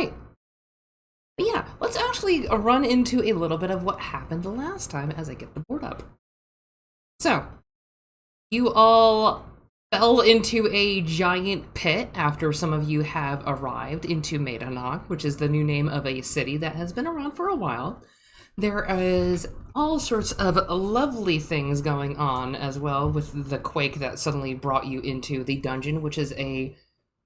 right. But yeah, let's actually run into a little bit of what happened the last time as I get the board up. So, you all fell into a giant pit after some of you have arrived into Maidanok, which is the new name of a city that has been around for a while. There is all sorts of lovely things going on as well with the quake that suddenly brought you into the dungeon, which is a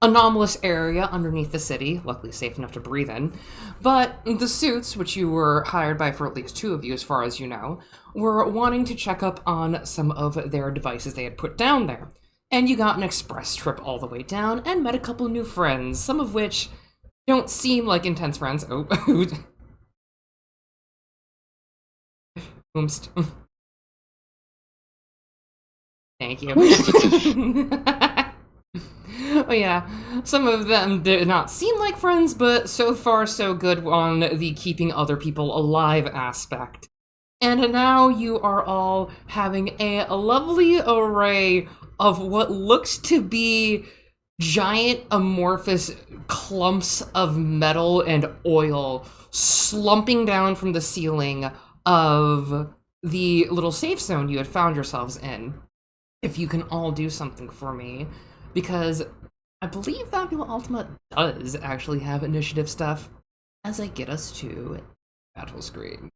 anomalous area underneath the city, luckily safe enough to breathe in. But the suits, which you were hired by for at least two of you as far as you know, were wanting to check up on some of their devices they had put down there. And you got an express trip all the way down and met a couple new friends, some of which don't seem like intense friends. Oh, Oomst. Thank you. Oh yeah, some of them did not seem like friends, but so far so good on the keeping other people alive aspect. And now you are all having a lovely array of what looks to be giant amorphous clumps of metal and oil slumping down from the ceiling of the little safe zone you had found yourselves in. If you can all do something for me, because I believe Fabula Ultima does actually have initiative stuff as I get us to battle screen.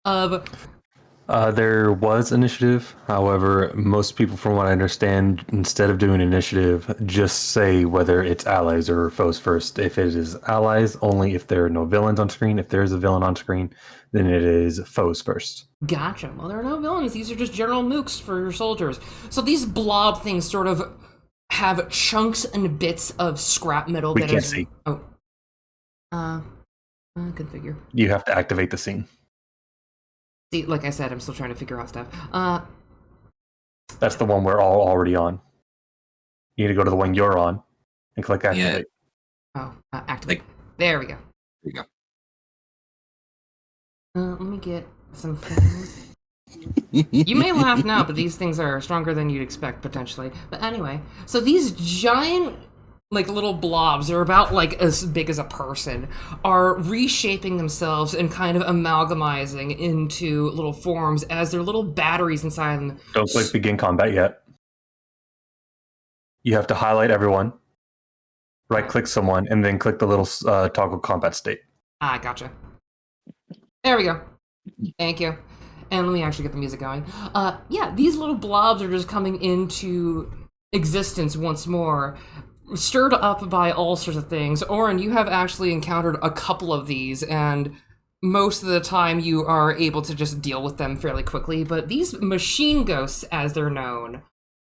There was initiative. However, most people, from what I understand, instead of doing initiative, just say whether it's allies or foes first. If it is allies, only if there are no villains on screen. If there is a villain on screen, then it is foes first. Gotcha. Well, there are no villains. These are just general mooks for your soldiers. So these blob things sort of have chunks and bits of scrap metal We that can't is... see. Oh. Configure. You have to activate the scene. See, like I said, I'm still trying to figure out stuff. That's the one we're all already on. You need to go to the one you're on and click activate. Oh, activate. There we go. There you go. Let me get some things. You may laugh now, but these things are stronger than you'd expect, potentially. But anyway, so these giant, like, little blobs, they're about, like, as big as a person, are reshaping themselves and kind of amalgamizing into little forms as their little batteries inside them. Don't click begin combat yet. You have to highlight everyone, right-click someone, and then click the little toggle combat state. Ah, gotcha. There we go. Thank you. And let me actually get the music going. Yeah, these little blobs are just coming into existence once more, stirred up by all sorts of things. Oren, you have actually encountered a couple of these, and most of the time you are able to just deal with them fairly quickly, but these machine ghosts, as they're known,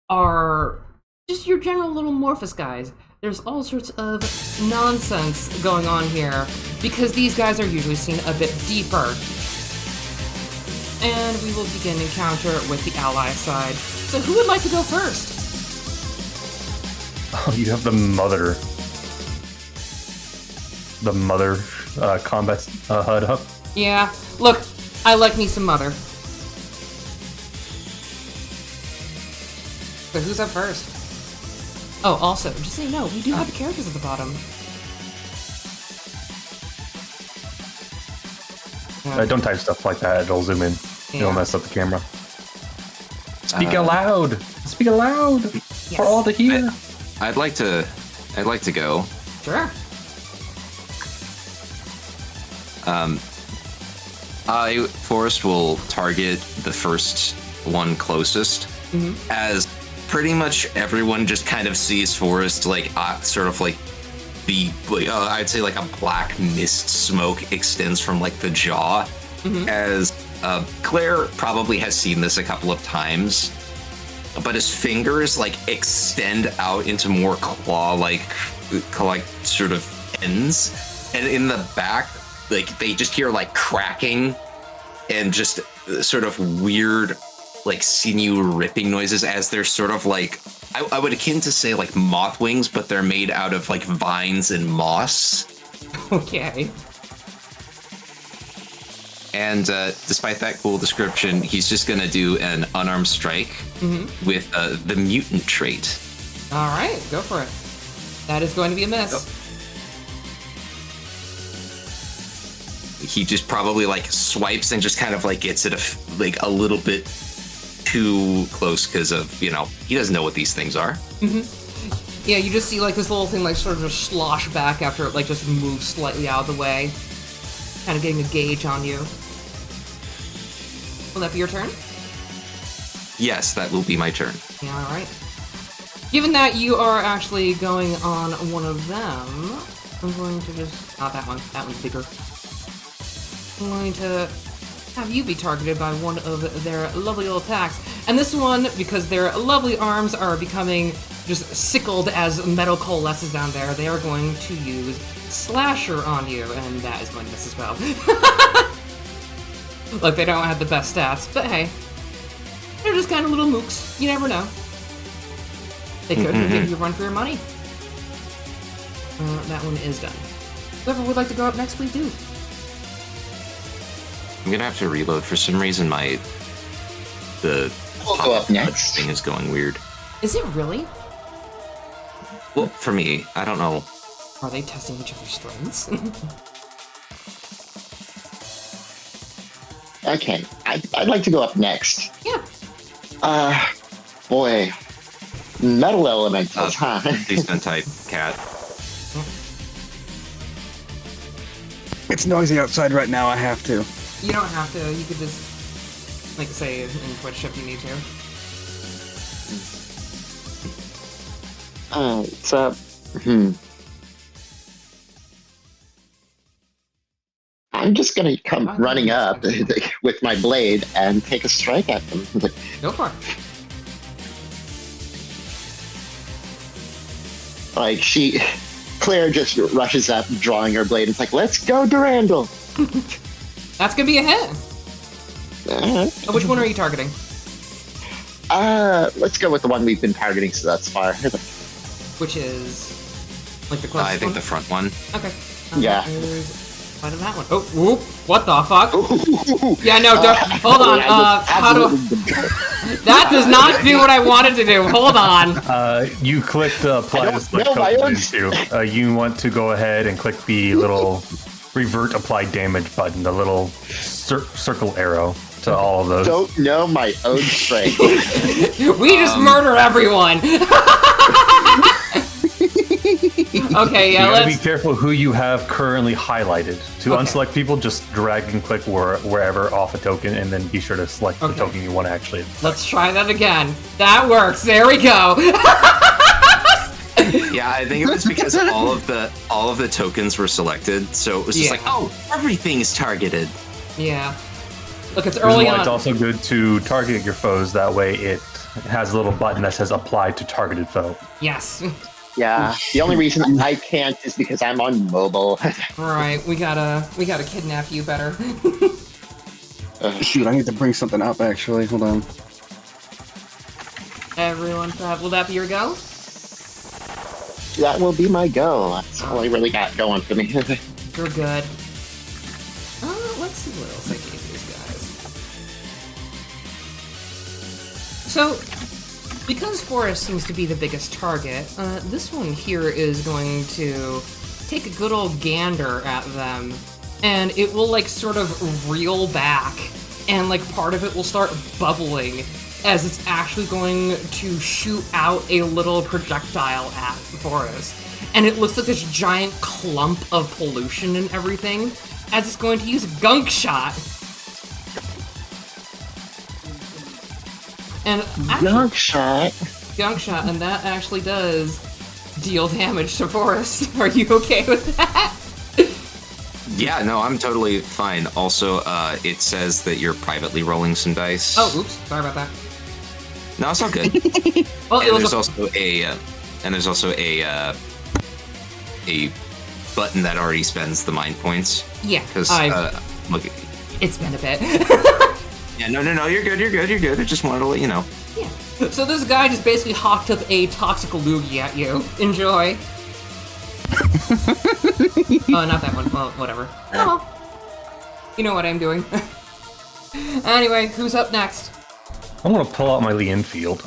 are just your general little Morphous guys. There's all sorts of nonsense going on here, because these guys are usually seen a bit deeper. And we will begin encounter with the ally side. So who would like to go first? Oh, you have the mother combat HUD up. Yeah, look, I like me some mother. So who's up first? Oh, also, just so you know, we do have the characters at the bottom. Don't type stuff like that, it'll zoom in. Yeah. It'll mess up the camera. Speak aloud! Speak aloud! Yes. For all to hear! I'd like to go. Sure. Forrest will target the first one closest, as pretty much everyone just kind of sees Forrest like sort of like I'd say like a black mist smoke extends from like the jaw, as Claire probably has seen this a couple of times, but his fingers like extend out into more claw-like sort of ends, and in the back, like they just hear like cracking and just sort of weird like sinew ripping noises as they're sort of like I would akin to say like moth wings, but they're made out of like vines and moss. Okay. And despite that cool description, he's just gonna do an unarmed strike with the mutant trait. All right, go for it. That is going to be a miss. he just probably like swipes and just kind of like gets it like a little bit too close because of, he doesn't know what these things are. Yeah, you just see like this little thing like sort of just slosh back after it like just moves slightly out of the way. Kind of getting a gauge on you. Will that be your turn? Yes, that will be my turn. Yeah, alright. Given that you are actually going on one of them, I'm going to just... Not that one. That one's bigger. I'm going to have you be targeted by one of their lovely little attacks. And this one, because their lovely arms are becoming just sickled as metal coalesces down there, they are going to use Slasher on you, and that is going to miss as well. Look, they don't have the best stats, but hey. They're just kind of little mooks. You never know. They could give you a run for your money. That one is done. Whoever would like to go up next, please do. I'm gonna have to reload. For some reason, I'll go up next. Thing is going weird. Is it really? Well, for me, I don't know. Are they testing each other's strengths? Okay, I'd like to go up next. Yeah. Boy. Metal elementals, huh? Policeman type cat. It's noisy outside right now, I have to. You don't have to. You could just, like, say in Twitch if you need to. So, I'm just gonna come running up with my blade and take a strike at them. Go for it. Like, Claire just rushes up, drawing her blade. It's like, let's go, Durandal! That's gonna be a hit. Which one are you targeting? Let's go with the one we've been targeting so that's far. Which is, like, the closest I think one? the front one. Okay. Yeah. Out of that one. Oh, whoop. What the fuck? Yeah, no, don't. Hold on. How do... That does not do what I wanted to do. Hold on. You clicked apply to select tokens too. You want to go ahead and click the little revert apply damage button, the little circle arrow to all of those. Don't know my own strength. We just murder everyone. Okay, yeah, you gotta let's... be careful who you have currently highlighted. To unselect people, just drag and click wherever off a token, and then be sure to select the token you want to actually affect. Let's try that again. That works. There we go. Yeah, I think it was because all of the tokens were selected, so it was just like, oh, everything is targeted. Yeah. Look, it's early on. It's also good to target your foes. That way, it has a little button that says "Apply to targeted foe." Yes. Yeah, the only reason I can't is because I'm on mobile. Right, we gotta kidnap you better. Shoot, I need to bring something up, actually. Hold on. Everyone, will that be your go? That will be my go. That's all I really got going for me. You're good. Let's see what else I gave these guys. So, because Forrest seems to be the biggest target, this one here is going to take a good old gander at them, and it will, like, sort of reel back, and, like, part of it will start bubbling as it's actually going to shoot out a little projectile at Forrest. And it looks like this giant clump of pollution and everything, as it's going to use a gunk shot. And Gunk shot. Gunk shot, and that actually does deal damage to Forrest. Are you okay with that? Yeah, no, I'm totally fine. Also, it says that you're privately rolling some dice. Oh, oops, sorry about that. No, it's all good. Well, And there's also a button that already spends the mind points. Yeah, Because look, it's been a bit. yeah, no, you're good. I just wanted to let you know. Yeah. So this guy just basically hawked up a toxic loogie at you. Enjoy. Oh, not that one. Well, whatever. Oh. You know what I'm doing. Anyway, who's up next? I'm gonna pull out my Lee Enfield.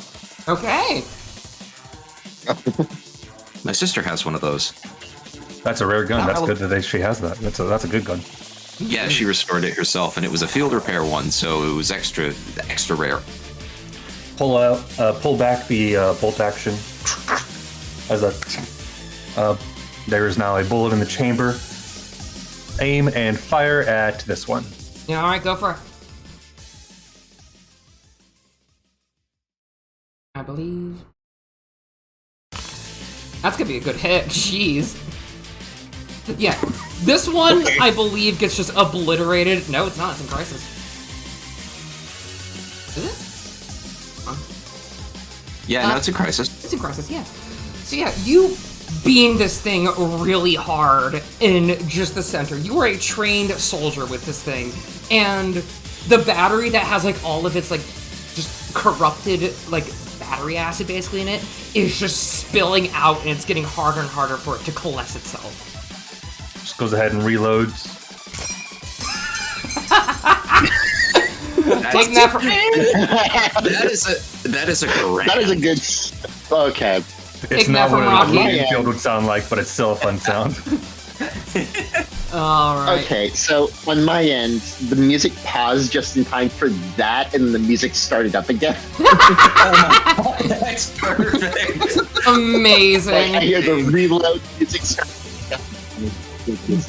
Okay. My sister has one of those. That's a rare gun. That's good that she has that. That's a good gun. Yeah, she restored it herself, and it was a field repair one, so it was extra rare. Pull back the bolt action. As there is now a bullet in the chamber. Aim and fire at this one. Yeah, all right, go for it. I believe that's gonna be a good hit. Jeez. Yeah, this one I believe gets just obliterated. No, it's not. It's in crisis. Is it? Huh? Yeah, no, it's a crisis. It's in crisis. Yeah. So yeah, you beam this thing really hard in just the center. You are a trained soldier with this thing, and the battery that has like all of its like just corrupted like battery acid basically in it is just spilling out, and it's getting harder and harder for it to coalesce itself. Just goes ahead and reloads. Taking that from that is a correct. That is a good. Okay. It's Taking not that from what a Rocky. moving field would sound like, but it's still a fun sound. Alright. Okay, so on my end, the music paused just in time for that, and the music started up again. That's perfect. Amazing. Like, I hear the reload music start.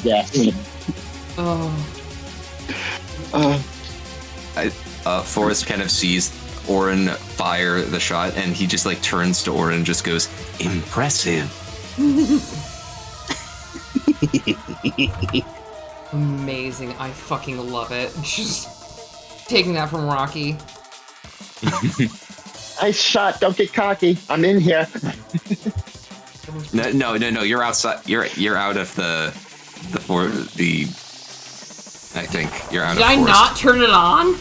Yeah. Forrest kind of sees Orin fire the shot, and he just like turns to Orin and just goes, "Impressive." Amazing. I fucking love it. Just taking that from Rocky. Nice shot. Don't get cocky. I'm in here. No. You're outside. You're out of the. I think you're out Did of. I Forrest. not turn it on?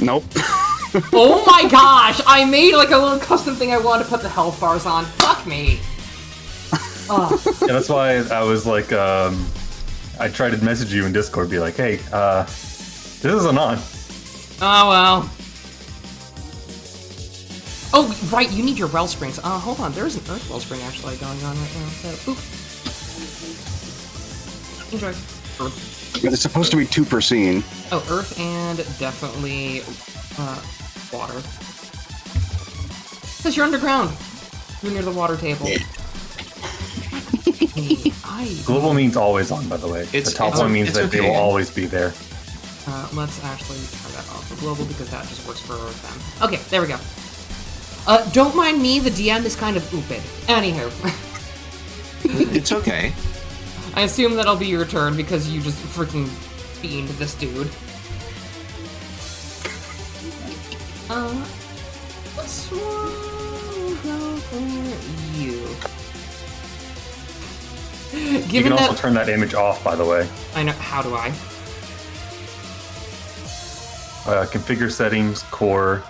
Nope. Oh my gosh! I made like a little custom thing I wanted to put the health bars on. Fuck me. Ugh. Yeah, that's why I was like, I tried to message you in Discord, be like, hey, this isn't on. Oh well. Oh right, you need your well springs. Hold on. There's an earth well spring actually going on right now. So, oop. Enjoy. Earth. But it's supposed to be 2 per scene. Oh, earth and definitely water. Because you're underground. You're near the water table. Global means always on, by the way. The top one means that they will always be there. Let's actually turn that off for global because that just works for them. Okay, there we go. Don't mind me, the DM is kind of ooped. Anywho. It's okay. I assume that'll be your turn because you just freaking beamed this dude. Let's go for you. You Given can also that turn that image off, by the way. I know how do I? Configure settings, core.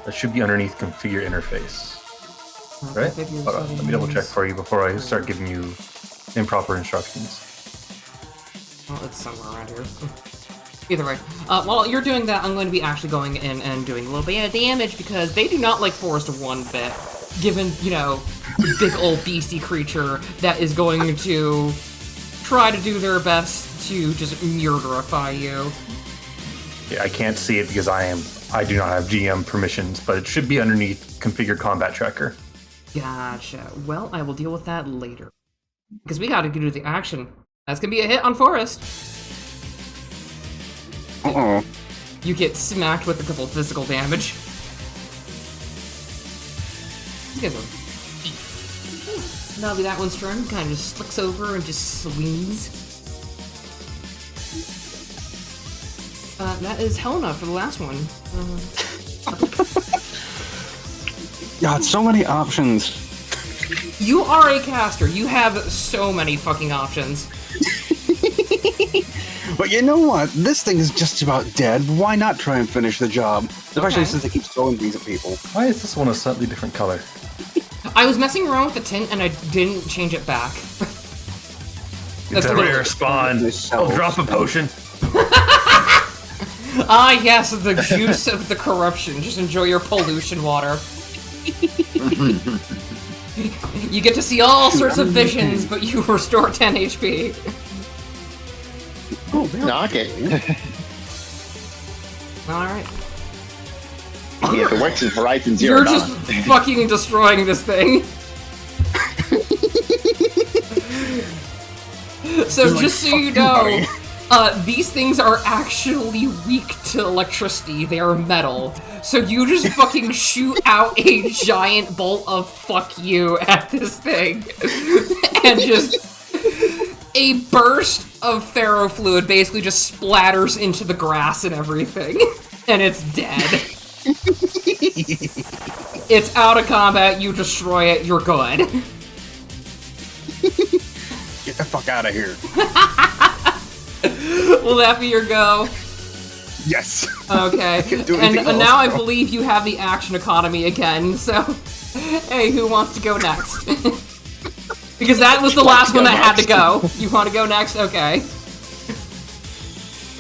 That should be underneath configure interface. Right? Configure Hold on, let me double check for you before I start giving you improper instructions. Well, it's somewhere around here. Either way. While you're doing that, I'm going to be actually going in and doing a little bit of damage because they do not like Forrest one bit. Given, you know, big old beastie creature that is going to try to do their best to just murderify you. Yeah, I can't see it because I do not have GM permissions, but it should be underneath configure combat tracker. Gotcha. Well, I will deal with that later. Because we gotta do the action. That's gonna be a hit on Forrest. Uh-oh. You get smacked with a couple of physical damage. You guys are... That'll be that one's turn. Kind of just slicks over and just swings. That is Helena for the last one. God, so many options. You are a caster. You have so many fucking options. But you know what? This thing is just about dead. Why not try and finish the job? Especially since they keep throwing things at people. Why is this one a slightly different color? I was messing around with the tint and I didn't change it back. It's a rare spawn. I'll drop a potion. Ah, yes, the juice of the corruption. Just enjoy your pollution water. You get to see all sorts of visions, but you restore 10 HP. Oh, man. Knock it. Alright. Yeah, if it works in Horizon Zero You're Dawn. just fucking destroying this thing. So You're just like, so you "Fuck know, you, these things are actually weak to electricity. They are metal. So you just fucking shoot out a giant bolt of fuck you at this thing. And just a burst of ferrofluid basically just splatters into the grass and everything. And it's dead. It's out of combat, you destroy it, you're good. Get the fuck out of here. Will that be your go? Yes. Okay. Can't do And anything else, now I bro. believe you have the action economy again, so... Hey, who wants to go next? Because that was the last one that had to go. You want to go next? Okay.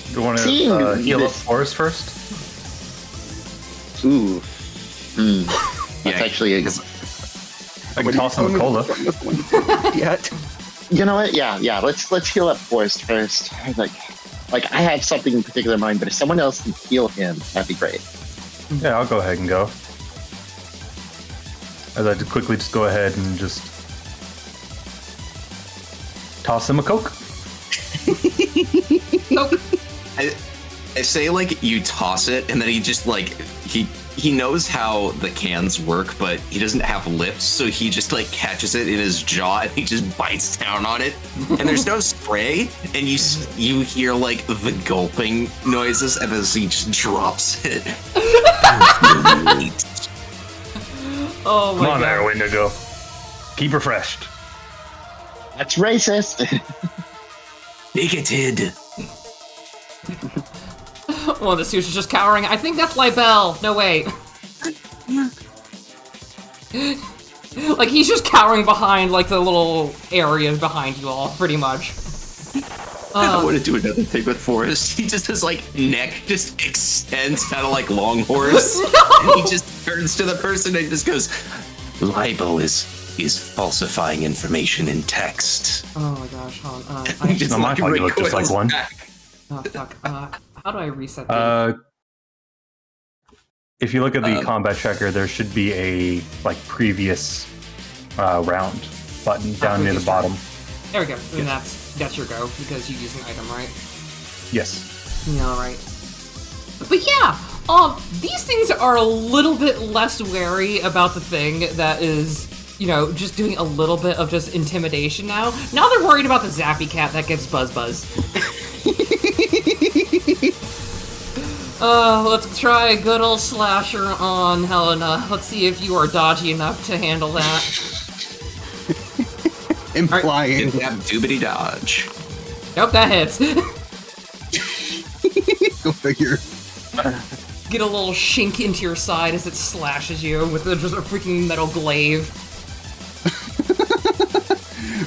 Do you want to Seeing heal up this- Forest first? Ooh. That's Yeah, actually a... I can toss him a cola. Yet. You know what? Yeah. Let's heal up Forrest first. Like I have something in particular in mind, but if someone else can heal him, that'd be great. Yeah, I'll go ahead and go. As I quickly just go ahead and just toss him a Coke. Nope. I say like you toss it, and then he just like he knows how the cans work, but he doesn't have lips, so he just like catches it in his jaw and he just bites down on it. And there's no spray, and you hear like the gulping noises, and as he just drops it. Oh my Come on god. there, Wendigo. Keep refreshed. That's racist. Bigoted. Well, the suits is just cowering. I think that's Libel. No, wait. Like, he's just cowering behind, like, the little areas behind you all, pretty much. I want to do another thing with Forrest. He just his like neck just extends kind of like Longhorse, and he just turns to the person and just goes, "Libel is falsifying information in text." Oh my gosh, hold on. He just Not my fault, you look just like recoils one. back. Oh, fuck. How do I reset that? If you look at the combat checker, there should be a like previous round button down near the previous bottom. There we go. And that's your go, because you use an item, right? Yes. Yeah, alright. But yeah, these things are a little bit less wary about the thing that is, you know, just doing a little bit of just intimidation now. Now they're worried about the Zappy Cat that gives Buzz. Let's try a good old slasher on Helena. Let's see if you are dodgy enough to handle that. Implying. Didn't have doobity dodge. Nope, that hits. Go figure. Get a little shink into your side as it slashes you with just a freaking metal glaive.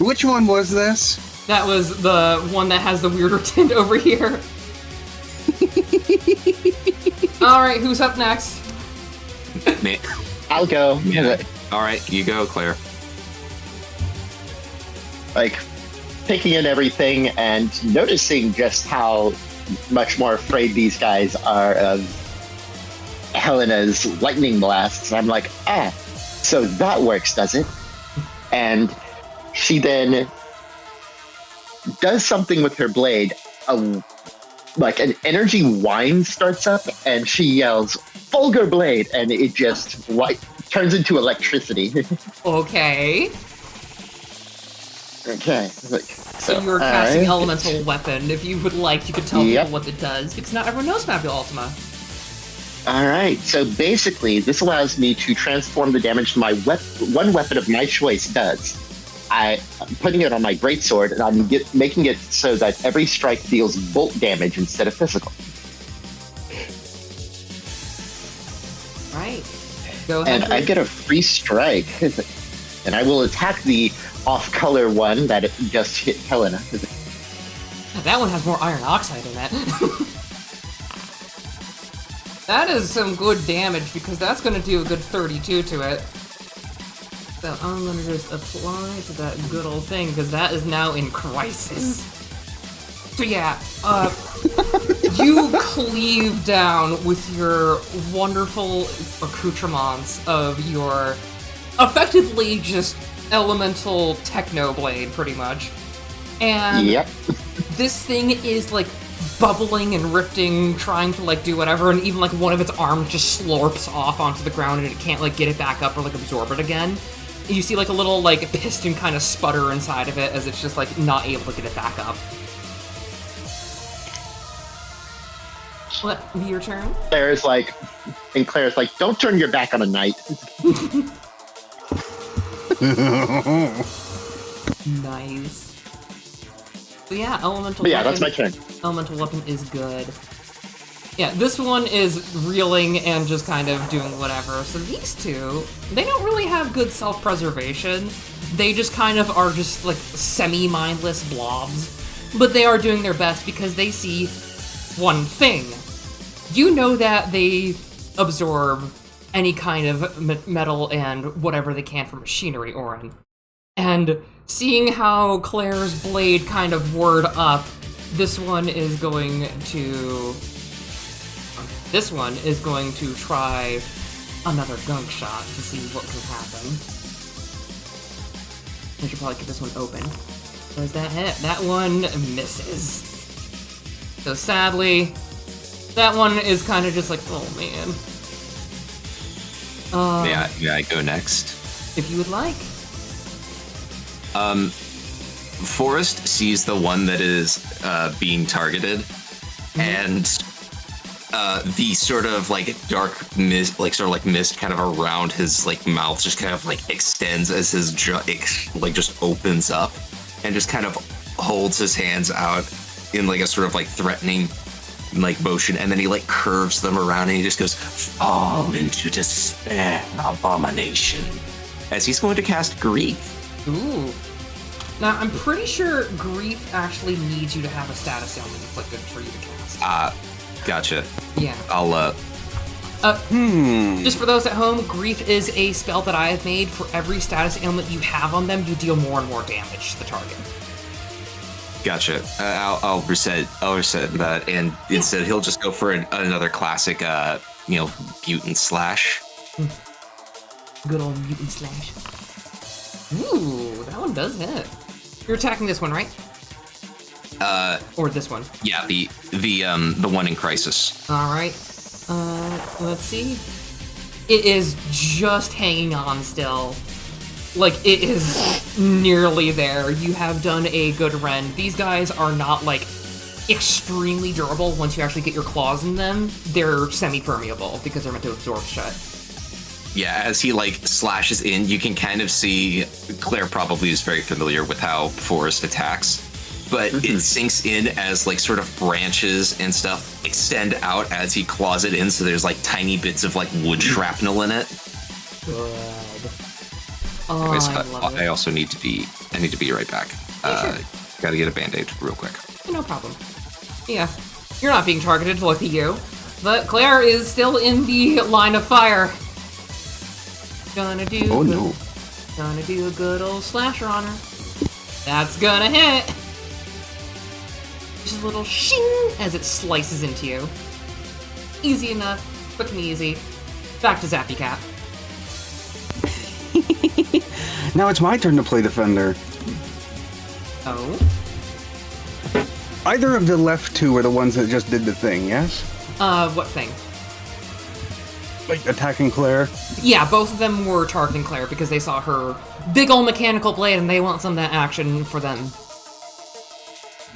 Which one was this? That was the one that has the weirder tint over here. Alright, who's up next? Me. I'll go. Yeah. All right, you go, Claire. Like taking in everything and noticing just how much more afraid these guys are of Helena's lightning blasts. I'm like, so that works, does it? And she then does something with her blade. Like an energy whine starts up, and she yells, "Fulgur blade!" and it just turns into electricity. Okay. Okay. So you're casting elemental weapon. If you would like, you could tell Yep. people what it does, because not everyone knows Mapio Ultima. All right. So basically, this allows me to transform the damage my one weapon of my choice does. I'm putting it on my greatsword, and I'm making it so that every strike deals bolt damage instead of physical. Right. Go ahead. And I get a free strike, and I will attack the off-color one that just hit Helena. That one has more iron oxide in it. That is some good damage, because that's going to do a good 32 to it. So I'm going to just apply to that good old thing, because that is now in crisis. So yeah, you cleave down with your wonderful accoutrements of your effectively just elemental techno blade, pretty much. And Yep. this thing is like bubbling and rifting, trying to like do whatever, and even like one of its arms just slurps off onto the ground and it can't like get it back up or like absorb it again. And you see like a little like piston kind of sputter inside of it as it's just like not able to get it back up. What, be your turn? Claire's like, don't turn your back on a knight. Nice. So yeah, elemental But yeah, weapon. that's my turn. Elemental weapon is good. Yeah, this one is reeling and just kind of doing whatever. So these two, they don't really have good self-preservation. They just kind of are just like semi-mindless blobs. But they are doing their best because they see one thing. You know that they absorb any kind of metal and whatever they can from machinery, Orin. And seeing how Claire's blade kind of whirred up, this one is going to try another gunk shot to see what can happen. I should probably get this one open. Does that hit? That one misses. So sadly, that one is kind of just like, oh man. Yeah, I go next. If you would like. Forrest sees the one that is being targeted, and the sort of like dark mist, like sort of like mist, kind of around his like mouth, just kind of like extends as his jaw like just opens up, and just kind of holds his hands out in like a sort of like threatening like motion, and then he like curves them around, and he just goes, "Fall into despair, abomination," as he's going to cast Grief. Ooh. Now, I'm pretty sure Grief actually needs you to have a status ailment inflicted for you to cast. Gotcha. Yeah. I'll Just for those at home, Grief is a spell that I have made. For every status ailment you have on them, you deal more and more damage to the target. Gotcha. I'll reset that, and instead he'll just go for another classic, mutant slash. Good old mutant slash. Ooh, that one does hit. You're attacking this one, right? Or this one? Yeah, the one in Crisis. All right. Let's see. It is just hanging on still. Like, it is nearly there. You have done a good rend. These guys are not, like, extremely durable once you actually get your claws in them. They're semi-permeable because they're meant to absorb shut. Yeah, as he like slashes in, you can kind of see Claire probably is very familiar with how Forrest attacks, but it sinks in as like sort of branches and stuff extend out as he claws it in, so there's like tiny bits of like wood shrapnel in it. Good. Oh, Anyways, I love I it. also need to be right back. Yeah, sure. Gotta get a band-aid real quick. No problem. Yeah, you're not being targeted, lucky you. But Claire is still in the line of fire. Gonna do a good old slasher on her. That's gonna hit. Just a little shing as it slices into you. Easy enough, quick and easy. Back to Zappy Cat. Now it's my turn to play defender. Oh? Either of the left two are the ones that just did the thing, yes? What thing? Like attacking Claire? Yeah, both of them were targeting Claire because they saw her big old mechanical blade and they want some of that action for them.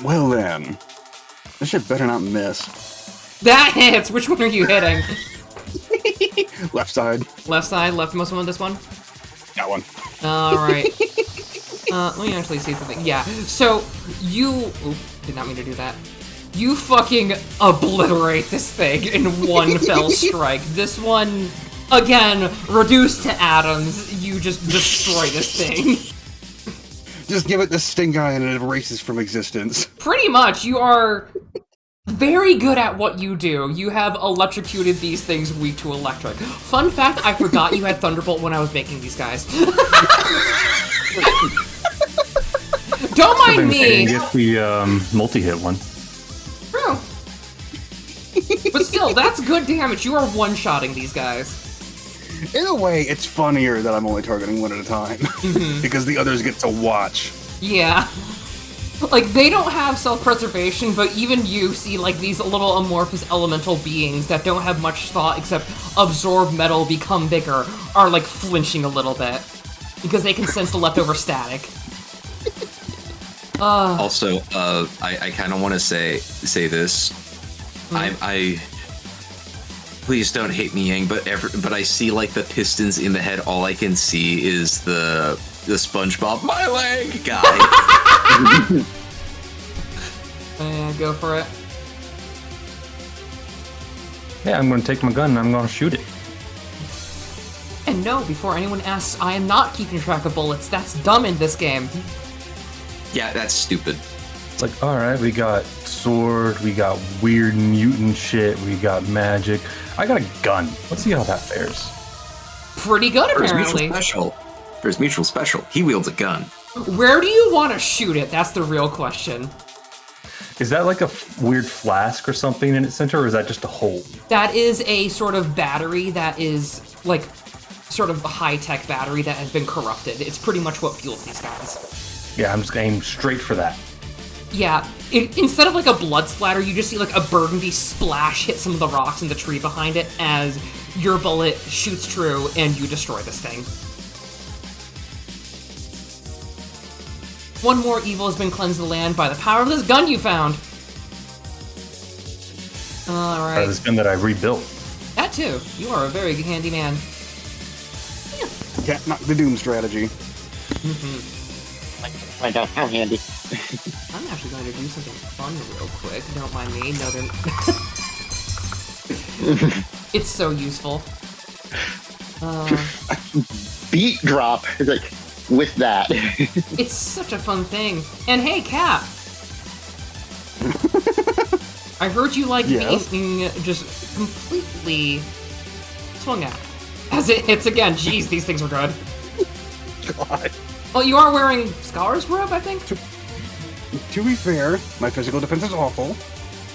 Well then. This shit better not miss. That hits! Which one are you hitting? Left side. Left side, leftmost one, this one? That one. Alright. Let me actually see something. Yeah, so you... Oop, did not mean to do that. You fucking obliterate this thing in one fell strike. This one, again, reduced to atoms. You just destroy this thing. Just give it the stink eye and it erases from existence. Pretty much, you are very good at what you do. You have electrocuted these things weak to electric. Fun fact, I forgot you had Thunderbolt when I was making these guys. Don't mind me! Get the multi-hit one. True. But still, that's good damage. You are one-shotting these guys. In a way, it's funnier that I'm only targeting one at a time. Because the others get to watch. Yeah. Like, they don't have self-preservation, but even you see, like, these little amorphous elemental beings that don't have much thought except absorb metal, become bigger, are, like, flinching a little bit. Because they can sense the leftover static. Also, I kind of want to say this. I please don't hate me, Yang, but I see like the pistons in the head. All I can see is the SpongeBob my leg guy. Yeah, go for it. Yeah, I'm going to take my gun and I'm going to shoot it. And no, before anyone asks, I am not keeping track of bullets. That's dumb in this game. Yeah, that's stupid. It's like, all right, we got sword, we got weird mutant shit, we got magic. I got a gun. Let's see how that fares. Pretty good, For his apparently. mutual special, he wields a gun. Where do you want to shoot it? That's the real question. Is that like a weird flask or something in its center, or is that just a hole? That is a sort of battery that is, like, sort of a high-tech battery that has been corrupted. It's pretty much what fuels these guys. Yeah, I'm just aiming straight for that. Yeah, instead of like a blood splatter, you just see like a burgundy splash hit some of the rocks in the tree behind it as your bullet shoots true and you destroy this thing. One more evil has been cleansed of the land by the power of this gun you found. Alright. This gun that I rebuilt. That too. You are a very handy man. Can't knock the Doom strategy. Find out how handy. I'm actually going to do something fun real quick. Don't mind me. No, they're... It's so useful. Beat drop, like, with that. It's such a fun thing. And hey, Cap! I heard you like Yes? being just completely swung at. As it hits again. Jeez, these things are good. God. Well, you are wearing Scholar's robe, I think? To be fair, my physical defense is awful.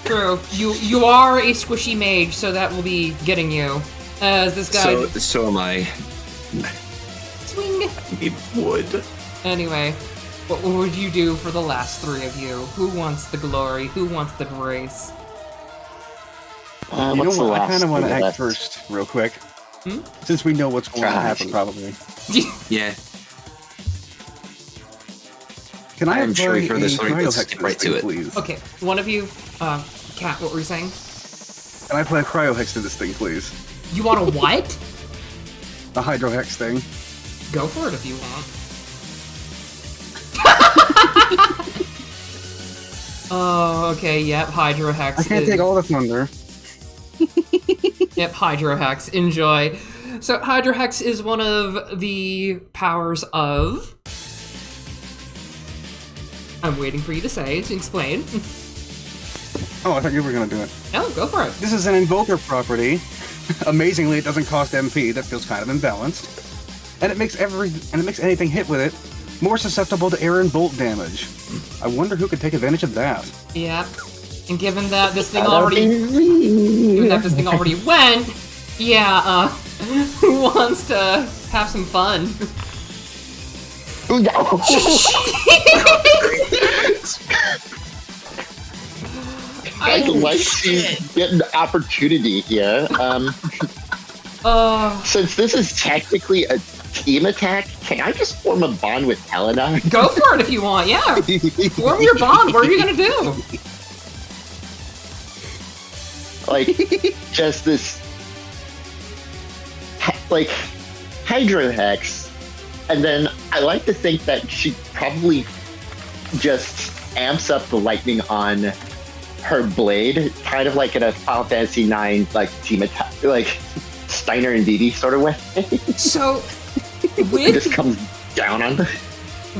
True. You are a squishy mage, so that will be getting you. As this guy... So am I. Swing! Need wood. Anyway, what would you do for the last three of you? Who wants the glory? Who wants the grace? You know What's the what? I last kind of want to thing act left? first, real quick. Since we know what's going to happen, probably. Yeah. Can I I'm apply sure for this a one, cryo let's hex get to right this to thing, it. please? Okay, one of you, Kat, what were you saying? Can I apply a cryo hex to this thing, please? You want a what? A hydro hex thing. Go for it if you want. Oh, okay, yep, Hydro Hex. I can't take all the thunder. Yep, Hydro Hex, enjoy. So, Hydro Hex is one of the powers of... I'm waiting for you to say, to explain. Oh, I thought you were going to do it. No, go for it. This is an invoker property. Amazingly, it doesn't cost MP. That feels kind of imbalanced. And it makes anything hit with it more susceptible to air and bolt damage. I wonder who could take advantage of that. Yep. And given that this thing That'll already... be me. Given that this thing already went, yeah, who wants to have some fun? I'd like to get an opportunity here. Since this is technically a team attack, can I just form a bond with Helena? Go for it if you want, yeah. Form your bond, what are you gonna do? Like, just this, like, Hydro Hex, and then I like to think that she probably just amps up the lightning on her blade, kind of like in a Final Fantasy IX, like, team attack, like, Steiner and Didi sort of way. So, It just comes down on them.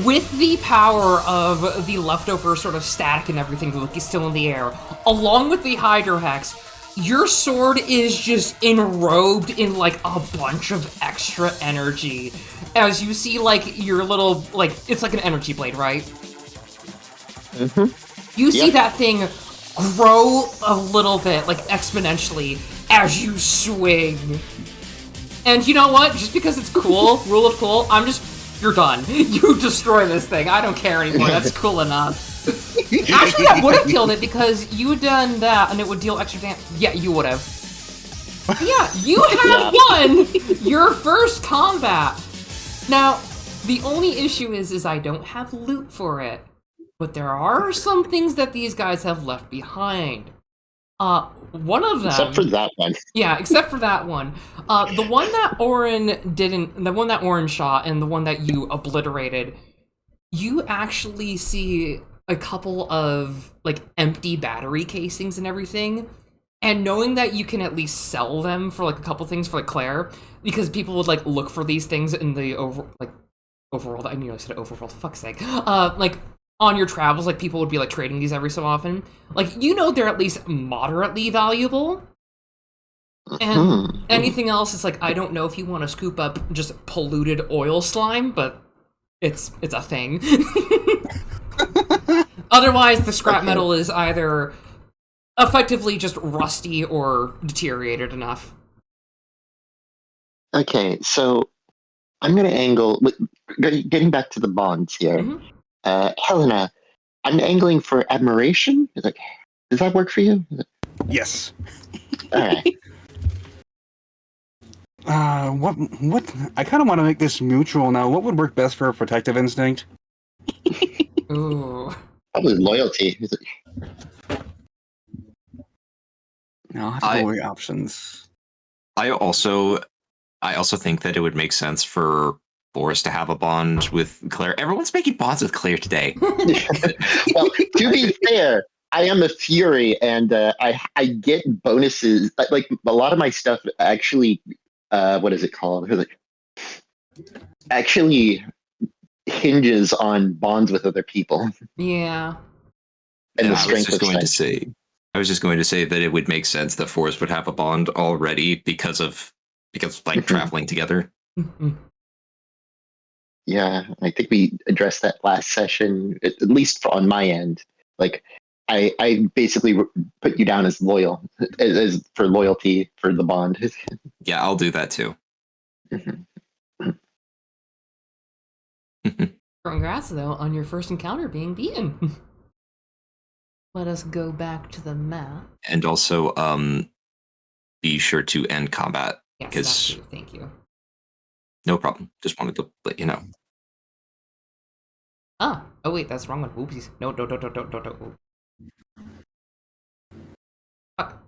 with the power of the leftover sort of static and everything like still in the air, along with the Hydro Hex, your sword is just enrobed in like a bunch of extra energy. As you see like your little, like, it's like an energy blade, right? You see Yep. that thing grow a little bit, like exponentially, as you swing. And you know what? Just because it's cool, rule of cool, you're done. You destroy this thing. I don't care anymore. That's cool enough. Actually, I would have killed it because you had done that and it would deal extra damage. Yeah, you would have. Yeah, you have won your first combat. Now, the only issue is I don't have loot for it. But there are some things that these guys have left behind. One of them... Except for that one. Yeah, except for that one. The one that the one that Oren shot and the one that you obliterated, you actually see a couple of, like, empty battery casings and everything. And knowing that you can at least sell them for, like, a couple things for, like, Claire, because people would, like, look for these things in the overworld. I knew I said overworld, fuck's sake. Like, on your travels, like, people would be, like, trading these every so often. Like, you know they're at least moderately valuable. And anything else is, like, I don't know if you want to scoop up just polluted oil slime, but it's a thing. Otherwise, the scrap metal is either effectively just rusty or deteriorated enough. Okay, so I'm going to angle... Getting back to the bonds here. Helena, I'm angling for admiration. Like, does that work for you? Yes. All right. What? I kind of want to make this mutual now. What would work best for a protective instinct? Ooh. Probably loyalty. No, I'll have to go away options. I also think that it would make sense for Boris to have a bond with Claire. Everyone's making bonds with Claire today. Well, to be fair, I am a Fury, and I get bonuses. Like, a lot of my stuff actually, what is it called? Actually hinges on bonds with other people. Yeah. And the I was strength just of going to sense. say, that it would make sense that Forrest would have a bond already because like traveling together. Yeah, I think we addressed that last session, at least on my end. Like, I basically put you down as loyal, as for loyalty for the bond. Yeah, I'll do that too. Congrats, though, on your first encounter being beaten. Let us go back to the map. And also, be sure to end combat. Yes, because that too. Thank you. No problem. Just wanted to let you know. Oh wait, that's the wrong one. Oopsies. No. Fuck.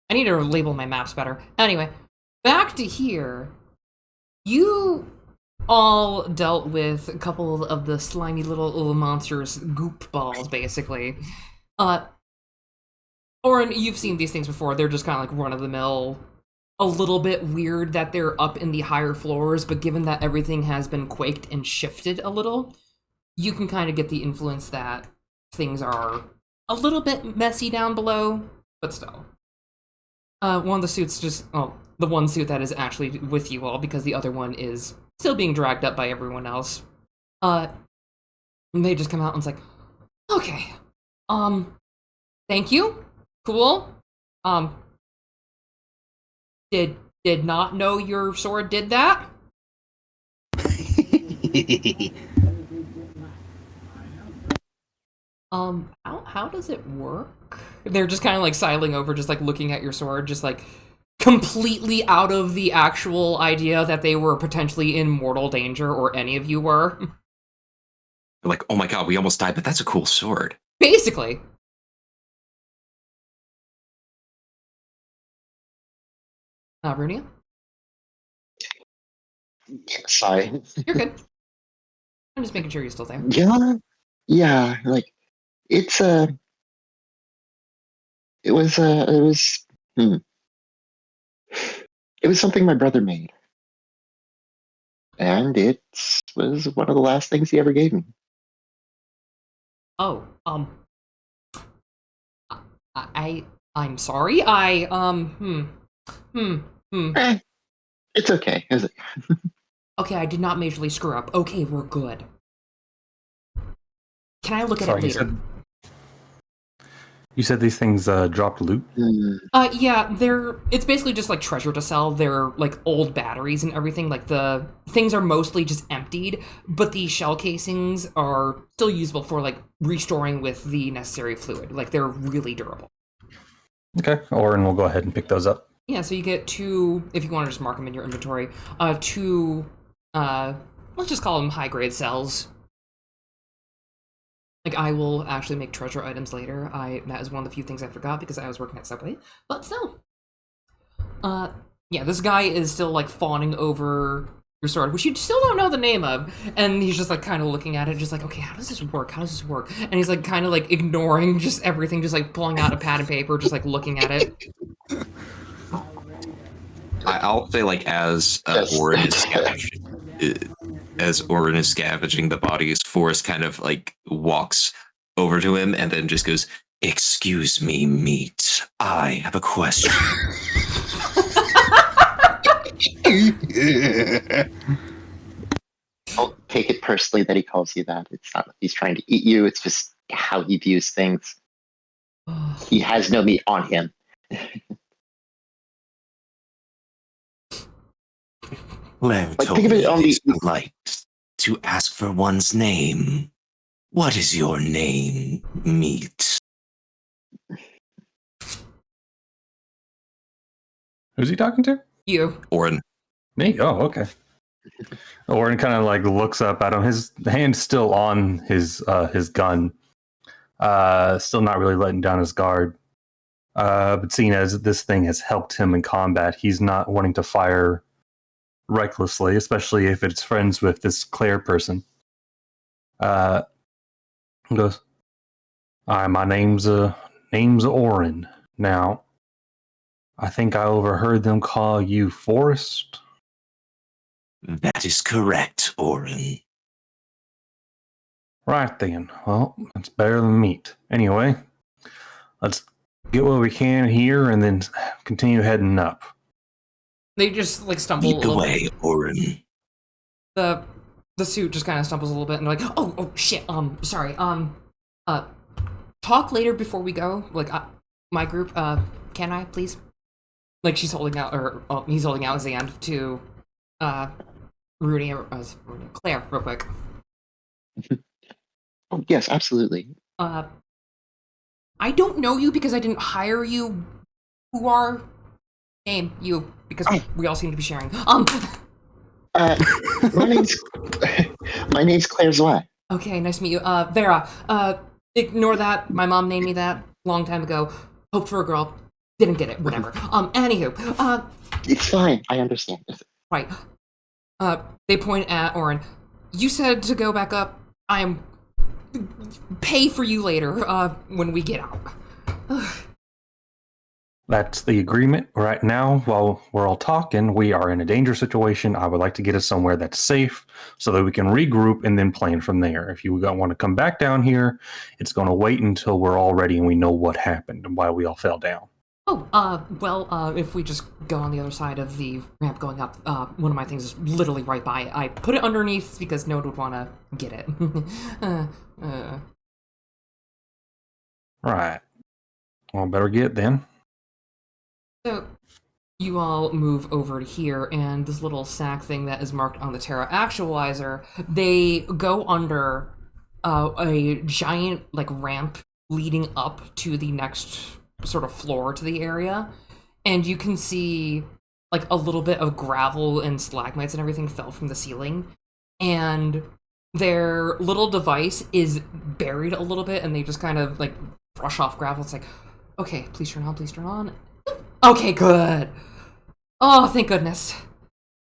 I need to label my maps better. Anyway, back to here. You all dealt with a couple of the slimy little monsters, goop balls, basically. Oren, you've seen these things before. They're just kind of like run-of-the-mill. A little bit weird that they're up in the higher floors, but given that everything has been quaked and shifted a little, you can kind of get the influence that things are a little bit messy down below, but still. One of the suits the one suit that is actually with you all, because the other one is still being dragged up by everyone else. They just come out and it's like, okay, thank you, cool, did not know your sword did that. How does it work? They're just kind of like sidling over, just like looking at your sword, just like completely out of the actual idea that they were potentially in mortal danger, or any of you were. They're like, oh my god, we almost died, but that's a cool sword. Basically. Brunia? Sorry. You're good. I'm just making sure you're still there. Yeah, like, it was something my brother made. And it was one of the last things he ever gave me. Oh, I'm sorry. It's okay. Okay, I did not majorly screw up. Okay, we're good. Can I look at it later? You said these things dropped loot? Yeah, it's basically just like treasure to sell. They're like old batteries and everything. Like the things are mostly just emptied, but the shell casings are still usable for like restoring with the necessary fluid. Like they're really durable. Okay, Orin will go ahead and pick those up. Yeah, so you get two, if you want to just mark them in your inventory, two, let's just call them high-grade cells. Like, I will actually make treasure items later. That is one of the few things I forgot because I was working at Subway. But still. Yeah, this guy is still, like, fawning over your sword, which you still don't know the name of. And he's just, like, kind of looking at it, just like, okay, how does this work? How does this work? And he's, like, kind of, like, ignoring just everything, just, like, pulling out a pad and paper, just, like, looking at it. I'll say, like, as Orin is scavenging the bodies, Forrest kind of like walks over to him and then just goes, "Excuse me, meat. I have a question." Don't take it personally that he calls you that. It's not that he's trying to eat you. It's just how he views things. He has no meat on him. Claire But told think of me it on it's the- polite to ask for one's name. What is your name, meat? Who's he talking to? You. Orin. Me? Oh, okay. Orin kind of like looks up at him. His hand's still on his gun. Still not really letting down his guard. But seeing as this thing has helped him in combat, he's not wanting to fire recklessly, especially if it's friends with this Claire person. He goes, "Hi, my name's Orin. Now, I think I overheard them call you Forrest." That is correct, Orin. Right then. Well, that's better than meat. Anyway, let's get what we can here and then continue heading up. They just, like, stumble Lead a the little way, Orin. The suit just kind of stumbles a little bit, and they're like, oh, shit, sorry, talk later before we go, like, my group, can I, please? Like, she's holding out, or, he's holding out his hand to, Claire, real quick. Oh, yes, absolutely. I don't know you because I didn't hire you. Who are? Name, you, because we all seem to be sharing. My name's my name's Claire Zwa. Okay, nice to meet you. Vera, ignore that. My mom named me that long time ago. Hope for a girl. Didn't get it. Whatever. Anywho, It's fine. I understand. right. They point at Orin. You said to go back up. I'm pay for you later, when we get out. That's the agreement. Right now, while we're all talking, we are in a danger situation. I would like to get us somewhere that's safe so that we can regroup and then plan from there. If you want to come back down here, it's going to wait until we're all ready and we know what happened and why we all fell down. Oh, if we just go on the other side of the ramp going up, one of my things is literally right by it. I put it underneath because no one would want to get it. Right. Well, better get then. So, you all move over to here, and this little sack thing that is marked on the Terra Actualizer, they go under a giant, like, ramp leading up to the next sort of floor to the area, and you can see, like, a little bit of gravel and stalagmites and everything fell from the ceiling, and their little device is buried a little bit, and they just kind of, like, brush off gravel. It's like, okay, please turn on, please turn on. Okay, good. Oh, thank goodness.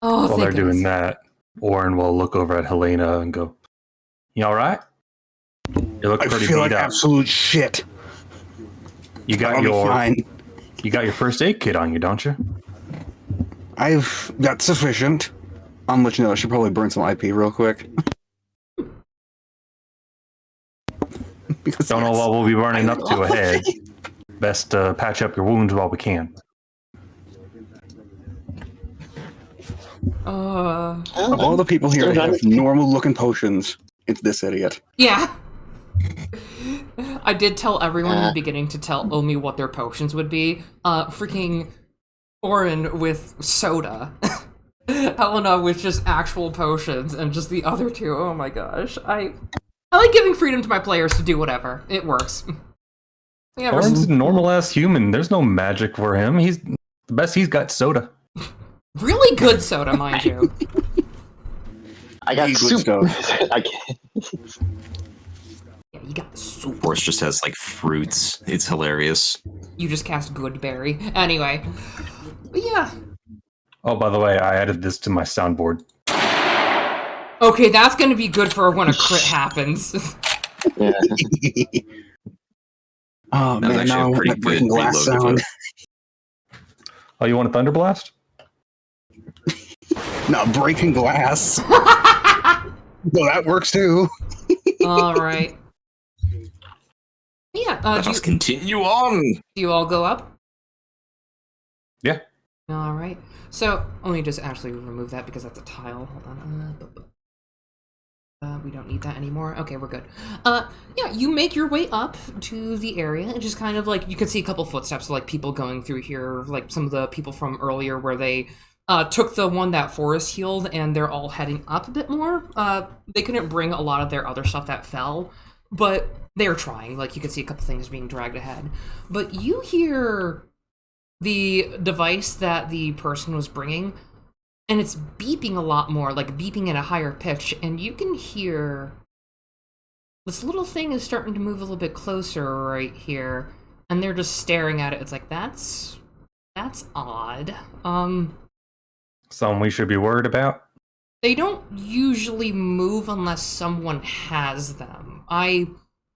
Oh, While thank they're goodness. doing that, Orin will look over at Helena and go, "You all right? You look I pretty feel beat like up. absolute shit. You got I'll be fine. you got your first aid kit on you, don't you?" I've got sufficient. I'll let you know. I should probably burn some IP real quick. Because Don't know yes, what we'll be running I up to ahead. Best patch up your wounds while we can. Of all the people here that have normal looking potions, it's this idiot. Yeah. I did tell everyone in the beginning to tell Omi what their potions would be. Freaking Orin with soda. Helena with just actual potions, and just the other two. Oh my gosh. I like giving freedom to my players to do whatever. It works. Yeah, Orin's a normal-ass human. There's no magic for him. He's the best he's got soda. really good soda, mind you. I got Good soup. stuff. I can't. Yeah, you got the soup. Force just has like fruits. It's hilarious. You just cast Goodberry. Anyway. But yeah. Oh, by the way, I added this to my soundboard. Okay, that's gonna be good for when a crit happens. Yeah. Oh That's man, actually now a I want pretty that breaking good glass reload sound. Oh, you want a thunder blast? No, breaking glass. Well, that works too. Alright. Yeah, Let us continue on. do you all go up? Yeah. Alright. So, let me just actually remove that because that's a tile. Hold on. We don't need that anymore. Okay, we're good. Yeah, you make your way up to the area, and just kind of like, you can see a couple footsteps of like people going through here, like some of the people from earlier where they took the one that Forest healed, and they're all heading up a bit more. They couldn't bring a lot of their other stuff that fell, but they're trying. Like, you can see a couple things being dragged ahead. But you hear the device that the person was bringing, and it's beeping a lot more, like beeping at a higher pitch, and you can hear this little thing is starting to move a little bit closer right here, and they're just staring at it. It's like, that's odd. Something we should be worried about? They don't usually move unless someone has them.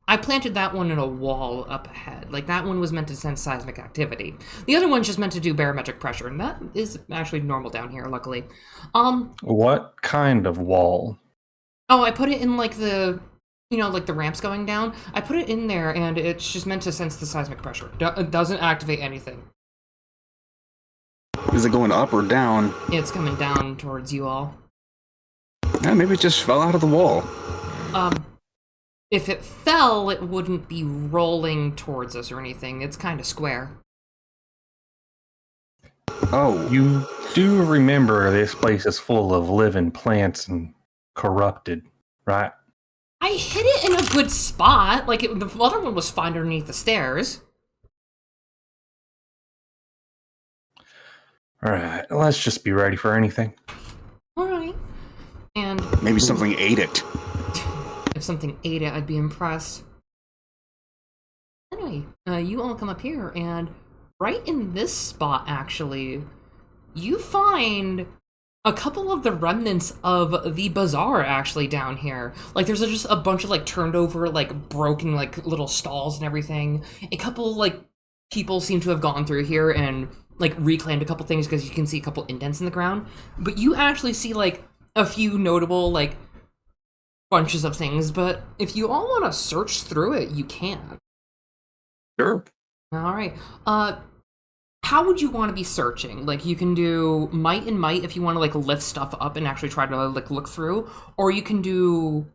I planted that one in a wall up ahead. Like, that one was meant to sense seismic activity. The other one's just meant to do barometric pressure, and that is actually normal down here, luckily. What kind of wall? Oh, I put it in, like, the, like the ramps going down. I put it in there, and it's just meant to sense the seismic pressure. It doesn't activate anything. Is it going up or down? It's coming down towards you all. Yeah, maybe it just fell out of the wall. If it fell, it wouldn't be rolling towards us or anything. It's kind of square. Oh, You do remember this place is full of living plants and corrupted, right? I hit it in a good spot. Like, the other one was fine underneath the stairs. Alright, let's just be ready for anything. Alright. And maybe something ate it. if something ate it, I'd be impressed. Anyway, you all come up here, and right in this spot, actually, you find a couple of the remnants of the bazaar, actually, down here. Like, there's just a bunch of, like, turned over, like, broken, like, little stalls and everything. A couple, like, people seem to have gone through here and, like, reclaimed a couple things because you can see a couple indents in the ground. But you actually see, like, a few notable, like, bunches of things. But if you all want to search through it, you can. Sure. Alright. How would you want to be searching? Like, you can do might and might if you want to, like, lift stuff up and actually try to, like, look through. Or you can do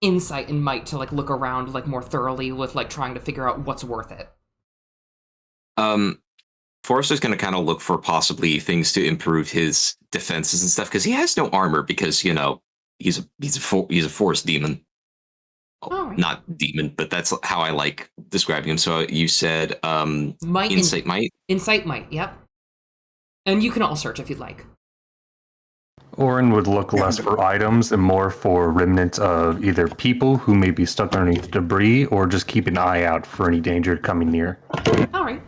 insight and might to, like, look around, like, more thoroughly with, like, trying to figure out what's worth it. Forrest is going to kind of look for possibly things to improve his defenses and stuff because he has no armor because he's a forest demon. Alright. Not demon, but that's how I like describing him. So you said Might insight might. Insight might, yep. And you can all search if you'd like. Orin would look less for items and more for remnants of either people who may be stuck underneath debris or just keep an eye out for any danger coming near. Alright.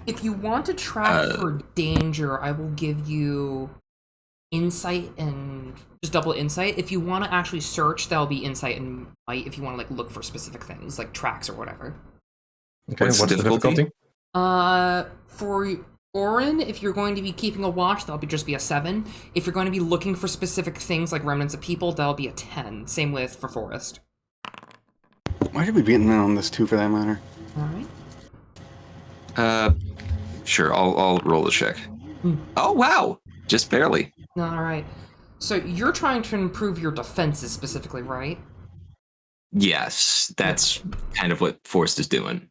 If you want to track for danger, I will give you insight and just double insight. If you want to actually search, that'll be insight and might if you want to, like, look for specific things, like tracks or whatever. Okay, What's what's the the difficulty? difficulty? For Orin, if you're going to be keeping a watch, that'll just be a 7. If you're going to be looking for specific things like remnants of people, that'll be a 10. Same with for Forest. Why did we be in on this too, for that matter? Alright. Sure, I'll roll the check. Oh wow, just barely. Alright. So you're trying to improve your defenses specifically, right? Yes, that's kind of what Forrest is doing.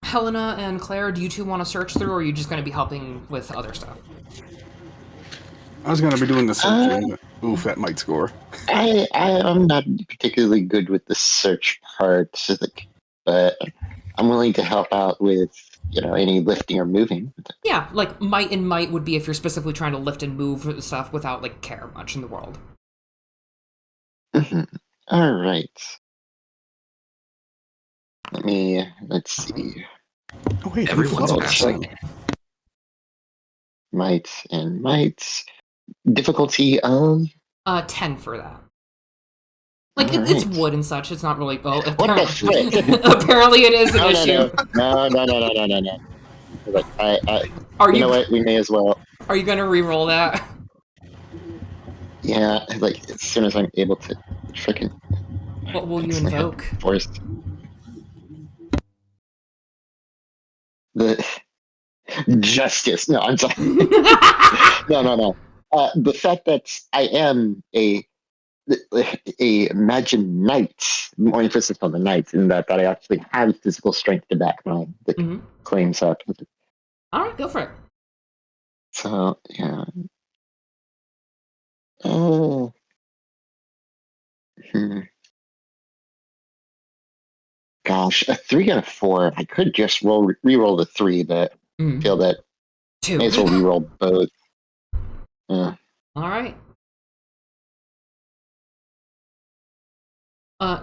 Helena and Claire, do you two want to search through, or are you just going to be helping with other stuff? I was gonna be doing the searching, but oof, that might score. I'm not particularly good with the search part, but I'm willing to help out with any lifting or moving. Yeah, like might and might would be if you're specifically trying to lift and move stuff without like care much in the world. All right. Let's see. Oh wait, Everyone's we passing. Might and might. Difficulty of 10 for that. Like All it's right. wood and such. It's not really. Well, What the frick? apparently it is an No, issue. no. Look, Are you know what? We may as well. Are you gonna re-roll that? Yeah, like as soon as I'm able to frickin' What will you invoke? Forced. The justice. No, I'm sorry. No. The fact that I am a imagined knight, more emphasis on the knight, in that I actually have physical strength to back my claims up. All right, go for it. So yeah. Oh. Gosh, a 3 and a 4. I could just re-roll the 3, but I feel that 2. may as well re-roll both. All right.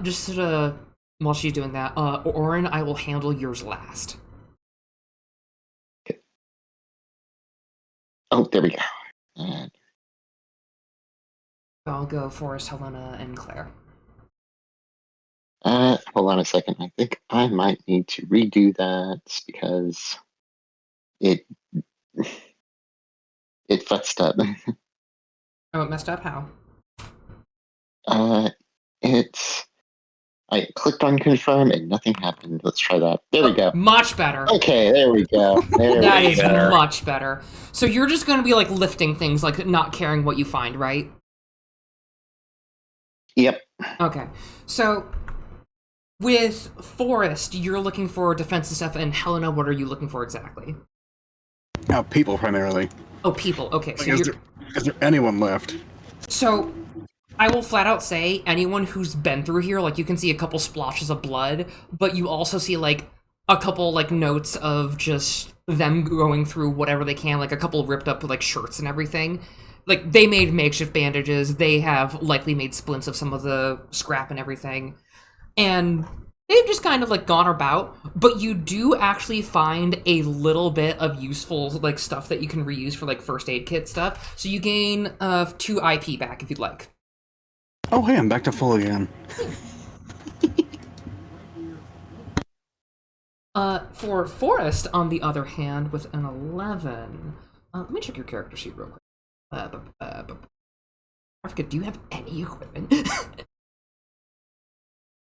Just while she's doing that, Orin, I will handle yours last. Okay. Oh, there we go. I'll go Forrest, Helena, and Claire. Hold on a second. I think I might need to redo that because it futzed up. Oh, it messed up? How? I clicked on confirm and nothing happened. Let's try that. There we go. Much better. Okay, there we go. That is much better. So you're just going to be like lifting things, like not caring what you find, right? Yep. Okay. So with Forrest, you're looking for defensive stuff, and Helena, what are you looking for exactly? People primarily. Oh, people. Okay. So Is there anyone left? So I will flat out say anyone who's been through here, like you can see a couple splotches of blood, but you also see like a couple like notes of just them going through whatever they can, like a couple ripped up like shirts and everything. Like they made makeshift bandages, they have likely made splints of some of the scrap and everything. And they've just kind of like gone about, but you do actually find a little bit of useful like stuff that you can reuse for like first aid kit stuff. So you gain 2 IP back if you'd like. Oh hey, I'm back to full again. For Forrest, on the other hand, with an 11, let me check your character sheet real quick. I forget, do you have any equipment?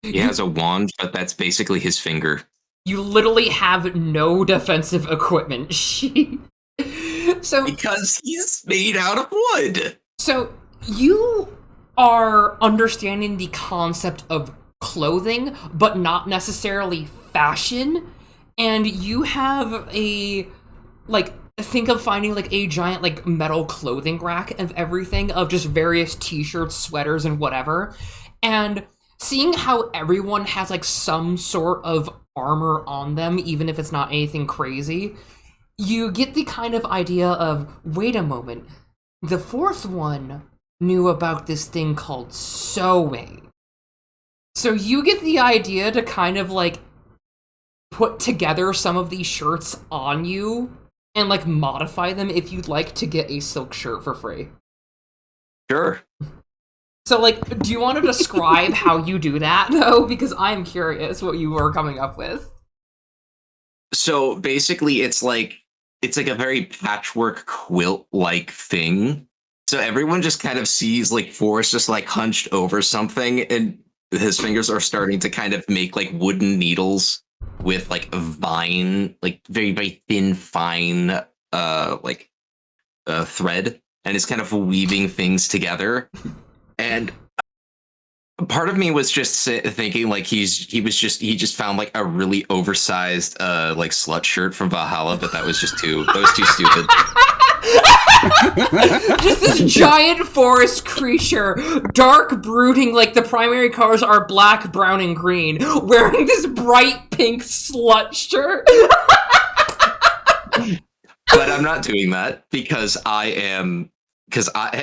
He has a wand, but that's basically his finger. You literally have no defensive equipment. So because he's made out of wood. So you are understanding the concept of clothing, but not necessarily fashion. And you have think of finding like a giant like metal clothing rack of everything, of just various t-shirts, sweaters, and whatever. And seeing how everyone has like some sort of armor on them, even if it's not anything crazy, you get the kind of idea of, wait a moment, the fourth one knew about this thing called sewing. So you get the idea to kind of like put together some of these shirts on you and like modify them if you'd like to get a silk shirt for free. Sure. So like, do you want to describe how you do that though? Because I'm curious what you were coming up with. So basically it's like a very patchwork quilt-like thing. So everyone just kind of sees like Forrest just like hunched over something, and his fingers are starting to kind of make like wooden needles with like a vine, like very, very thin, fine thread, and it's kind of weaving things together. And Part of me was just thinking like he just found like a really oversized like slut shirt from Valhalla, but that was too stupid. Just this giant forest creature, dark, brooding, like the primary colors are black, brown, and green, wearing this bright pink slut shirt. But I'm not doing that because I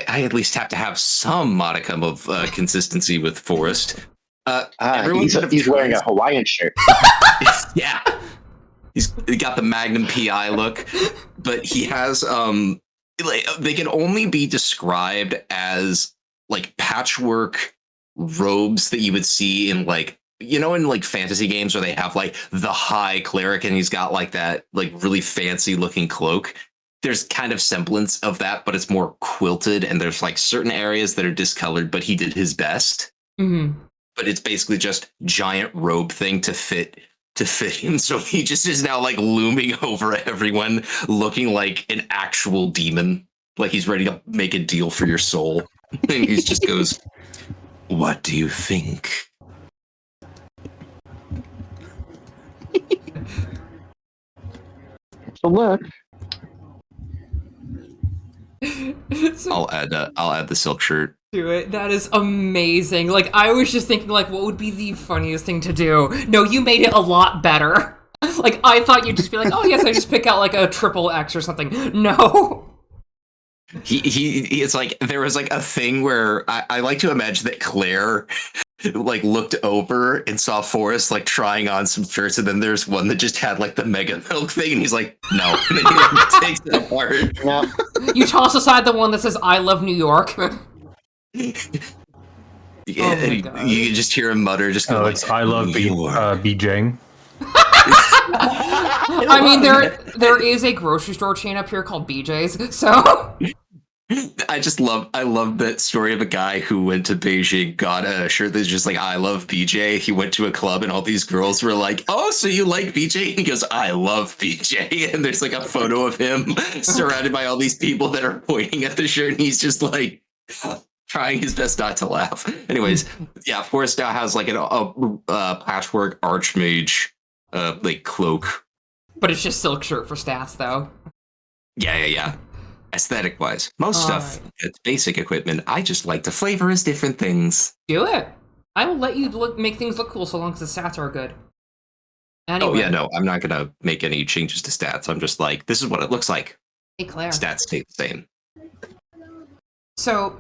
at least have to have some modicum of consistency with Forrest. He's wearing a Hawaiian shirt. Yeah, he got the Magnum PI look, but he has like they can only be described as like patchwork robes that you would see in like in like fantasy games where they have like the high cleric and he's got like that like really fancy looking cloak. There's kind of semblance of that, but it's more quilted and there's like certain areas that are discolored, but he did his best. Mm-hmm. But it's basically just giant robe thing to fit him. So he just is now like looming over everyone, looking like an actual demon, like he's ready to make a deal for your soul. And he just goes, "What do you think?" So look, I'll add the silk shirt. Do it. That is amazing. Like, I was just thinking, like, what would be the funniest thing to do? No, you made it a lot better. Like, I thought you'd just be like, oh, yes, I just pick out, like, a triple X or something. No. It's like, there was, like, a thing where I like to imagine that Claire, like, looked over and saw Forrest, like, trying on some shirts, and then there's one that just had, like, the Mega Milk thing, and he's like, no. And then he, like, takes it apart. no, You toss aside the one that says, I love New York. Yeah, Oh my and God. you can just hear him mutter, just go, Oh, like, it's I love BJing. I mean, there is a grocery store chain up here called BJ's, so... I love that story of a guy who went to Beijing, got a shirt that's just like, I love BJ. He went to a club and all these girls were like, oh, so you like BJ? And he goes, I love BJ. And there's like a photo of him surrounded by all these people that are pointing at the shirt. And he's just like trying his best not to laugh. Anyways, yeah, Forrest now has like a patchwork archmage like cloak. But it's just silk shirt for stats, though. Yeah. Aesthetic wise, most stuff, Alright. it's basic equipment. I just like to flavor as different things. Do it. I will let you make things look cool so long as the stats are good. Anyway. Oh yeah, no, I'm not gonna make any changes to stats. I'm just like, this is what it looks like. Hey, Claire. Stats stay the same. So,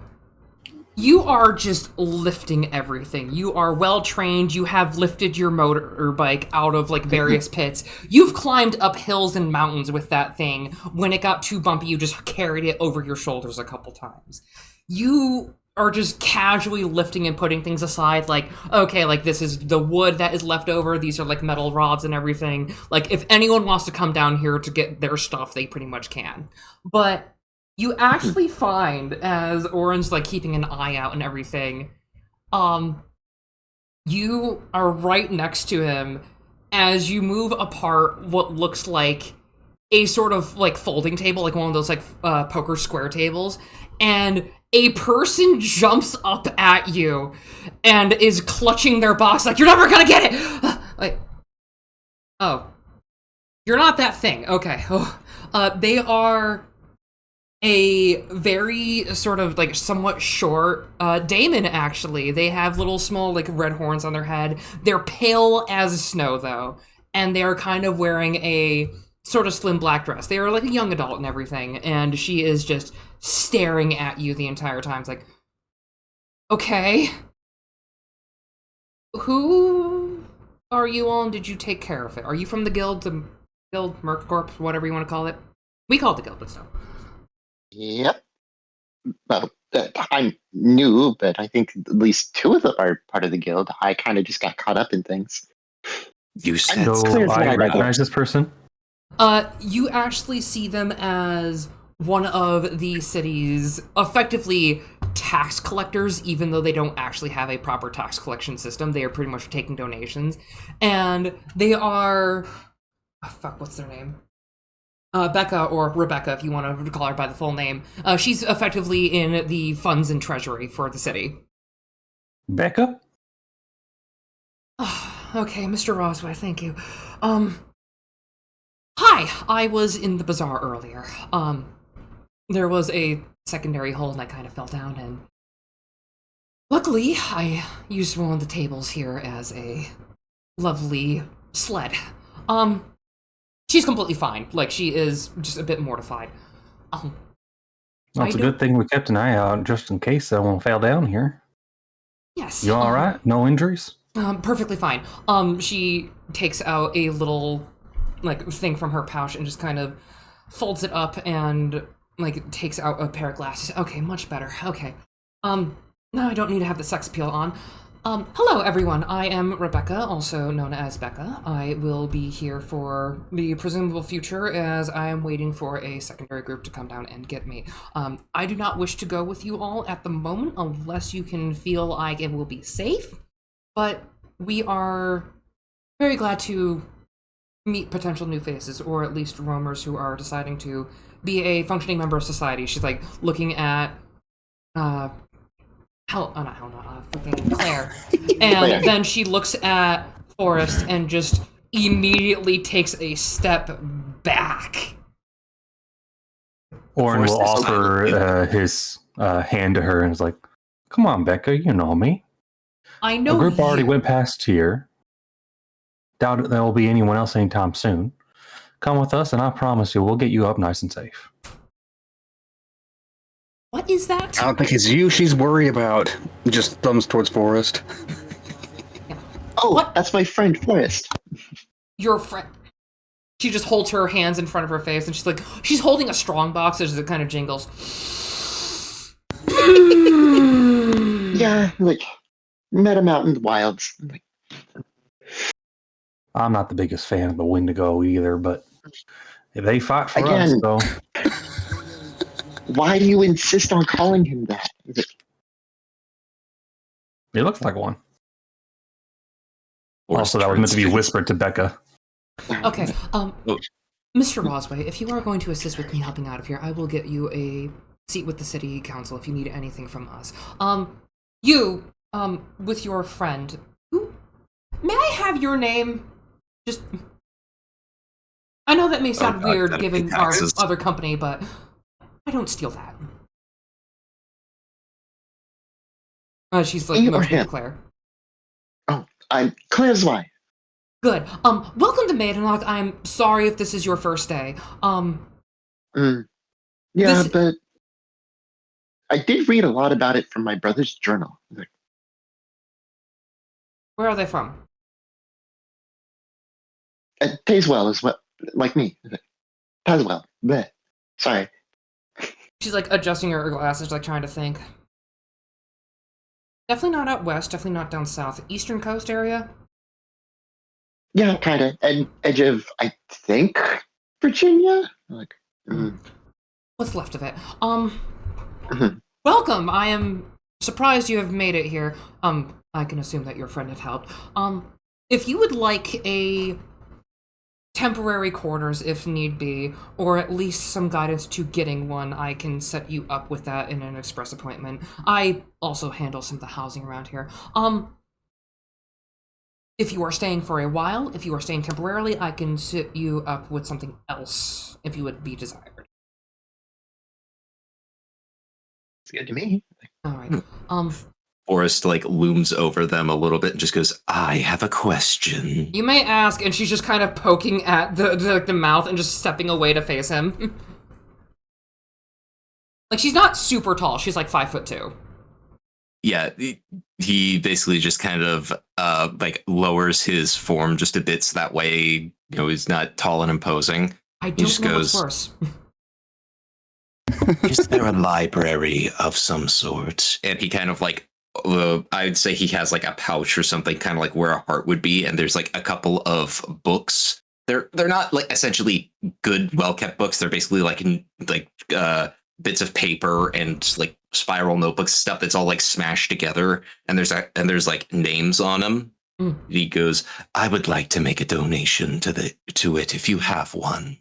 you are just lifting everything. You are well trained. You have lifted your motorbike out of like various pits. You've climbed up hills and mountains with that thing. When it got too bumpy, you just carried it over your shoulders a couple times. You are just casually lifting and putting things aside, like, okay, like this is the wood that is left over. These are like metal rods and everything. Like, if anyone wants to come down here to get their stuff, they pretty much can. But you actually find, as Oren's like keeping an eye out and everything, you are right next to him as you move apart what looks like a sort of like folding table, like one of those like poker square tables, and a person jumps up at you and is clutching their box like, you're never gonna get it! Like, oh. You're not that thing. Okay. Oh. They are a very sort of like somewhat short daemon, actually. They have little small like red horns on their head. They're pale as snow, though, and they're kind of wearing a sort of slim black dress. They are like a young adult and everything, and she is just staring at you the entire time. It's like, okay, who are you all, and did you take care of it? Are you from the guild, Merc Corp, whatever you want to call it? We call it the guild, but still. yep. Well, I'm new, but I think at least two of them are part of the guild. I kind of just got caught up in things. You said So clear as I mud, I recognize this person. You actually see them as one of the city's effectively tax collectors, even though they don't actually have a proper tax collection system. They are pretty much taking donations. And they are... Oh, fuck, what's their name? Becca, or Rebecca, if you want to call her by the full name. She's effectively in the funds and treasury for the city. Becca? Oh, okay, Mr. Rosway, thank you. Hi, I was in the bazaar earlier. There was a secondary hole and I kind of fell down, and luckily I used one of the tables here as a lovely sled. She's completely fine. Like, she is just a bit mortified. Well, it's a good thing we kept an eye out just in case I won't fall down here. Yes. You all right? No injuries? Perfectly fine. She takes out a little, like, thing from her pouch and just kind of folds it up and, like, takes out a pair of glasses. Okay, much better. Okay. Now I don't need to have the sex appeal on. Hello, everyone. I am Rebecca, also known as Becca. I will be here for the presumable future as I am waiting for a secondary group to come down and get me. I do not wish to go with you all at the moment unless you can feel like it will be safe, but we are very glad to meet potential new faces, or at least roamers who are deciding to be a functioning member of society. She's like looking at fucking Claire. And then she looks at Forrest and just immediately takes a step back. Orin will Forrest is offer his hand to her and is like, come on, Becca, you know me. I know The group already you. went past here. Doubt there will be anyone else anytime soon. Come with us, and I promise you, we'll get you up nice and safe. What is that? I don't think it's you she's worried about. Just thumbs towards Forrest. Oh, What? that's my friend Forrest. Your friend. She just holds her hands in front of her face and she's like, she's holding a strong box as it kind of jingles. Yeah, like, met him out in the wilds. Like, I'm not the biggest fan of the Wendigo either, but they fight for us, Again. so why do you insist on calling him that? Like, it looks like one. Also, that was meant to be whispered to Becca. Okay, Mr. Rosway, if you are going to assist with me helping out of here, I will get you a seat with the city council if you need anything from us. You, with your friend, who, may I have your name? Just, I know that may sound weird given our other company, but I don't steal that. She's like, motioning to Claire. Oh, I'm Claire's wife. Good. Welcome to Maidenlock. I'm sorry if this is your first day. Yeah, but I did read a lot about it from my brother's journal. Like, where are they from? Tazewell is what, like me. Tazewell. Bleh. Sorry. She's like adjusting her glasses, like trying to think. Definitely not out west, definitely not down south. Eastern coast area? Yeah, kind of. Edge of, I think, Virginia? Like, What's left of it? Welcome! I am surprised you have made it here. I can assume that your friend had helped. If you would like a temporary quarters if need be, or at least some guidance to getting one, I can set you up with that in an express appointment. I also handle some of the housing around here. If you are staying for a while, if you are staying temporarily, I can set you up with something else if you would be desired. it's good to me. Alright. Forrest like looms over them a little bit and just goes, I have a question. You may ask, and she's just kind of poking at the mouth and just stepping away to face him. Like, she's not super tall, she's like 5'2". Yeah, he basically just kind of like lowers his form just a bit so that way, you know, he's not tall and imposing. I don't know what's worse. Is there a library of some sort? And he kind of like, I'd say he has like a pouch or something, kind of like where a heart would be, and there's like a couple of books. They're not like essentially good, well kept books. They're basically like bits of paper and like spiral notebooks stuff that's all like smashed together, and there's like names on them. He goes, I would like to make a donation to it if you have one.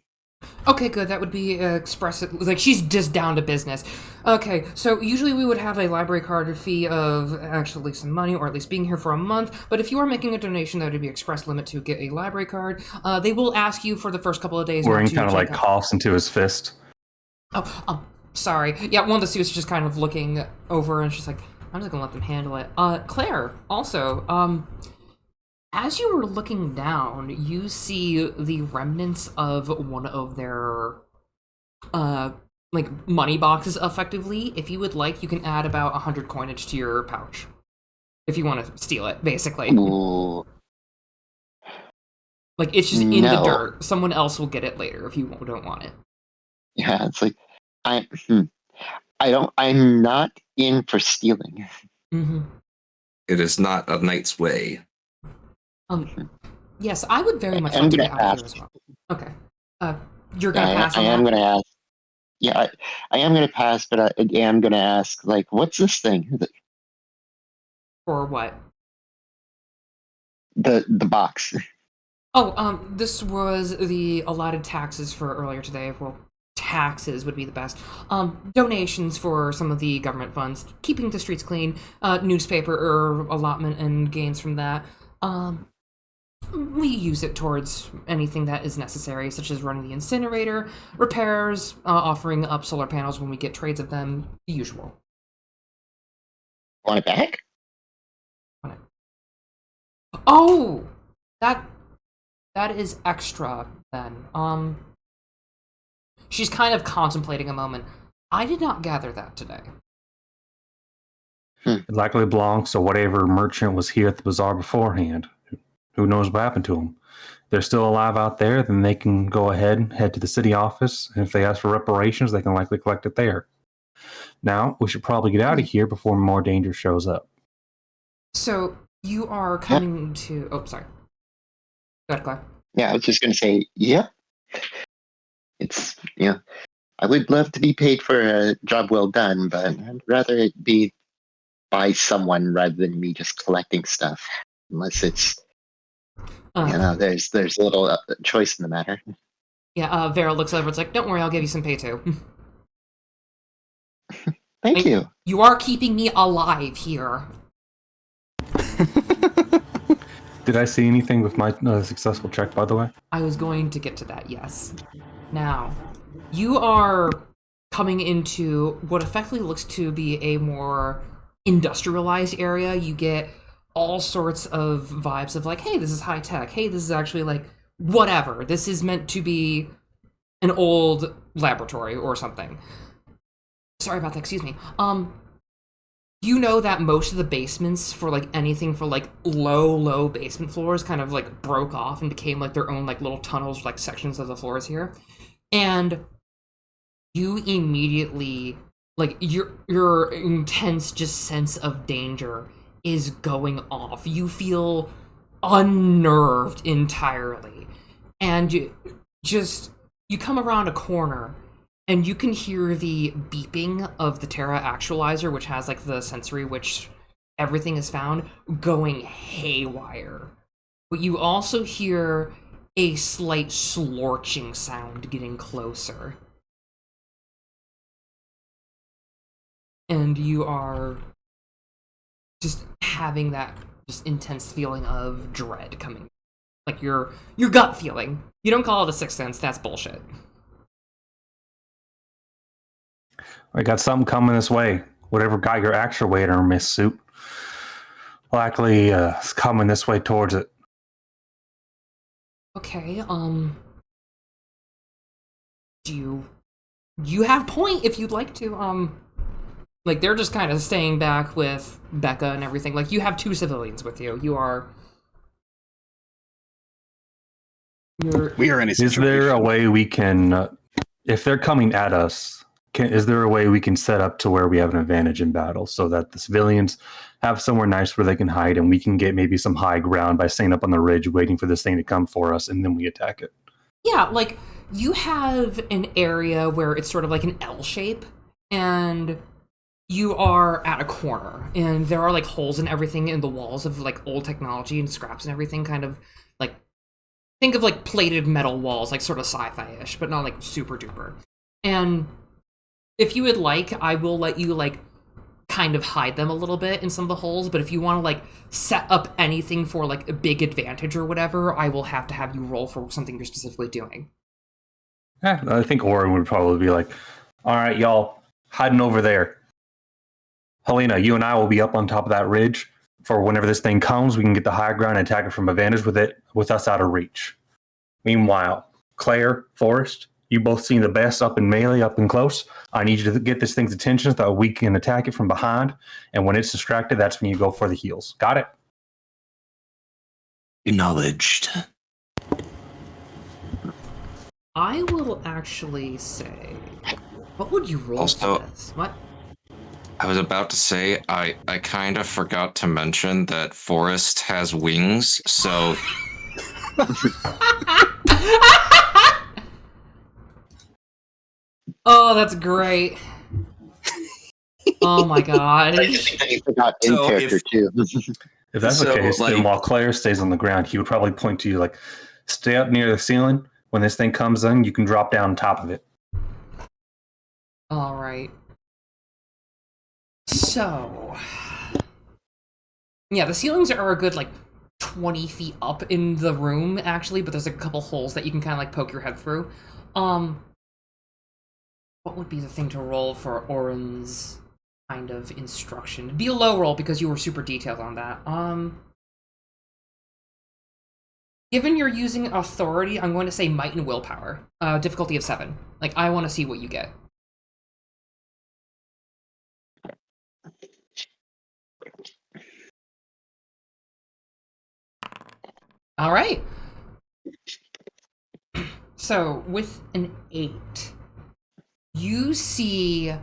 Okay, good. That would be expressive. Like, she's just down to business. Okay, so usually we would have a library card fee of actually some money, or at least being here for a month. But if you are making a donation, that would be express limit to get a library card. They will ask you for the first couple of days. Where not he to kind of like check out- coughs into his fist. Sorry. Yeah, one of the suits is just kind of looking over, and she's like, "I'm just gonna let them handle it." Claire, also, as you were looking down, you see the remnants of one of their, like, money boxes, effectively. If you would like, you can add about 100 coinage to your pouch. If you want to steal it, basically. Ooh. Like, it's just in the No. dirt. Someone else will get it later if you don't want it. Yeah, it's like I'm not in for stealing. Mm-hmm. It is not a knight's way. Yes, I would very much I'm like to gonna get out of here ask. as well. Okay. You're gonna pass I on am that? gonna ask. Yeah, I am gonna pass, but I am gonna ask, like, what's this thing? Or what? The box. Oh, this was the allotted taxes for earlier today. Well, taxes would be the best. Donations for some of the government funds, keeping the streets clean, newspaper or allotment and gains from that. We use it towards anything that is necessary, such as running the incinerator, repairs, offering up solar panels when we get trades of them, the usual. Want it back? Oh! That is extra, then. She's kind of contemplating a moment. I did not gather that today. It likely belongs to whatever merchant was here at the bazaar beforehand. Who knows what happened to them? If they're still alive out there, then they can go ahead and head to the city office, and if they ask for reparations, they can likely collect it there. Now, we should probably get out of here before more danger shows up. So, you are coming to... Oh, sorry. Go ahead, Claire. Yeah, I was just gonna say, yep. It's I would love to be paid for a job well done, but I'd rather it be by someone rather than me just collecting stuff. Unless it's there's a little choice in the matter. Yeah, Vera looks over. It's like, don't worry, I'll give you some pay too. Thank you. You are keeping me alive here. Did I see anything with my successful check, by the way? I was going to get to that, yes. Now, you are coming into what effectively looks to be a more industrialized area. You get all sorts of vibes of like, hey, this is high tech. Hey, this is actually like whatever. This is meant to be an old laboratory or something. Sorry about that, excuse me. You know that most of the basements for like anything for like low basement floors kind of like broke off and became like their own like little tunnels, like sections of the floors here. And you immediately, like, your intense just sense of danger is going off. You feel unnerved entirely. And you come around a corner and you can hear the beeping of the Terra Actualizer, which has like the sensory which everything is found, going haywire. But you also hear a slight slorching sound getting closer. And you are just having that just intense feeling of dread coming. Like your gut feeling. You don't call it a sixth sense, that's bullshit. I got something coming this way. Whatever got your actuator, Miss Suit. Likely it's coming this way towards it. Okay, do you have point if you'd like to, like, they're just kind of staying back with Becca and everything. Like, you have 2 civilians with you. We are in a situation. Is there a way we can, if they're coming at us, is there a way we can set up to where we have an advantage in battle so that the civilians have somewhere nice where they can hide and we can get maybe some high ground by staying up on the ridge waiting for this thing to come for us and then we attack it? Yeah, like, you have an area where it's sort of like an L shape, and you are at a corner, and there are, like, holes and everything in the walls of, like, old technology and scraps and everything, kind of, like, think of, like, plated metal walls, like, sort of sci-fi-ish, but not, like, super duper. And if you would like, I will let you like kind of hide them a little bit in some of the holes, but if you want to like set up anything for like a big advantage or whatever, I will have to have you roll for something you're specifically doing. Yeah, I think Orin would probably be like, all right, y'all, hiding over there. Helena, you and I will be up on top of that ridge for whenever this thing comes, we can get the high ground and attack it from advantage with us out of reach. Meanwhile, Claire, Forrest, you both seen the best up in melee, up and close. I need you to get this thing's attention so that we can attack it from behind. And when it's distracted, that's when you go for the heals. Got it? Acknowledged. I will actually say, what would you roll Also- for this? What? I was about to say, I kind of forgot to mention that Forrest has wings, so Oh, that's great. Oh my god. I think that you forgot in So character too. If that's So, the case, then like- while Claire stays on the ground, he would probably point to you like, stay up near the ceiling. When this thing comes in, you can drop down on top of it. All right. So, yeah, the ceilings are a good like 20 feet up in the room actually, but there's a couple holes that you can kind of like poke your head through. What would be the thing to roll for Orin's kind of instruction? It'd be a low roll because you were super detailed on that. Given you're using authority, I'm going to say might and willpower. Difficulty of 7. Like, I want to see what you get. All right. So, with an 8, you see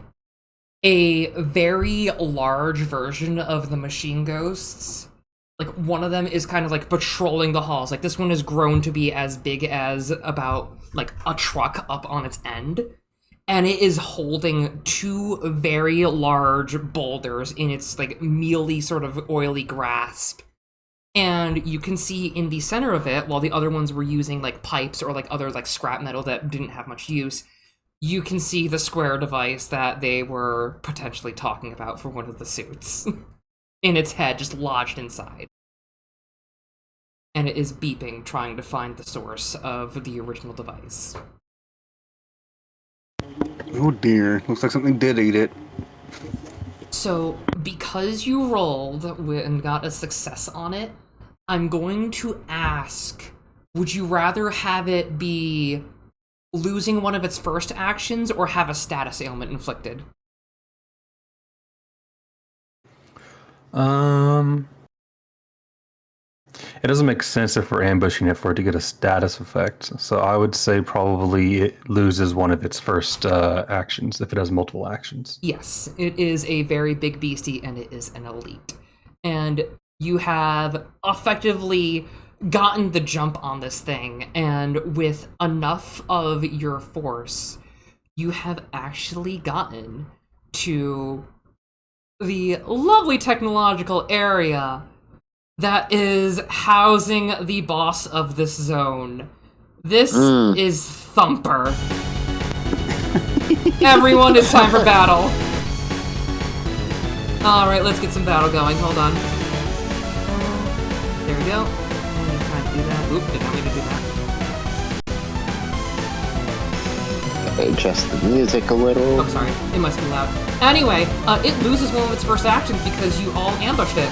a very large version of the machine ghosts. Like, one of them is kind of like patrolling the halls. Like, this one has grown to be as big as about like a truck up on its end. And it is holding 2 very large boulders in its like mealy sort of oily grasp. And you can see in the center of it, while the other ones were using like pipes or like other like scrap metal that didn't have much use, you can see the square device that they were potentially talking about for one of the suits in its head, just lodged inside. And it is beeping, trying to find the source of the original device. Oh dear, looks like something did eat it. So, because you rolled and got a success on it, I'm going to ask, would you rather have it be losing one of its first actions or have a status ailment inflicted? It doesn't make sense if we're ambushing it for it to get a status effect. So I would say probably it loses one of its first actions if it has multiple actions. Yes, it is a very big beastie and it is an elite. And you have effectively gotten the jump on this thing, and with enough of your force, you have actually gotten to the lovely technological area that is housing the boss of this zone. This is Thumper. Everyone, it's time for battle. Alright, let's get some battle going. Hold on. There we go. I'm gonna try and do that. Oop, did not mean to do that. Adjust the music a little. I'm sorry, it must be loud. Anyway, it loses one of its first actions because you all ambushed it.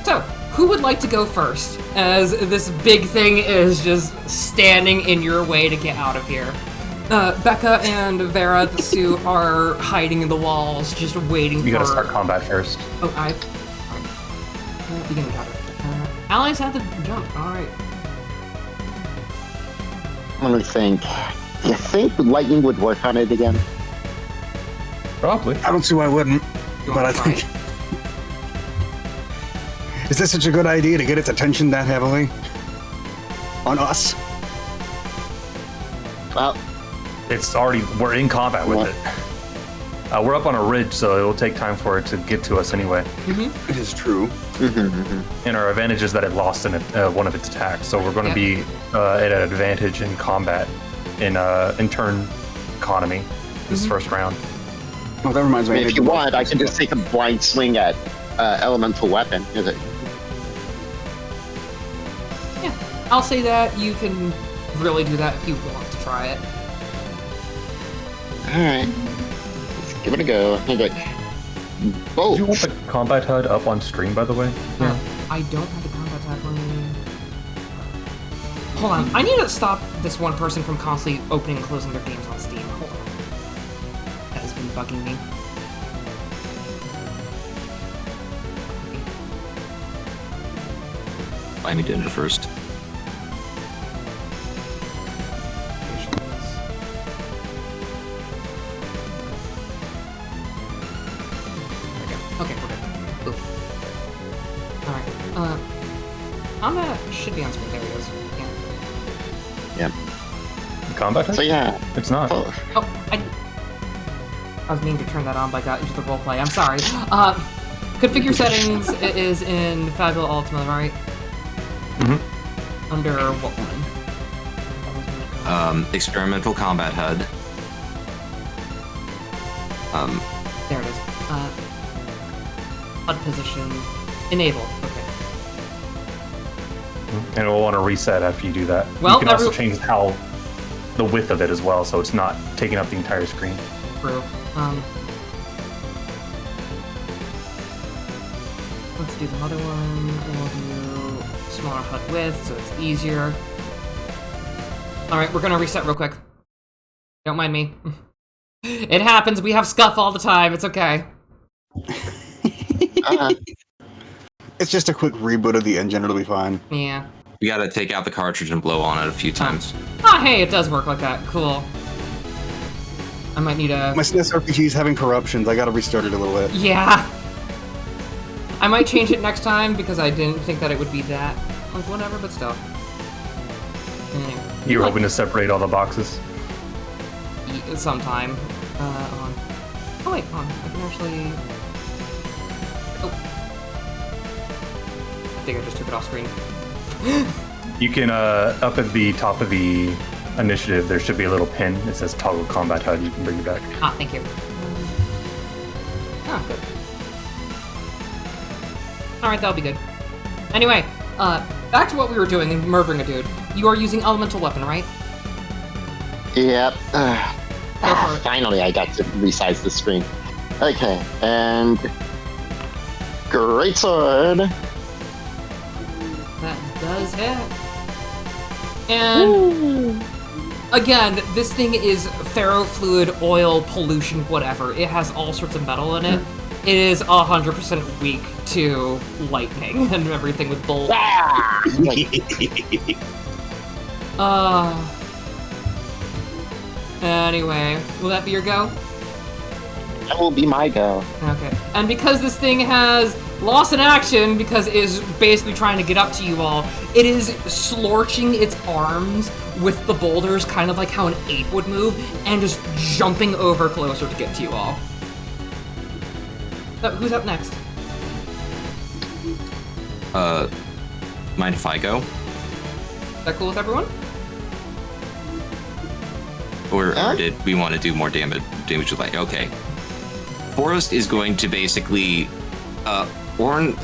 So, who would like to go first, as this big thing is just standing in your way to get out of here? Becca and Vera, the Sue, are hiding in the walls, just waiting You for... gotta start combat first. Oh, begin the combat. Allies have to jump, alright. Let me think. You think lightning would work on it again? Probably. I don't see why I wouldn't, You but wanna I try think... Is this such a good idea to get its attention that heavily? On us? Well, It's already, we're in combat with it. We're up on a ridge, so it'll take time for it to get to us anyway. It is true. And our advantage is that it lost one of its attacks, so we're going to be at an advantage in combat in turn economy this first round. Oh, that reminds I me. mean, if you want, I can just take a blind swing at elemental weapon. Is it? Yeah, I'll say that you can really do that if you want to try it. All right, let's give it a go. Like, Do you want both. the combat HUD up on stream, by the way? Yeah. I don't have the combat tab on me. Hold on, I need to stop this one person from constantly opening and closing their games on Steam. Hold on. That has been bugging me. Buy me dinner first. Okay, we're good. Cool. Alright, combat should be on screen. There he is. Yeah. The combat HUD? So yeah. It's not. Oh, Oh, I was meaning to turn that on, but I got into the roleplay. I'm sorry. Configure settings is in Fabula Ultima, right? Mhm. Under what one? Experimental combat HUD. There it is. HUD position. Enable. Okay. And it will want to reset after you do that. Well, you can also change the width of it as well, so it's not taking up the entire screen. True. Let's do the other one. We'll do smaller HUD width, so it's easier. Alright, we're gonna reset real quick. Don't mind me. It happens, we have scuff all the time, it's okay. It's just a quick reboot of the engine. It'll be fine. Yeah. You gotta take out the cartridge and blow on it a few times. Ah, hey, it does work like that. Cool. I might need a... My SNES RPG is having corruptions. I gotta restart it a little bit. Yeah. I might change it next time because I didn't think that it would be that. Like, whatever, but still. Anyway. You're hoping to separate all the boxes? Sometime. On. Oh, wait, hold on. I can actually... Oh. I think I just took it off screen. You can, up at the top of the initiative, there should be a little pin. It says toggle combat HUD. You can bring it back. Ah, thank you. Ah, good. Alright, that'll be good. Anyway, back to what we were doing in murdering a dude. You are using elemental weapon, right? yep. Go for it. Finally, I got to resize the screen. Okay, and greatsword. That does hit. And again, this thing is ferrofluid, oil, pollution, whatever. It has all sorts of metal in it. It is 100% weak to lightning and everything with bolt. Ah! Anyway, will that be your go? That will be my go. Okay. And because this thing has loss in action, because it is basically trying to get up to you all, it is slorching its arms with the boulders, kind of like how an ape would move, and just jumping over closer to get to you all. So, who's up next? Mind if I go? Is that cool with everyone? Or Huh? did we want to do more damage with light? Okay. Forrest is going to basically, Borne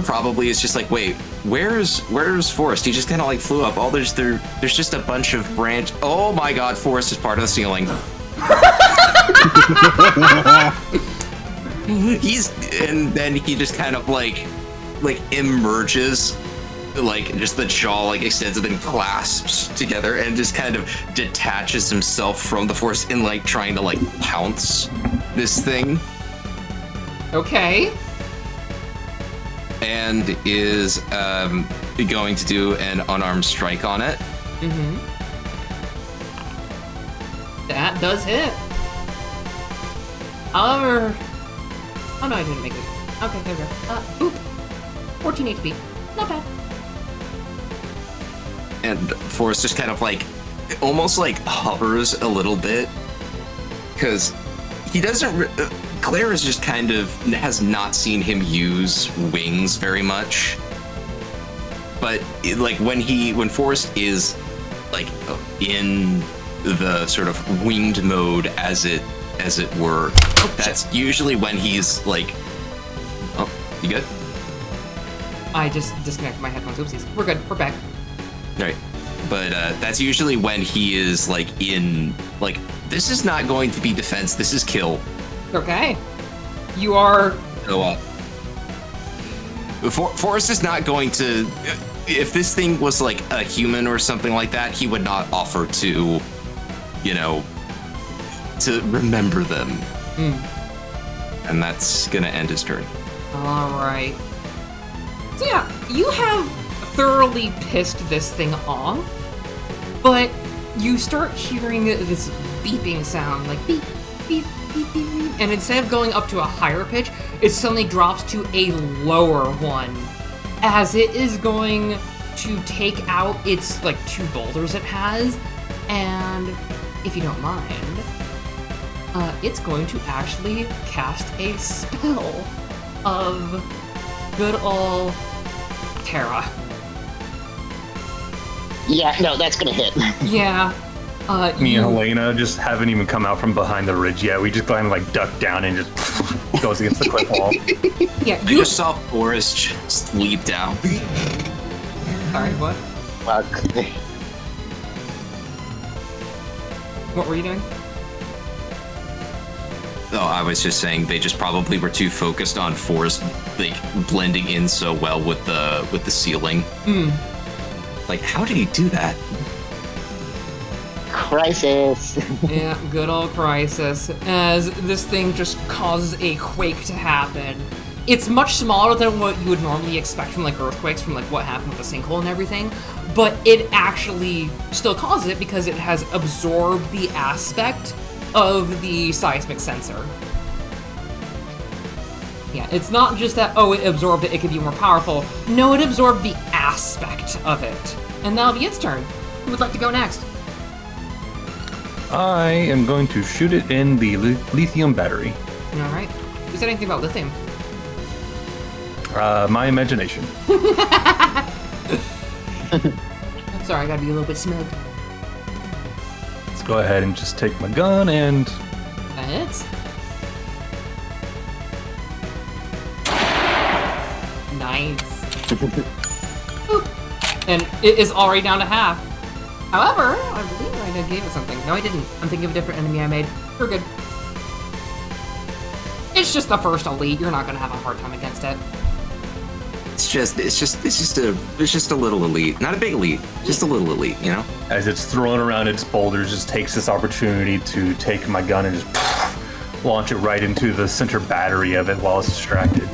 probably is just like, wait, where's Forrest? He just kind of like flew up. Oh, there's just a bunch of branch. Oh my God, Forrest is part of the ceiling. And then he just kind of like emerges, like just the jaw like extends and then clasps together and just kind of detaches himself from the force in like trying to like pounce this thing, Okay. and is going to do an unarmed strike on it. Mm-hmm. That does hit. However... Oh no, I didn't make it. Okay, there we go. Boop. 14 HP. Not bad. And Forrest just kind of like almost like hovers a little bit because he doesn't Claire is just kind of has not seen him use wings very much, but like when Forrest is like in the sort of winged mode, as it were. That's usually when he's like, oh, you good? I just disconnected my headphones. Oopsies. We're good. We're back. All right. But that's usually when he is like in like, this is not going to be defense. This is kill. Okay. You are. So, Forrest is not going to. If this thing was like a human or something like that, he would not offer to, to remember them. And that's gonna end his turn. All right. So yeah, you have thoroughly pissed this thing off, but you start hearing this beeping sound, like beep, beep, beep, beep, beep, and instead of going up to a higher pitch, it suddenly drops to a lower one, as it is going to take out its, like, 2 boulders it has, and if you don't mind, it's going to actually cast a spell of good ol' Terra. Yeah, no, that's gonna hit. Yeah. Me and Helena just haven't even come out from behind the ridge yet. We just kind of like duck down and just goes against the cliff wall. Yeah, I just saw Forrest just leap down. Sorry, what? Fuck. What were you doing? Oh, I was just saying they just probably were too focused on Forrest like blending in so well with the ceiling. Like, how did he do that? Crisis. Yeah, good old crisis. As this thing just causes a quake to happen. It's much smaller than what you would normally expect from like earthquakes, from like what happened with the sinkhole and everything, but it actually still causes it because it has absorbed the aspect of the seismic sensor. Yeah, it's not just that, oh, it absorbed it, it could be more powerful. No, it absorbed the aspect of it. And that'll be its turn. Who would like to go next? I am going to shoot it in the lithium battery. Alright. Who said anything about lithium? My imagination. Sorry, I gotta be a little bit smug. Let's go ahead and just take my gun and... That hits. Nice. Boop. And it is already down to half. However, I believe I gave it something. No, I didn't. I'm thinking of a different enemy I made. We're good. It's just the first elite. You're not gonna have a hard time against it. It's just a little elite, not a big elite, just a little elite, you know. As it's throwing around its boulders, just takes this opportunity to take my gun and just launch it right into the center battery of it while it's distracted.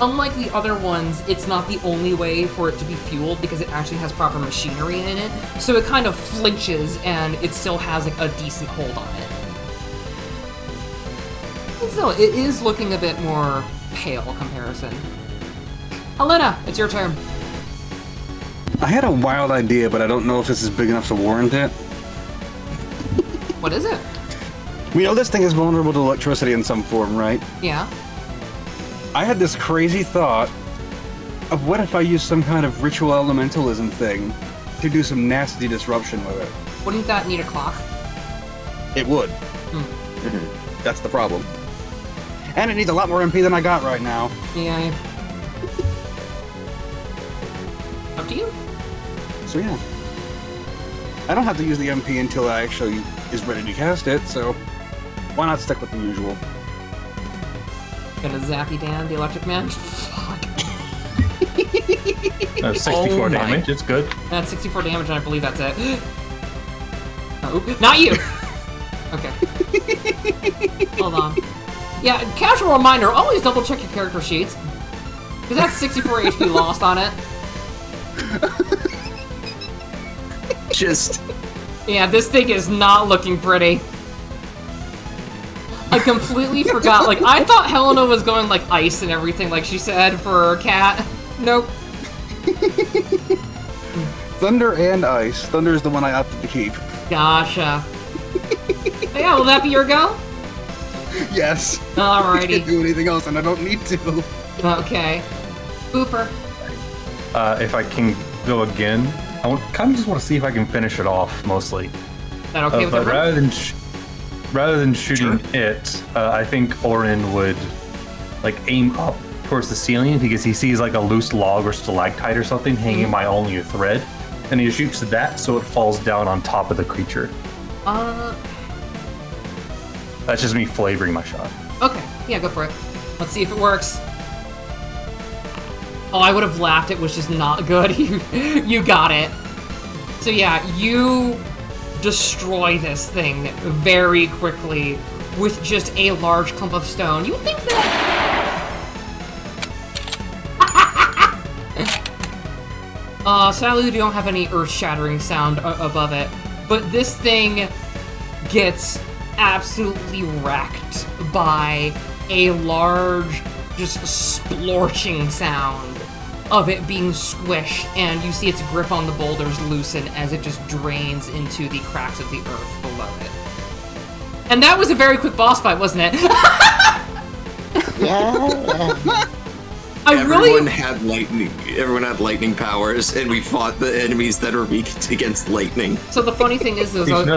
Unlike the other ones, it's not the only way for it to be fueled because it actually has proper machinery in it, so it kind of flinches and it still has like a decent hold on it. And still, it is looking a bit more pale comparison. Helena, it's your turn. I had a wild idea, but I don't know if this is big enough to warrant it. What is it? We know this thing is vulnerable to electricity in some form, right? Yeah. I had this crazy thought of what if I used some kind of ritual elementalism thing to do some nasty disruption with it. Wouldn't that need a clock? It would. That's the problem. And it needs a lot more MP than I got right now. Yeah. Up to you. So yeah. I don't have to use the MP until I actually is ready to cast it, so why not stick with the usual? Gonna zappy Dan, the electric man. Fuck. 64 damage, it's good. That's 64 damage, and I believe that's it. Oh, not you! Okay. Hold on. Yeah, casual reminder, always double check your character sheets. Because that's 64 HP lost on it. Just... Yeah, this thing is not looking pretty. I completely forgot. Like, I thought Helena was going, like, ice and everything, like she said, for Cat. Nope. Thunder and ice. Thunder is the one I opted to keep. Gotcha. Yeah, will that be your go? Yes. I Alrighty. can't do anything else, and I don't need to. Okay. Booper. If I can go again, kind of just want to see if I can finish it off, mostly. that okay with But everyone? rather than shooting it, I think Orin would like aim up towards the ceiling because he sees like a loose log or stalactite or something hanging by only a thread, and he shoots that so it falls down on top of the creature. That's just me flavoring my shot. Okay, yeah, go for it. Let's see if it works. Oh, I would have laughed. It was just not good. You got it. So yeah, you destroy this thing very quickly with just a large clump of stone. You think that... sadly, we don't have any earth-shattering sound above it, but this thing gets absolutely wrecked by a large, just splorching sound of it being squished, and you see its grip on the boulders loosen as it just drains into the cracks of the earth below it. And that was a very quick boss fight, wasn't it? Yeah. Everyone had lightning powers, and we fought the enemies that are weak against lightning. So the funny thing is, Teaching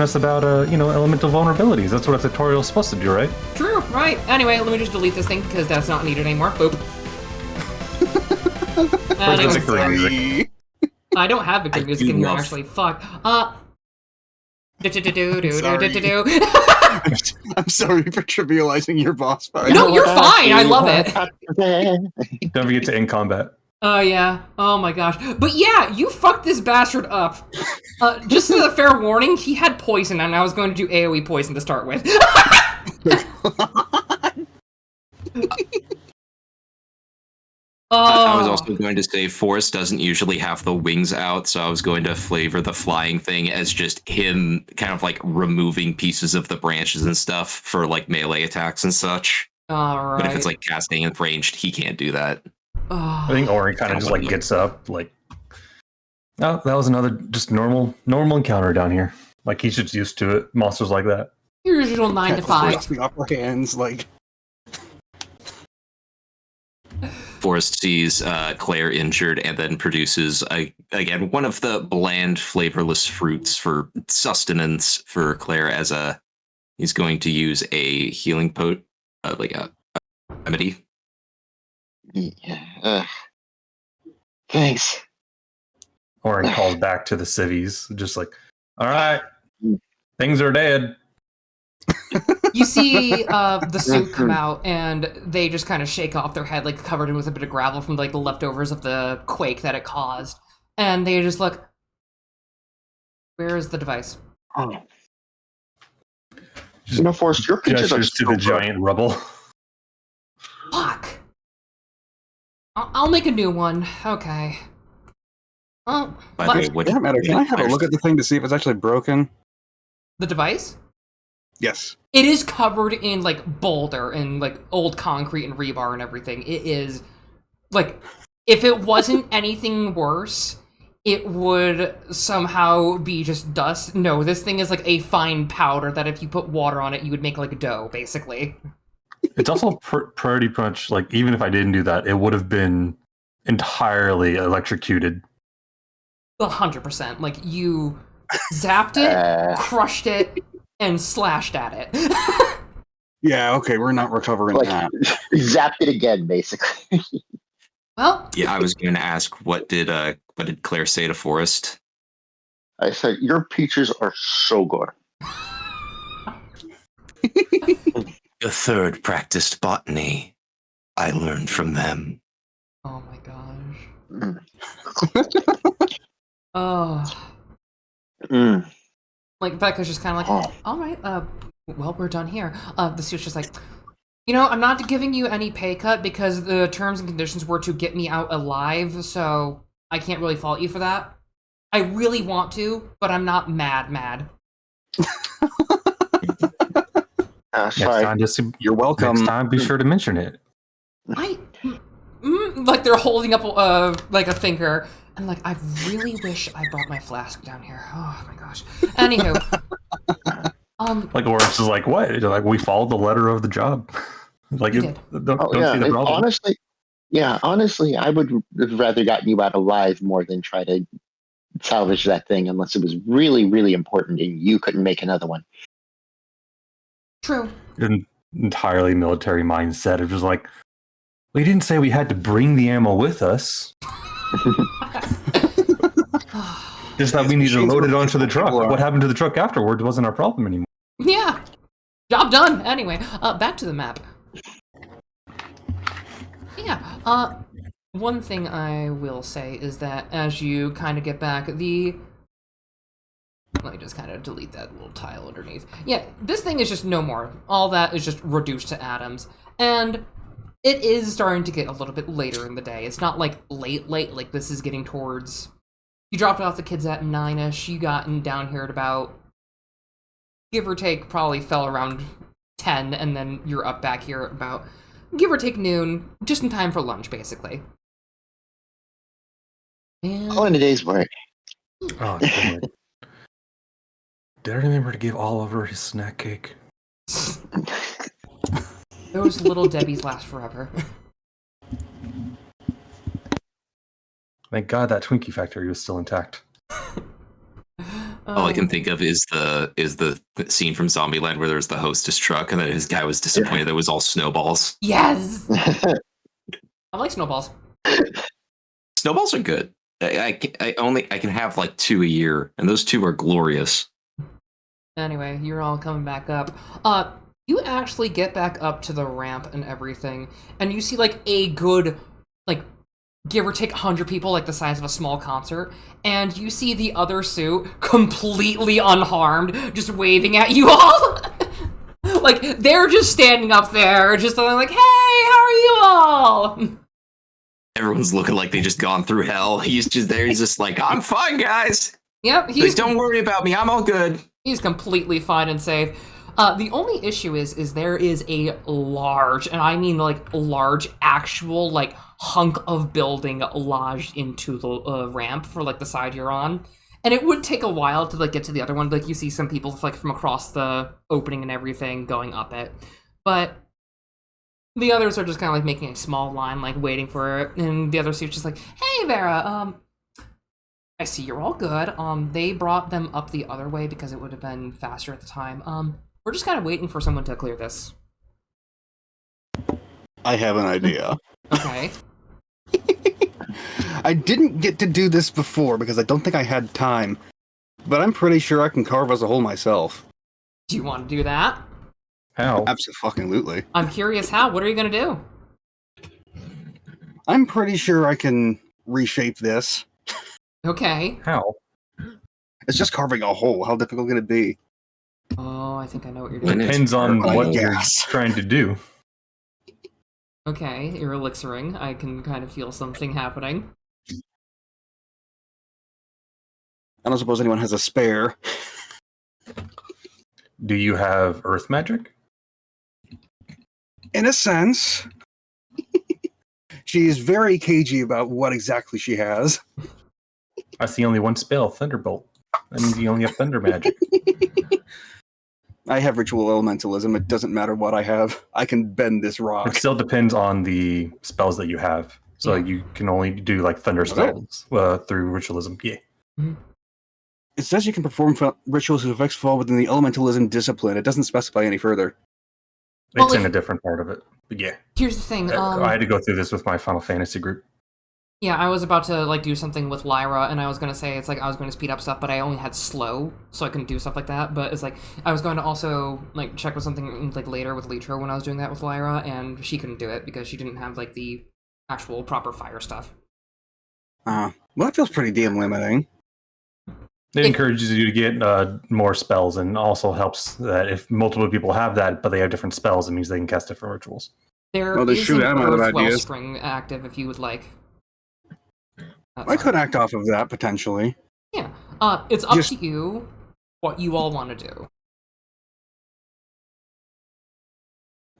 us about elemental vulnerabilities. That's what a tutorial's supposed to do, right? True, right. Anyway, let me just delete this thing because that's not needed anymore. Boop. Anyway, Victory music. I don't have victory music in here, actually. Fuck. I'm sorry for trivializing your boss fight. No, you're fine. I love it. Don't forget to end combat. Oh, yeah. Oh, my gosh. But yeah, you fucked this bastard up. Just as a fair warning, he had poison, and I was going to do AoE poison to start with. I was also going to say Forrest doesn't usually have the wings out, so I was going to flavor the flying thing as just him kind of like removing pieces of the branches and stuff for like melee attacks and such. Alright. But if it's like casting and ranged, he can't do that. I think Orin kind of just like gets up, like, oh, that was another just normal encounter down here. Like he's just used to it. Monsters like that. Your usual 9 to 5. The upper hands, like. Forrest sees Claire injured and then produces, again, one of the bland, flavorless fruits for sustenance for Claire as he's going to use a healing like a remedy. Yeah. Thanks. Orin calls back to the civvies, just like, all right, things are dead. You see the suit come out, and they just kind of shake off their head, like covered in with a bit of gravel from like the leftovers of the quake that it caused. And they just look, where is the device? Oh. Forrest, your pictures are Gestures to the giant rubble. Fuck! I'll make a new one. Okay. Oh, By the way, what Doesn't matter. Can I have a look at the thing to see if it's actually broken? the device? Yes. It is covered in, like, boulder and, like, old concrete and rebar and everything. It is, like, if it wasn't anything worse, it would somehow be just dust. No, this thing is, like, a fine powder that if you put water on it, you would make, like, dough, basically. It's also pretty much, like, even if I didn't do that, it would have been entirely electrocuted. 100%. Like, you zapped it, crushed it, and slashed at it. Yeah, okay, we're not recovering like that. zapped it again, basically. Well, Yeah, I was going to ask what did Claire say to Forrest? I said, your peaches are so good. The third practiced botany. I learned from them. oh my gosh. Mm. Oh. Mm. Like, Becca's just kind of like, all right, well, we're done here. The suit's just like, you know, I'm not giving you any pay cut because the terms and conditions were to get me out alive, so I can't really fault you for that. I really want to, but I'm not mad. Next Sorry. time, You're welcome. Next time, be sure to mention it. Like they're holding up like a finger, and like, I really wish I brought my flask down here. Oh my gosh. Anywho, Like Oryx is like, what? Like, we followed the letter of the job. Like, You don't did. see the problem. Honestly, I would have rather gotten you out alive more than try to salvage that thing unless it was really, really important and you couldn't make another one. True. An entirely military mindset of just like, we didn't say we had to bring the ammo with us. Just that we needed to load it onto the truck. What happened to the truck afterwards wasn't our problem anymore. Yeah. Job done. Anyway, back to the map. Yeah. One thing I will say is that as you kind of get back, let me just kind of delete that little tile underneath. Yeah, this thing is just no more. All that is just reduced to atoms. And it is starting to get a little bit later in the day. It's not like late, like this is getting towards... You dropped off the kids at 9-ish. You got down here at about, give or take, probably fell around 10, and then you're up back here at about, give or take, noon, just in time for lunch, basically. And... All in a day's work. Oh, damn it. Did I remember to give Oliver his snack cake? Those little Debbies last forever. Thank God that Twinkie factory was still intact. All I can think of is the scene from Zombieland where there's the hostess truck and then his guy was disappointed that it was all snowballs. Yes! I like snowballs. Snowballs are good. I can have like 2 a year, and those 2 are glorious. Anyway, you're all coming back up. You actually get back up to the ramp and everything, and you see like a good, like, give or take 100 people, like the size of a small concert, and you see the other suit completely unharmed, just waving at you all. Like, they're just standing up there, just like, hey, how are you all? Everyone's looking like they just gone through hell. He's just there. He's just like, I'm fine, guys. Yep, Like, don't worry about me. I'm all good. He's completely fine and safe. The only issue is there is a large, and I mean like large, actual like hunk of building lodged into the ramp for like the side you're on, and it would take a while to like get to the other one. Like you see some people like from across the opening and everything going up it, but the others are just kind of like making a small line, like waiting for it, and the other suit's just like, "Hey, Vera, I see you're all good. They brought them up the other way because it would have been faster at the time. We're just kind of waiting for someone to clear this." I have an idea. Okay. I didn't get to do this before because I don't think I had time, but I'm pretty sure I can carve us a hole myself. Do you want to do that? How? Absolutely. I'm curious how. What are you going to do? I'm pretty sure I can reshape this. Okay. How? It's just carving a hole. How difficult can it be? Oh, I think I know what you're When doing. it's Depends on purple. what you're Yes. trying to do. Okay, you're elixiring. I can kind of feel something happening. I don't suppose anyone has a spare. Do you have earth magic? In a sense. She's very cagey about what exactly she has. I see only one spell, Thunderbolt. That means you only have thunder magic. I have ritual elementalism. It doesn't matter what I have. I can bend this rock. It still depends on the spells that you have. So Yeah. you can only do like thunder spells through ritualism. Yeah. It says you can perform rituals whose effects fall within the elementalism discipline. It doesn't specify any further. Well, It's in like- a different part of it. But yeah. Here's the thing. I had to go through this with my Final Fantasy group. Yeah, I was about to like do something with Lyra, and I was gonna say it's like I was going to speed up stuff, but I only had slow, so I couldn't do stuff like that. But it's like I was going to also like check with something like later with Litro when I was doing that with Lyra, and she couldn't do it because she didn't have like the actual proper fire stuff. Well, that feels pretty damn limiting. It encourages you to get more spells, and also helps that if multiple people have that, but they have different spells, it means they can cast different rituals. There Well, they is shoot an out of Earth ideas. Wellspring active if you would like. I could act off of that, potentially. Yeah. It's up Just- to you what you all want to do.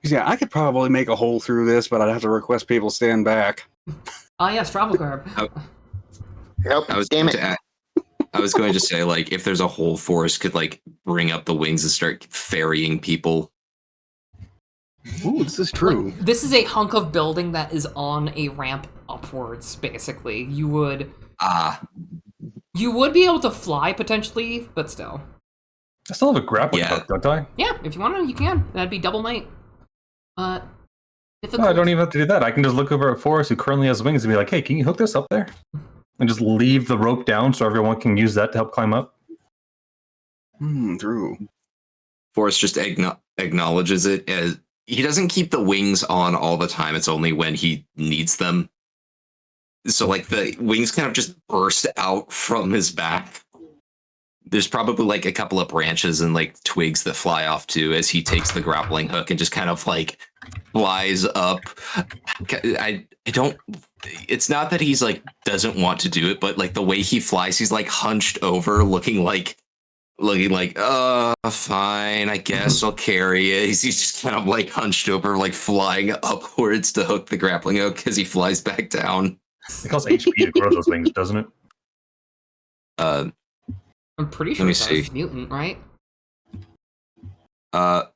Yeah, I could probably make a hole through this, but I'd have to request people stand back. Yes, travel garb. Nope. I was Damn going it. to I was going to say, like, if there's a whole forest could like bring up the wings and start ferrying people. Ooh, this is true. Like, this is a hunk of building that is on a ramp upwards, basically. You would... You would be able to fly potentially, but still. I still have a grappling Yeah. hook, don't I? Yeah, if you want to, you can. That'd be double might. Difficult. No, I don't even have to do that. I can just look over at Forrest, who currently has wings, and be like, hey, can you hook this up there? And just leave the rope down so everyone can use that to help climb up. True. Forrest just acknowledges it as he doesn't keep the wings on all the time. It's only when he needs them. So like the wings kind of just burst out from his back. There's probably like a couple of branches and like twigs that fly off too as he takes the grappling hook and just kind of like flies up. I don't. It's not that he's like doesn't want to do it, but like the way he flies, he's like hunched over, looking like, fine, I guess I'll carry it. He's just kind of like hunched over, like flying upwards to hook the grappling hook as he flies back down. It costs HP to grow those wings, doesn't it? I'm pretty sure me it's see. mutant, right? No,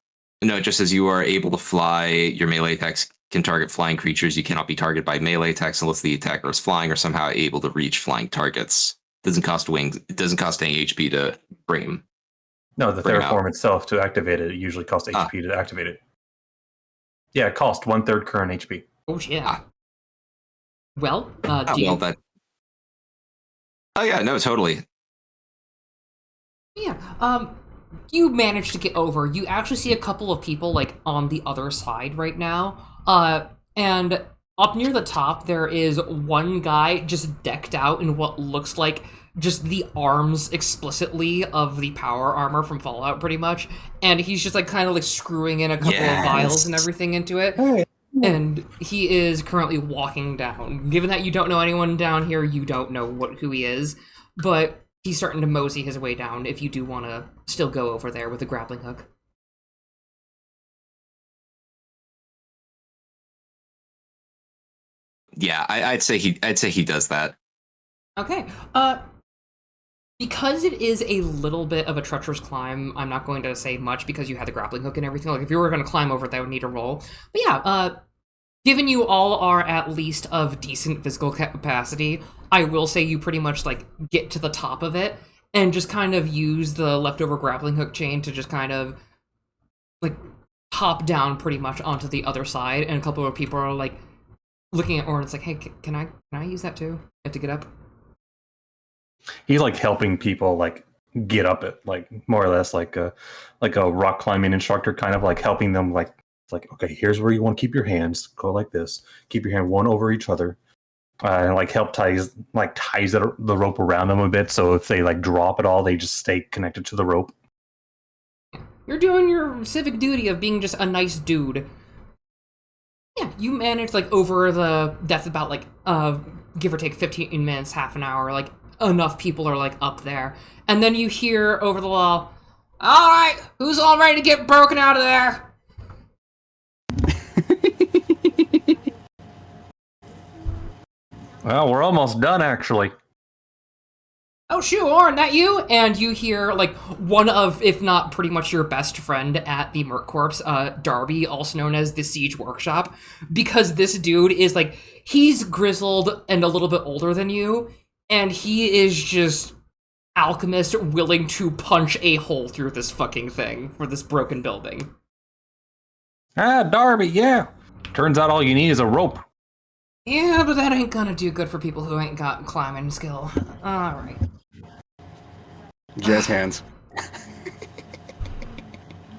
it just says you are able to fly. Your melee attacks can target flying creatures. You cannot be targeted by melee attacks unless the attacker is flying or somehow able to reach flying targets. Doesn't cost wings. It doesn't cost any HP to bring him. No, the Bring it Theraform itself, to activate it, usually costs HP to activate it. Yeah, it costs 1/3 current HP. Oh, yeah. Well, that. Oh yeah, no, totally. Yeah, you managed to get over. You actually see a couple of people, like, on the other side right now. And up near the top, there is one guy just decked out in what looks like just the arms explicitly of the power armor from Fallout, pretty much. And he's just, like, kind of, like, screwing in a couple of vials and everything into it. And he is currently walking down. Given that you don't know anyone down here, you don't know who he is. But he's starting to mosey his way down if you do want to still go over there with the grappling hook. Yeah, I'd say he does that. Okay. Because it is a little bit of a treacherous climb, I'm not going to say much because you had the grappling hook and everything. Like, if you were going to climb over, that would need a roll. But yeah, given you all are at least of decent physical capacity, I will say you pretty much, like, get to the top of it and just kind of use the leftover grappling hook chain to just kind of, like, hop down pretty much onto the other side. And a couple of people are, like, looking at Orin. It's like, hey, can I use that too? I have to get up. He's like helping people like get up it, like more or less like a rock climbing instructor, kind of like helping them like it's like, okay, here's where you want to keep your hands, go like this, keep your hand one over each other, and like help ties the rope around them a bit, so if they like drop at all, they just stay connected to the rope. You're doing your civic duty of being just a nice dude. Yeah, you managed, like, over the death about, like, give or take 15 minutes, half an hour, like, enough people are, like, up there. And then you hear over the wall, all right, who's all ready to get broken out of there? Well, we're almost done, actually. Oh, shoot, Orin, that you? And you hear, like, one of, if not pretty much your best friend at the Merc Corps, Darby, also known as the Siege Workshop, because this dude is, like, he's grizzled and a little bit older than you, and he is just alchemist willing to punch a hole through this fucking thing for this broken building. Ah, Darby, yeah. Turns out all you need is a rope. Yeah, but that ain't gonna do good for people who ain't got climbing skill. Alright. Jazz hands.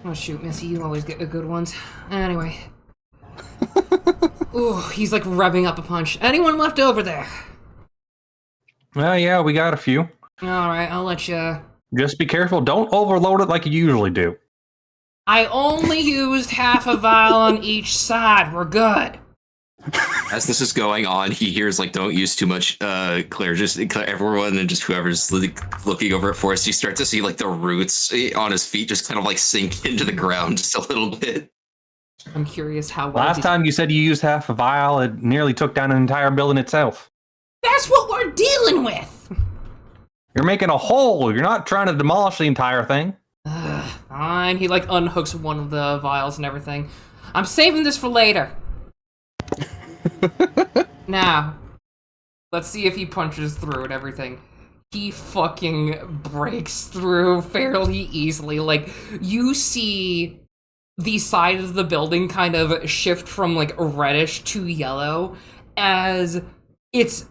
Oh shoot, Missy, you always get the good ones. Anyway. Ooh, he's like revving up a punch. Anyone left over there? Well, yeah, we got a few. Alright, I'll let you... Just be careful. Don't overload it like you usually do. I only used half a vial on each side. We're good. As this is going on, he hears like, "Don't use too much." Claire, everyone, and just whoever's like, looking over at Forrest, you start to see like the roots on his feet just kind of like sink into the ground just a little bit. I'm curious how well Last time you said you used half a vial, it nearly took down an entire building itself. That's what we're dealing with! You're making a hole. You're not trying to demolish the entire thing. Fine. He like unhooks one of the vials and everything. I'm saving this for later. Now, let's see if he punches through and everything. he fucking breaks through fairly easily. Like, you see the side of the building kind of shift from, like, reddish to yellow as it's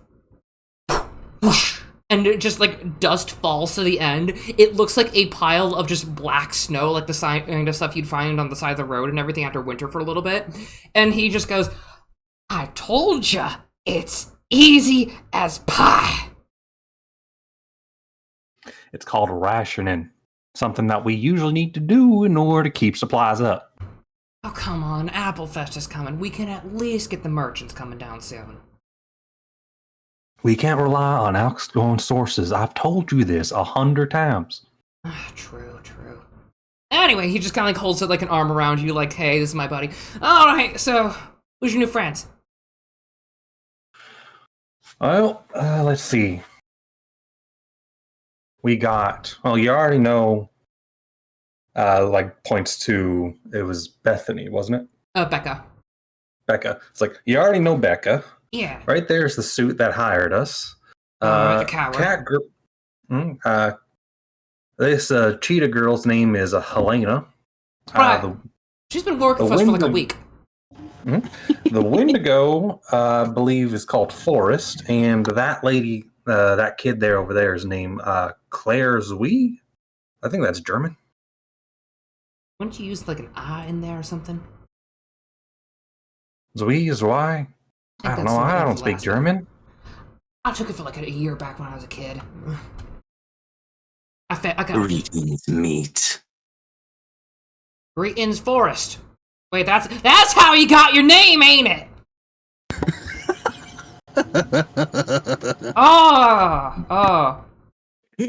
whoosh, and it just, like, dust falls to the end. It looks like a pile of just black snow, like the kind of stuff you'd find on the side of the road and everything after winter for a little bit. And he just goes, I told ya, it's easy as pie. It's called rationing. Something that we usually need to do in order to keep supplies up. Oh, come on, Applefest is coming. We can at least get the merchants coming down soon. We can't rely on outgoing sources. I've told you this 100 times. True. Anyway, he just kind of like holds it like an arm around you, like, hey, this is my buddy. Alright, so, who's your new friends? Well, let's see. We got, well, you already know, like, points to, it was Bethany, wasn't it? Becca. Becca. It's like, you already know Becca. Yeah. Right there's the suit that hired us. The coward. This cheetah girl's name is Helena. Right. She's been working for us for like a week. The Wendigo, I believe, is called Forrest, and that lady, that kid there over there is named Claire Zui. I think that's German. Wouldn't you use like an I in there or something? Zui is why? I don't know. I don't speak German. I took it for like a year back when I was a kid. I got Greetings, meat. Greetings, Forrest. Wait, that's how you got your name, ain't it?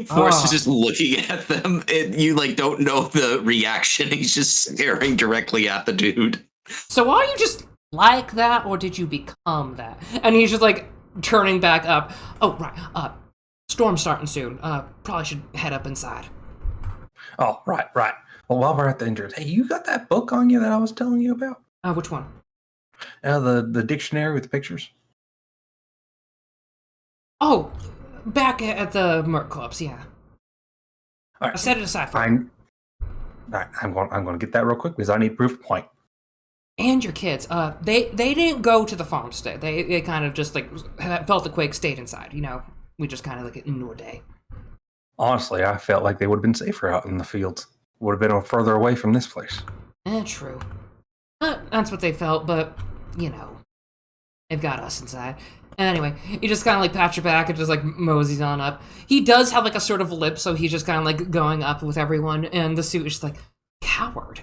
Forrest is just looking at them, and you like don't know the reaction. He's just staring directly at the dude. So are you just like that, or did you become that? And he's just like turning back up. Oh, right. Storm's starting soon. Probably should head up inside. Oh, right. Well, while we're at the entrance, hey, you got that book on you that I was telling you about? Which one? The dictionary with the pictures. Oh, back at the Merc Clubs, yeah. All right. I set it aside for you. I'm going to get that real quick because I need proof point. And your kids, they didn't go to the farmstead. They kind of just like felt the quake, stayed inside. You know, we just kind of like ignored day. Honestly, I felt like they would have been safer out in the fields. Would have been further away from this place. True. That's what they felt, but you know, they've got us inside. Anyway, he just kind of like pats your back and just like moseys on up. He does have like a sort of lip, so he's just kind of like going up with everyone, and the suit is just like, coward.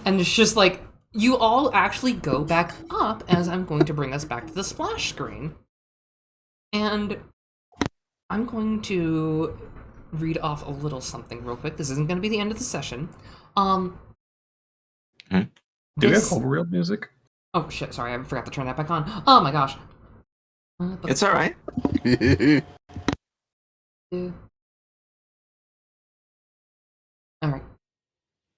And it's just like, you all actually go back up as I'm going to bring us back to the splash screen. And I'm going to read off a little something real quick. This isn't going to be the end of the session. Do we have real music? Oh shit, sorry, I forgot to turn that back on. Oh my gosh. It's all right. All right.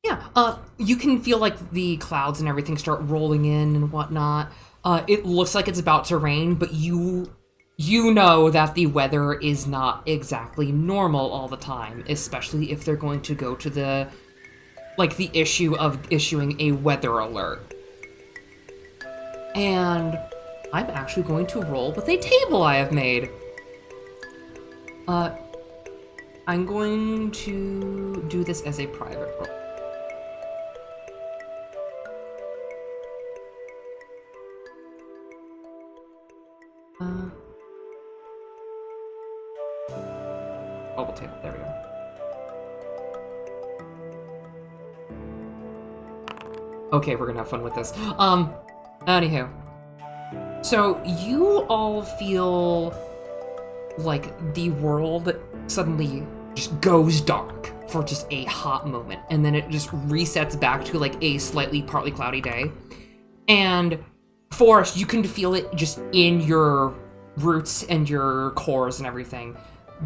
Yeah, you can feel like the clouds and everything start rolling in and whatnot. It looks like it's about to rain, but you know that the weather is not exactly normal all the time, especially if they're going to go to the issue of issuing a weather alert. And I'm actually going to roll with a table I have made. I'm going to do this as a private roll. Mobile table, there we go. Okay, we're gonna have fun with this. Anywho. So, you all feel like the world suddenly just goes dark for just a hot moment, and then it just resets back to like a slightly partly cloudy day. And Forrest, you can feel it just in your roots and your cores and everything.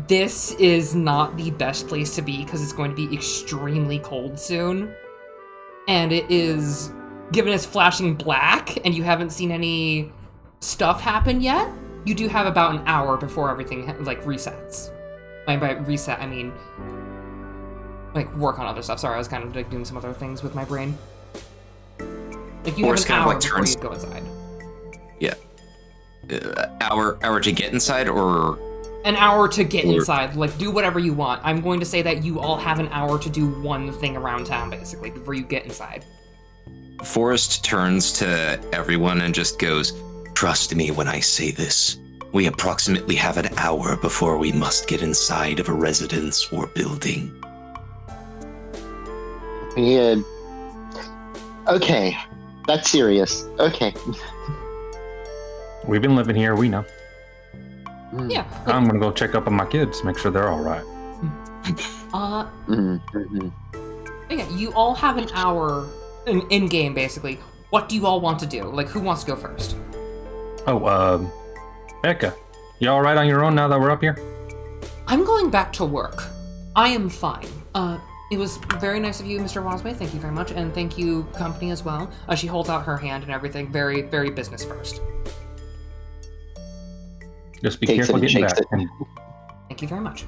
This is not the best place to be because it's going to be extremely cold soon. And it is, given it's flashing black and you haven't seen any stuff happen yet, you do have about an hour before everything like resets. By reset, I mean like work on other stuff. Sorry, I was kind of like doing some other things with my brain. Like you Forrest have an kind of hour like before turns. you go inside. Yeah. Hour to get inside, or An hour to get inside. Like do whatever you want. I'm going to say that you all have an hour to do one thing around town, basically, before you get inside. Forrest turns to everyone and just goes, "Trust me when I say this. We approximately have an hour before we must get inside of a residence or building." Yeah. Okay, that's serious. Okay. We've been living here. We know. Yeah. Like, I'm gonna go check up on my kids, make sure they're all right. yeah, you all have an hour in game, basically. What do you all want to do? Like, who wants to go first? Oh, Becca, you all right on your own now that we're up here? I'm going back to work. I am fine. It was very nice of you, Mr. Wasway. Thank you very much, and thank you, company, as well. She holds out her hand and everything. Very, very business first. Just be Takes it careful and getting shakes back. it. Thank you very much.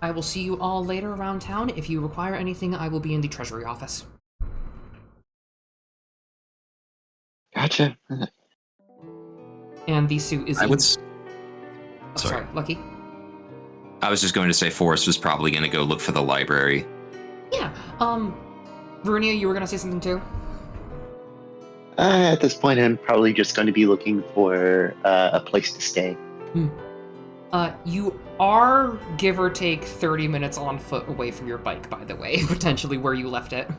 I will see you all later around town. If you require anything, I will be in the treasury office. Gotcha. And the suit is. I would. Oh, Sorry. sorry, Lucky. I was just going to say Forrest was probably going to go look for the library. Yeah. Verunia, you were gonna say something too. At this point, I'm probably just going to be looking for a place to stay. You are, give or take, 30 minutes on foot away from your bike, by the way, potentially where you left it.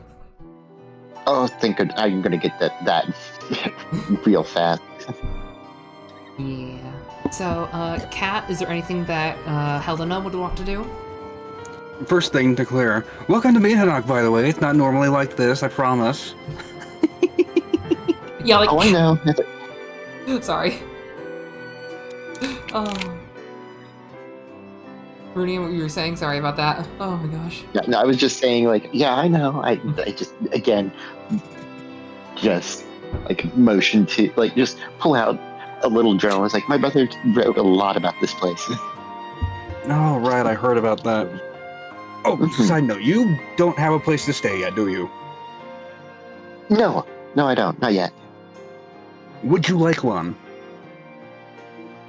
Oh, thank God, I'm going to get that real fast. Yeah. So, Kat, is there anything that Helena would want to do? First thing to clear. Welcome to Mihawk, by the way. It's not normally like this, I promise. Yeah, like. Oh, I know. Sorry. Oh. Rudy, what you were saying? Sorry about that. Oh my gosh. Yeah, no, I was just saying, like, yeah, I know. I just, again, just, like, motion to, like, just pull out a little journal. It's like, my brother wrote a lot about this place. Oh, right, I heard about that. Oh, side note, you don't have a place to stay yet, do you? No, I don't. Not yet. Would you like one?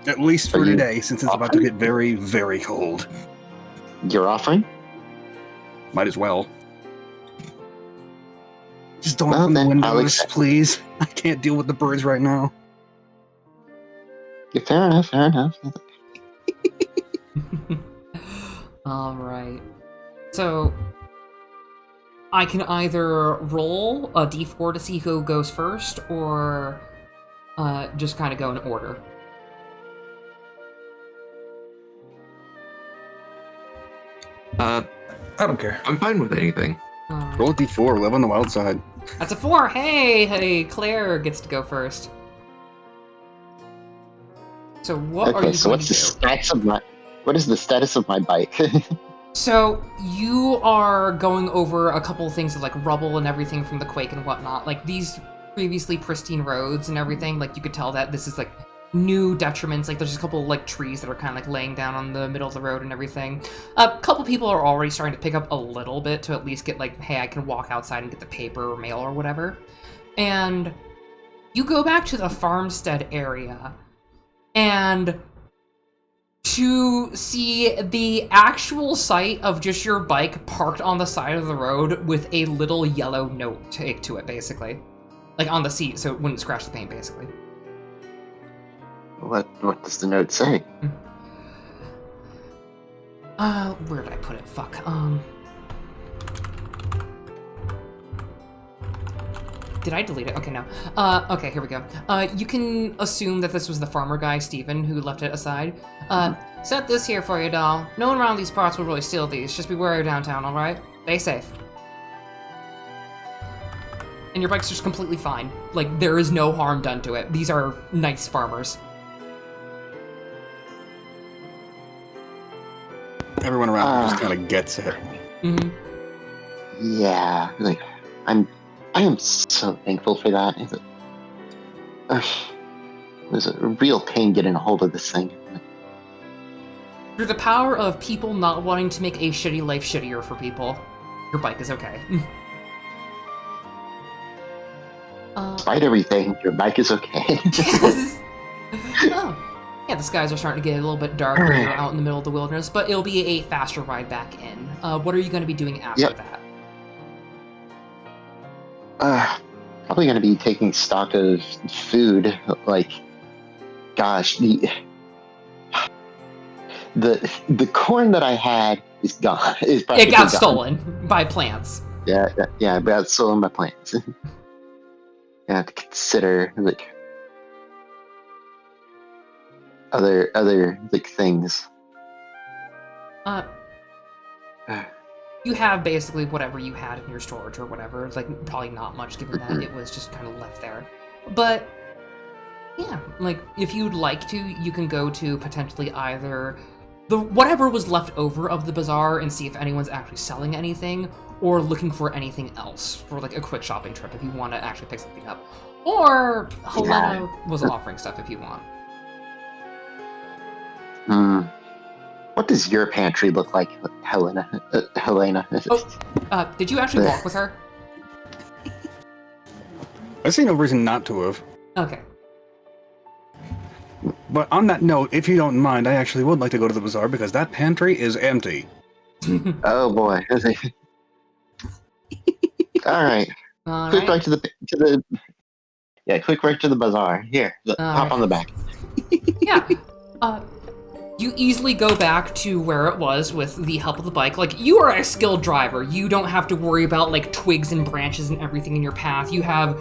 At least for Are you today, since it's about to get very, very cold. You're offering? Might as well. Just don't Well, open the then, I'll windows, accept. please. I can't deal with the birds right now. Yeah, fair enough, fair enough. Alright. So, I can either roll a d4 to see who goes first, or just kind of go in order. I don't care. I'm fine with anything. Roll a d4, live on the wild side. That's a 4! Hey, Claire gets to go first. So what are Okay, you so going what's to the do? status of my? What is the status of my bike? So you are going over a couple of things of like rubble and everything from the quake and whatnot. Like these previously pristine roads and everything, like you could tell that this is like new detriments. Like there's just a couple of like trees that are kind of like laying down on the middle of the road and everything. A couple people are already starting to pick up a little bit to at least get like, hey, I can walk outside and get the paper or mail or whatever. And you go back to the farmstead area and to see the actual sight of just your bike parked on the side of the road with a little yellow note taped to it, basically. Like on the seat, so it wouldn't scratch the paint, basically. What does the note say? Where did I put it? Fuck. Did I delete it? Okay, no. Okay, here we go. You can assume that this was the farmer guy, Steven, who left it aside. Set this here for you, doll. No one around these parts will really steal these. Just be wary of downtown, alright? Stay safe. And your bike's just completely fine. Like, there is no harm done to it. These are nice farmers. Everyone around just kind of gets it. Mm-hmm. Yeah, like I am so thankful for that. It was a real pain getting a hold of this thing. Through the power of people not wanting to make a shitty life shittier for people, your bike is okay. Despite everything, your bike is okay. Yes. Oh. Yeah, the skies are starting to get a little bit darker. You're out in the middle of the wilderness, but it'll be a faster ride back in. What are you going to be doing after that? Probably going to be taking stock of food. Like, gosh, the corn that I had is gone. It got stolen by plants. Yeah, it got stolen by plants. I have to consider like other like things. You have basically whatever you had in your storage or whatever. It's like probably not much given that it was just kind of left there. But yeah, like if you'd like to, you can go to potentially either whatever was left over of the bazaar and see if anyone's actually selling anything, or looking for anything else for like a quick shopping trip if you want to actually pick something up. Or Helena was offering stuff if you want. What does your pantry look like, Helena? Did you actually walk with her? I see no reason not to have. Okay. But on that note, if you don't mind, I actually would like to go to the bazaar because that pantry is empty. Oh boy. All right. Quick right to the quick right to the bazaar. Here, hop on the back. Yeah. You easily go back to where it was with the help of the bike. Like, you are a skilled driver. You don't have to worry about, like, twigs and branches and everything in your path. You have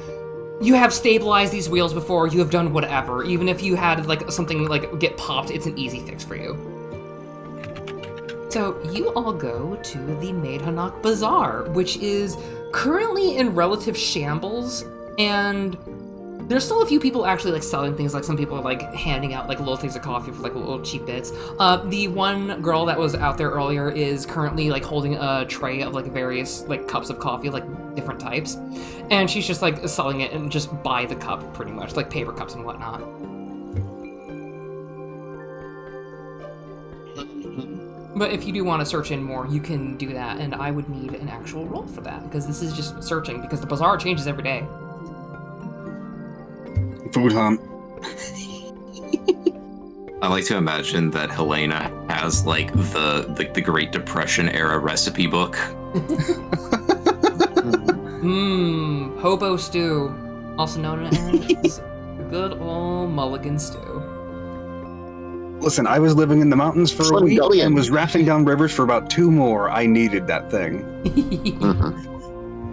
stabilized these wheels before. You have done whatever. Even if you had, like, something, like, get popped, it's an easy fix for you. So, you all go to the Maidhanak Bazaar, which is currently in relative shambles, and there's still a few people actually like selling things. Like some people are like handing out like little things of coffee for like little cheap bits. The one girl that was out there earlier is currently like holding a tray of like various like cups of coffee, like different types, and she's just like selling it and just buy the cup pretty much, like paper cups and whatnot. But if you do want to search in more, you can do that, and I would need an actual roll for that because this is just searching because the bazaar changes every day. Food hunt. I like to imagine that Helena has like the Great Depression era recipe book. Hobo stew, also known as good old mulligan stew. Listen, I was living in the mountains for a week and was rafting down rivers for about 2 more. I needed that thing.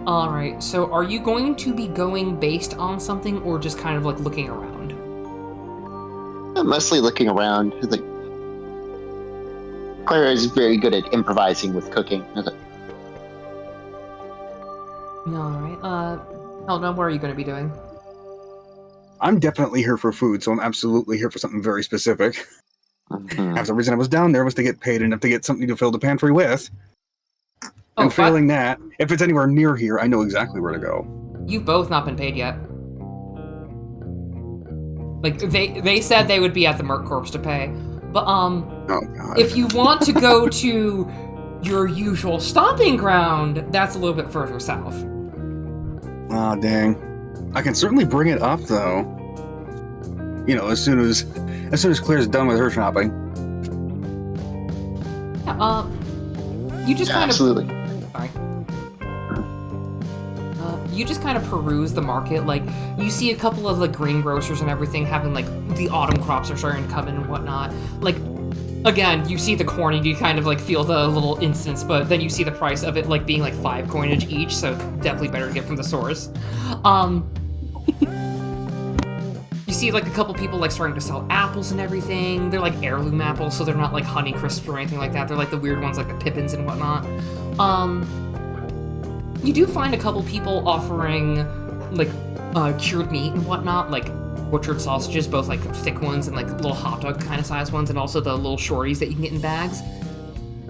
Alright, so are you going to be going based on something or just kind of like looking around? I'm mostly looking around. Like, Clara is very good at improvising with cooking. Alright, Helena, what are you going to be doing? I'm definitely here for food, so I'm absolutely here for something very specific. Half the reason I was down there was to get paid enough to get something to fill the pantry with. And failing that, if it's anywhere near here, I know exactly where to go. You've both not been paid yet. Like, they said they would be at the Merc Corps to pay. But, oh, God. If you want to go to your usual stomping ground, that's a little bit further south. Aw, dang. I can certainly bring it up, though. You know, as soon as Claire's done with her shopping. Yeah, you just kind of... Absolutely. Sorry. You just kind of peruse the market. Like, you see a couple of, like, greengrocers and everything having, like, the autumn crops are starting to come in and whatnot. Like, again, you see the corn and you kind of, like, feel the little instance, but then you see the price of it, like, being, like, 5 coinage each, so definitely better to get from the source. You see, like, a couple people, like, starting to sell apples and everything. They're, like, heirloom apples, so they're not, like, Honey Crisps or anything like that. They're, like, the weird ones, like the Pippins and whatnot. You do find a couple people offering, like, cured meat and whatnot, like butchered sausages, both, like, thick ones and, like, little hot dog kind of size ones, and also the little shorties that you can get in bags.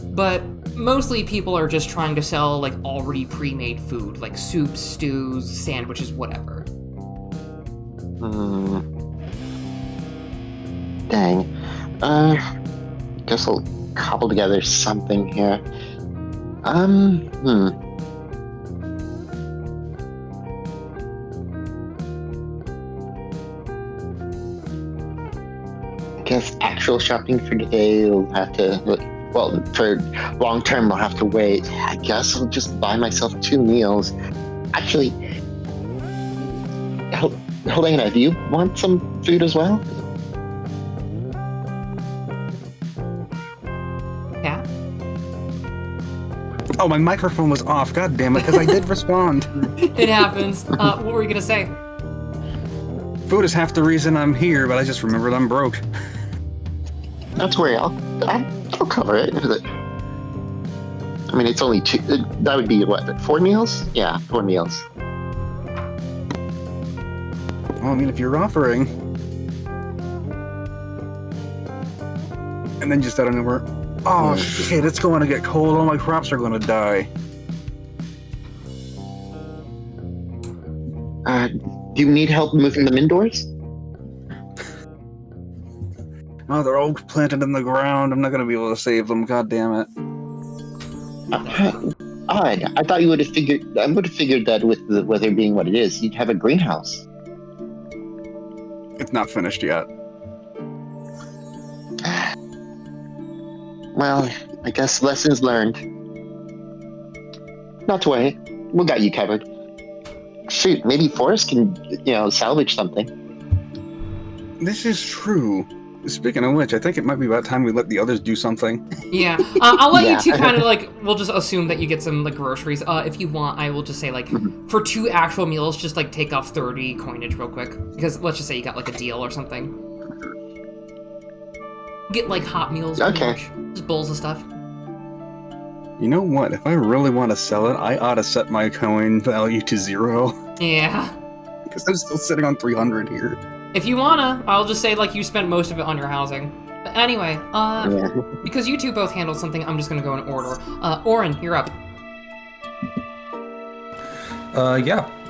But mostly people are just trying to sell, like, already pre-made food, like soups, stews, sandwiches, whatever. Dang. Guess I'll cobble together something here. I guess actual shopping for today will have to. Well, for long term, I'll have to wait. I guess I'll just buy myself 2 meals. Actually, Helena, do you want some food as well? Yeah. Oh, my microphone was off. God damn it, because I did respond. It happens. What were you gonna say? Food is half the reason I'm here, but I just remembered I'm broke. Not to worry, I'll cover it. I mean, it's only 2. That would be what? 4 meals? Yeah, 4 meals. Well, I mean, if you're offering. And then just out of nowhere, oh shit, it's going to get cold. All my crops are going to die. Do you need help moving them indoors? Oh, they're all planted in the ground. I'm not going to be able to save them. God damn it. Odd. I thought you would have figured. I would have figured that with the weather being what it is, you'd have a greenhouse. It's not finished yet. Well, I guess lessons learned. Not to worry, we got you covered. Shoot, maybe Forrest can, salvage something. This is true. Speaking of which, I think it might be about time we let the others do something. Yeah, I'll let Yeah. you two kind of we'll just assume that you get some groceries. If you want, I will just say for 2 actual meals, just take off 30 coinage real quick, because let's just say you got a deal or something. Get hot meals, pretty Okay. much. Just bowls of stuff. You know what? If I really want to sell it, I ought to set my coin value to 0. Yeah. Because I'm still sitting on 300 here. If you wanna, I'll just say you spent most of it on your housing. But anyway, Yeah. because you two both handled something, I'm just gonna go in order. Oren, you're up.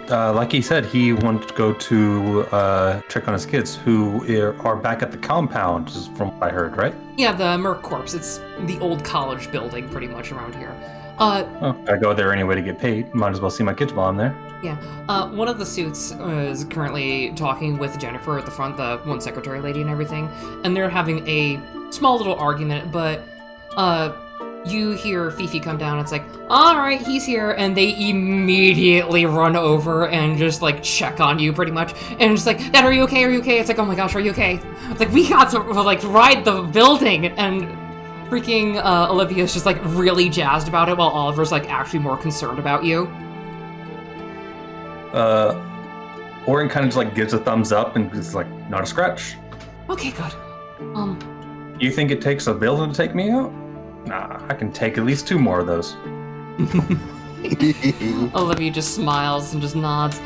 Like he said, he wanted to go to check on his kids, who are back at the compound, is from what I heard, right? Yeah, the Merc Corps. It's the old college building, pretty much, around here. I go there anyway to get paid. Might as well see my kids while I'm there. Yeah. One of the suits is currently talking with Jennifer at the front, the one secretary lady and everything, and they're having a small little argument, but you hear Fifi come down. It's all right, he's here, and they immediately run over and just check on you, pretty much, and it's Dad, are you okay? Are you okay? It's oh my gosh, are you okay? It's we got to ride the building, and freaking Olivia's just really jazzed about it, while Oliver's actually more concerned about you. Oren kind of just gives a thumbs up and is not a scratch. Okay, good. You think it takes a building to take me out? Nah, I can take at least 2 more of those. Olivia just smiles and just nods.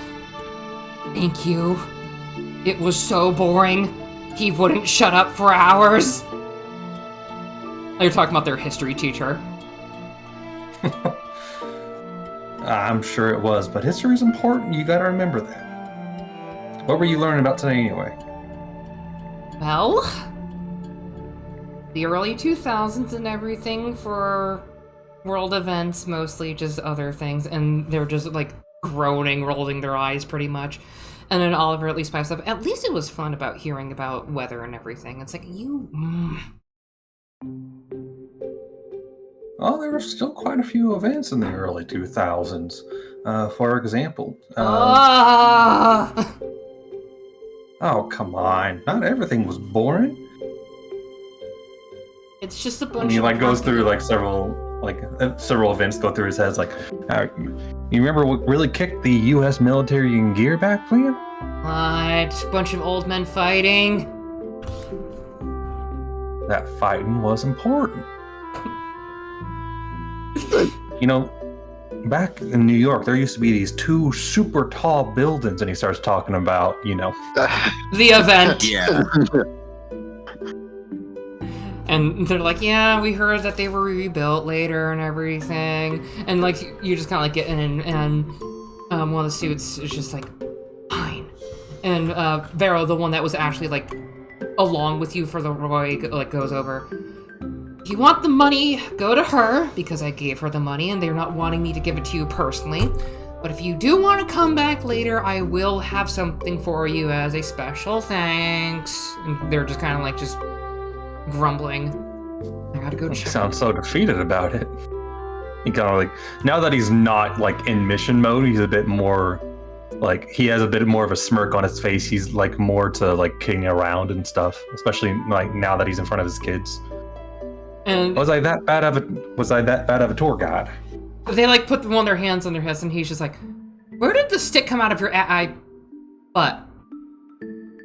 Thank you. It was so boring. He wouldn't shut up for hours. Oh, you're talking about their history teacher. I'm sure it was, but history's important. You gotta remember that. What were you learning about today anyway? Well, the early 2000s and everything for world events, mostly just other things, and they're just groaning, rolling their eyes pretty much. And then Oliver at least pipes up, at least it was fun about hearing about weather and everything. It's Oh, there were still quite a few events in the early 2000s. For example, oh, come on. Not everything was boring. It's just a bunch He of... goes through several events go through his head. You remember what really kicked the U.S. military in gear back then? What? Bunch of old men fighting? That fighting was important. Back in New York, there used to be these 2 super tall buildings, and he starts talking about, The event. Yeah. And they're yeah, we heard that they were rebuilt later and everything. And you just kind of get in, and one of the suits is just fine. And Vero, the one that was actually along with you for the Roy, goes over. if you want the money, go to her, because I gave her the money and they're not wanting me to give it to you personally. But if you do want to come back later, I will have something for you as a special thanks. And they're just kind of like just grumbling. I gotta go He check. sounds so defeated about it. He kind of like, now that he's not like in mission mode, he's a bit more like, he has a bit more of a smirk on his face. He's like more to like kidding around and stuff, especially like now that he's in front of his kids. And Was I that bad of a tour guide? they like put one of their hands on their heads, and he's just like, "Where did the stick come out of your butt?"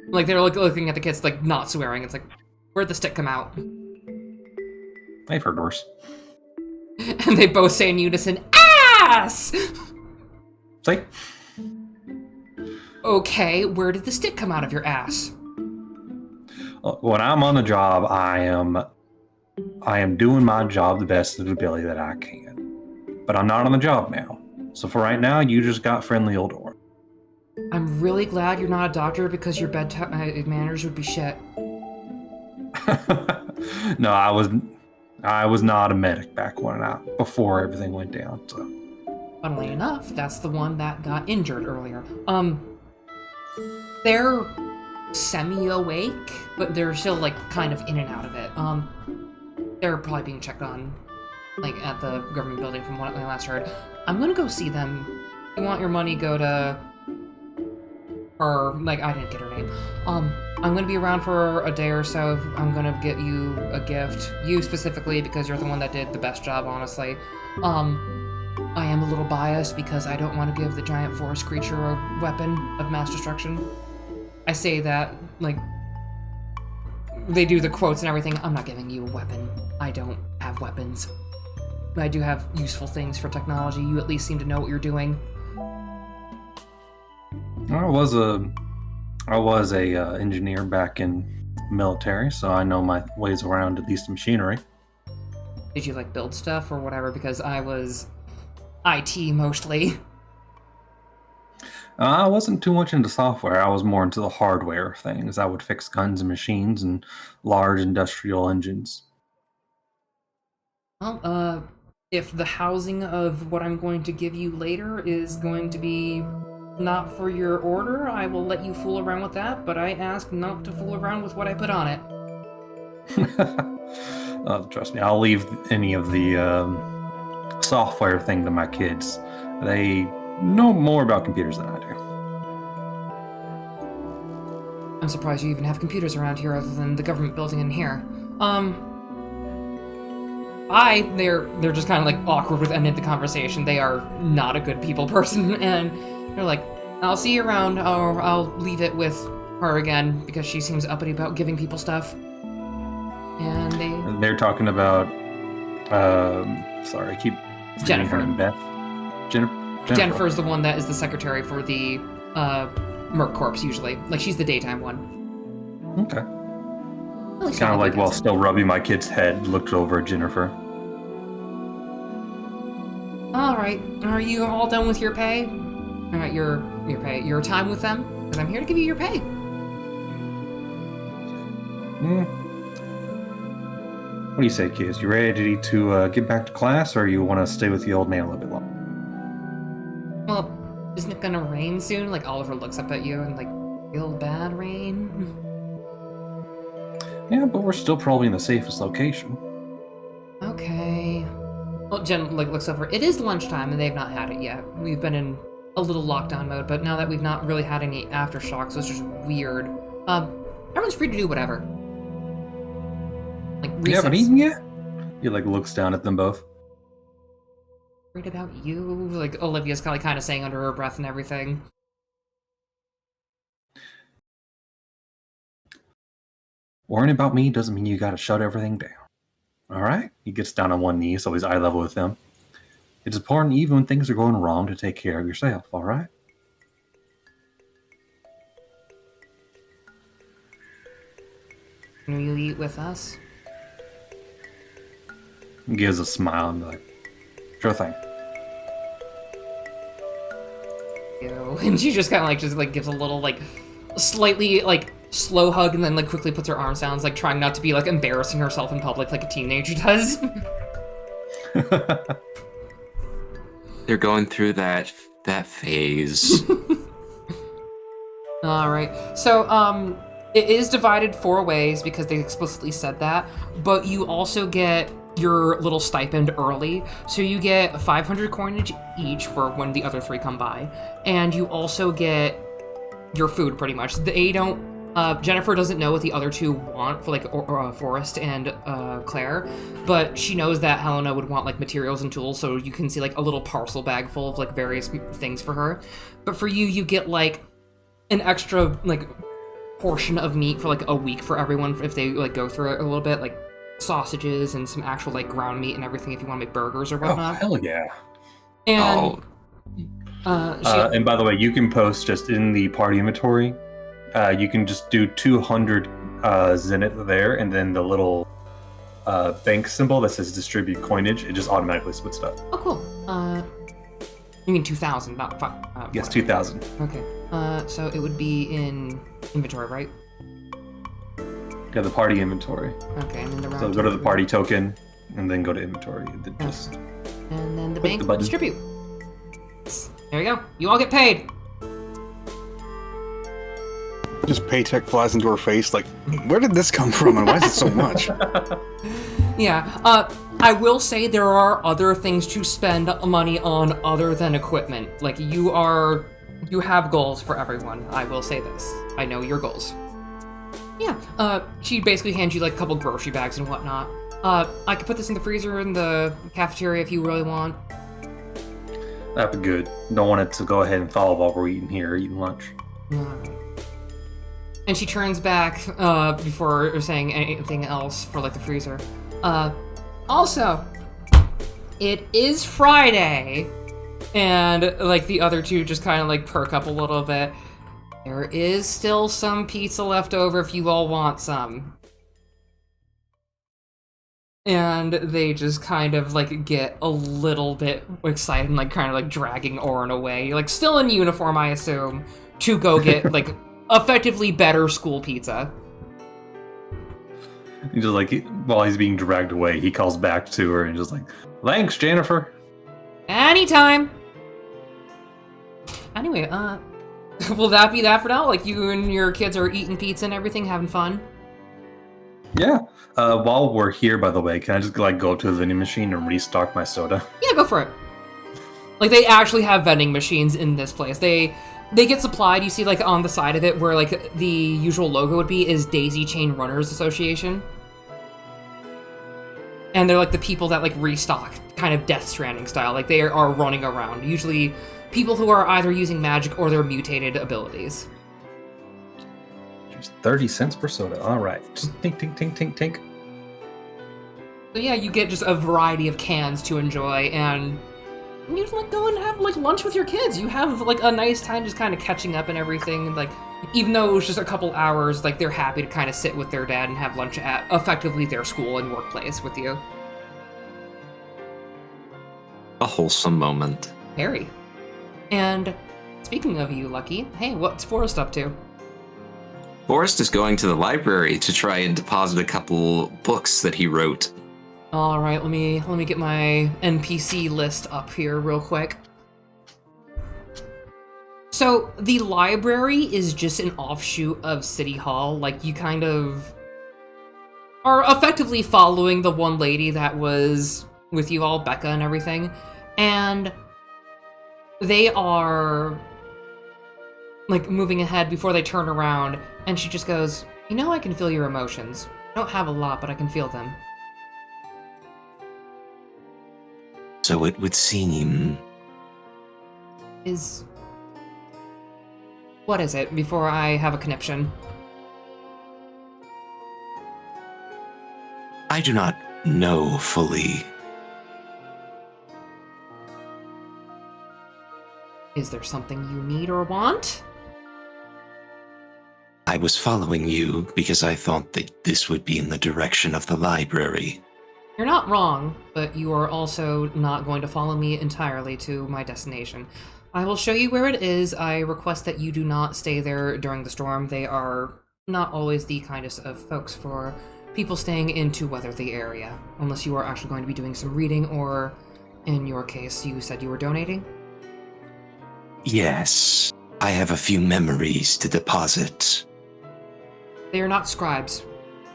Like they're looking at the kids, like not swearing. It's like, "Where'd the stick come out?" I've heard worse. And they both say in unison, "Ass!" See? Okay, where did the stick come out of your ass? When I'm on the job, I am doing my job the best of the ability that I can. But I'm not on the job now. So for right now, you just got friendly old Orm. I'm really glad you're not a doctor, because your bedtime manners would be shit. No, I was not a medic back before everything went down. So. Funnily enough, that's the one that got injured earlier. They're semi-awake, but they're still like kind of in and out of it. They're probably being checked on, like at the government building from what I last heard. I'm gonna go see them. If you want your money, go to her. Like, I didn't get her name. I'm gonna be around for a day or so. I'm gonna get you a gift. You specifically, because you're the one that did the best job, honestly. I am a little biased because I don't want to give the giant forest creature a weapon of mass destruction. I say that, like, they do the quotes and everything. I'm not giving you a weapon. I don't have weapons. But I do have useful things for technology. You at least seem to know what you're doing. I was a engineer back in military, so I know my ways around at least machinery. Did you, like, build stuff or whatever? Because I was IT mostly. I wasn't too much into software. I was more into the hardware of things. I would fix guns and machines and large industrial engines. Well, if the housing of what I'm going to give you later is going to be not for your order, I will let you fool around with that, but I ask not to fool around with what I put on it. Trust me, I'll leave any of the software thing to my kids. They know more about computers than I do. I'm surprised you even have computers around here other than the government building in here. They're just kind of like awkward with ending the conversation. They are not a good people person, and they're like, I'll see you around, or I'll leave it with her again, because she seems uppity about giving people stuff. And they're talking about, sorry, I keep forgetting her name, Beth? Jennifer is the one that is the secretary for the Merc Corps, usually. Like, she's the daytime one. Okay. At least Kind of I like think while that's it. still rubbing my kid's head, looked over at Jennifer. Alright, are you all done with your pay? Alright, your pay. Your time with them? Because I'm here to give you your pay. What do you say, kids? You ready to get back to class, or you want to stay with the old man a little bit longer? Well, isn't it gonna rain soon? Like, Oliver looks up at you and, like, feel bad rain? Yeah, but we're still probably in the safest location. Okay. Well, Jen, like, looks over. It is lunchtime, and they've not had it yet. We've been in a little lockdown mode, but now that we've not really had any aftershocks, so it's just weird. Everyone's free to do whatever. Like, You haven't recess. eaten yet? He like looks down at them both. Worried about you? Like, Olivia's kind of saying under her breath and everything. Worrying about me doesn't mean you gotta shut everything down. Alright? He gets down on one knee, so he's eye level with them. It's important, even when things are going wrong, to take care of yourself, alright? Can you eat with us? He gives a smile and be like, sure thing. Ew. And she just kind of like gives a little like slightly like slow hug and then like quickly puts her arms down, like trying not to be like embarrassing herself in public like a teenager does. They're going through that phase. All right. So, it is divided 4 ways because they explicitly said that, but you also get your little stipend early. So you get 500 coinage each for when the other 3 come by, and you also get your food pretty much. They don't. Jennifer doesn't know what the other 2 want for like Forrest and Claire, but she knows that Helena would want like materials and tools, so you can see like a little parcel bag full of like various things for her. But for you, you get like an extra like portion of meat for like a week for everyone if they like go through it a little bit, like sausages and some actual like ground meat and everything if you want to make burgers or Oh, whatnot. hell yeah. And And by the way, you can post just in the party inventory. You can just do 200 zenith there, and then the little bank symbol that says distribute coinage, it just automatically splits it up. oh cool. You mean 2,000, not 5. Yes, 2,000. Okay. So it would be in inventory, right? Yeah, the party inventory. Okay, and then the round. So go to the party token, and then go to inventory. And then just and then the click bank the will button. distribute. There you go. You all get paid. Just paycheck flies into her face. Like, where did this come from, and why is it so much? Yeah. I will say there are other things to spend money on other than equipment. Like you have goals for everyone. I will say this. I know your goals. Yeah. She basically hands you like a couple grocery bags and whatnot. I could put this in the freezer in the cafeteria if you really want. that'd be good. Don't want it to go ahead and thaw while we're eating lunch. Alright. And she turns back before saying anything else for like the freezer. Also, it is Friday, and like the other 2 just kind of like perk up a little bit. There is still some pizza left over if you all want some. And they just kind of like get a little bit excited and like kind of like dragging Orin away, like still in uniform, I assume, to go get like effectively better school pizza. He just like while he's being dragged away, he calls back to her and just like, "Thanks, Jennifer." Anytime. Anyway, will that be that for now? Like you and your kids are eating pizza and everything, having fun? Yeah. While we're here, by the way, can I just like go up to the vending machine and restock my soda? Yeah, go for it. Like they actually have vending machines in this place. They get supplied. You see, like on the side of it, where like the usual logo would be, is Daisy Chain Runners Association, and they're like the people that like restock, kind of Death Stranding style. Like they are running around. Usually, people who are either using magic or their mutated abilities. Just 30 cents per soda. All right. Just tink, tink, tink, tink, tink. So yeah, you get just a variety of cans to enjoy, and you just like go and have like lunch with your kids. You have like a nice time just kind of catching up and everything. Like even though it was just a couple hours, like they're happy to kind of sit with their dad and have lunch at effectively their school and workplace with you. A wholesome moment. Harry. And speaking of you, Lucky, hey, what's Forrest up to? Forrest is going to the library to try and deposit a couple books that he wrote. All right, let me get my NPC list up here real quick. So the library is just an offshoot of City Hall. Like you kind of are effectively following the one lady that was with you all, Becca and everything, and they are like moving ahead before they turn around, and she just goes, "You know, I can feel your emotions. I don't have a lot, but I can feel them." So it would seem. What is it, before I have a conniption? I do not know fully. Is there something you need or want? I was following you because I thought that this would be in the direction of the library. You're not wrong, but you are also not going to follow me entirely to my destination. I will show you where it is. I request that you do not stay there during the storm. They are not always the kindest of folks for people staying in to weather the area, unless you are actually going to be doing some reading, or in your case, you said you were donating? Yes, I have a few memories to deposit. They are not scribes.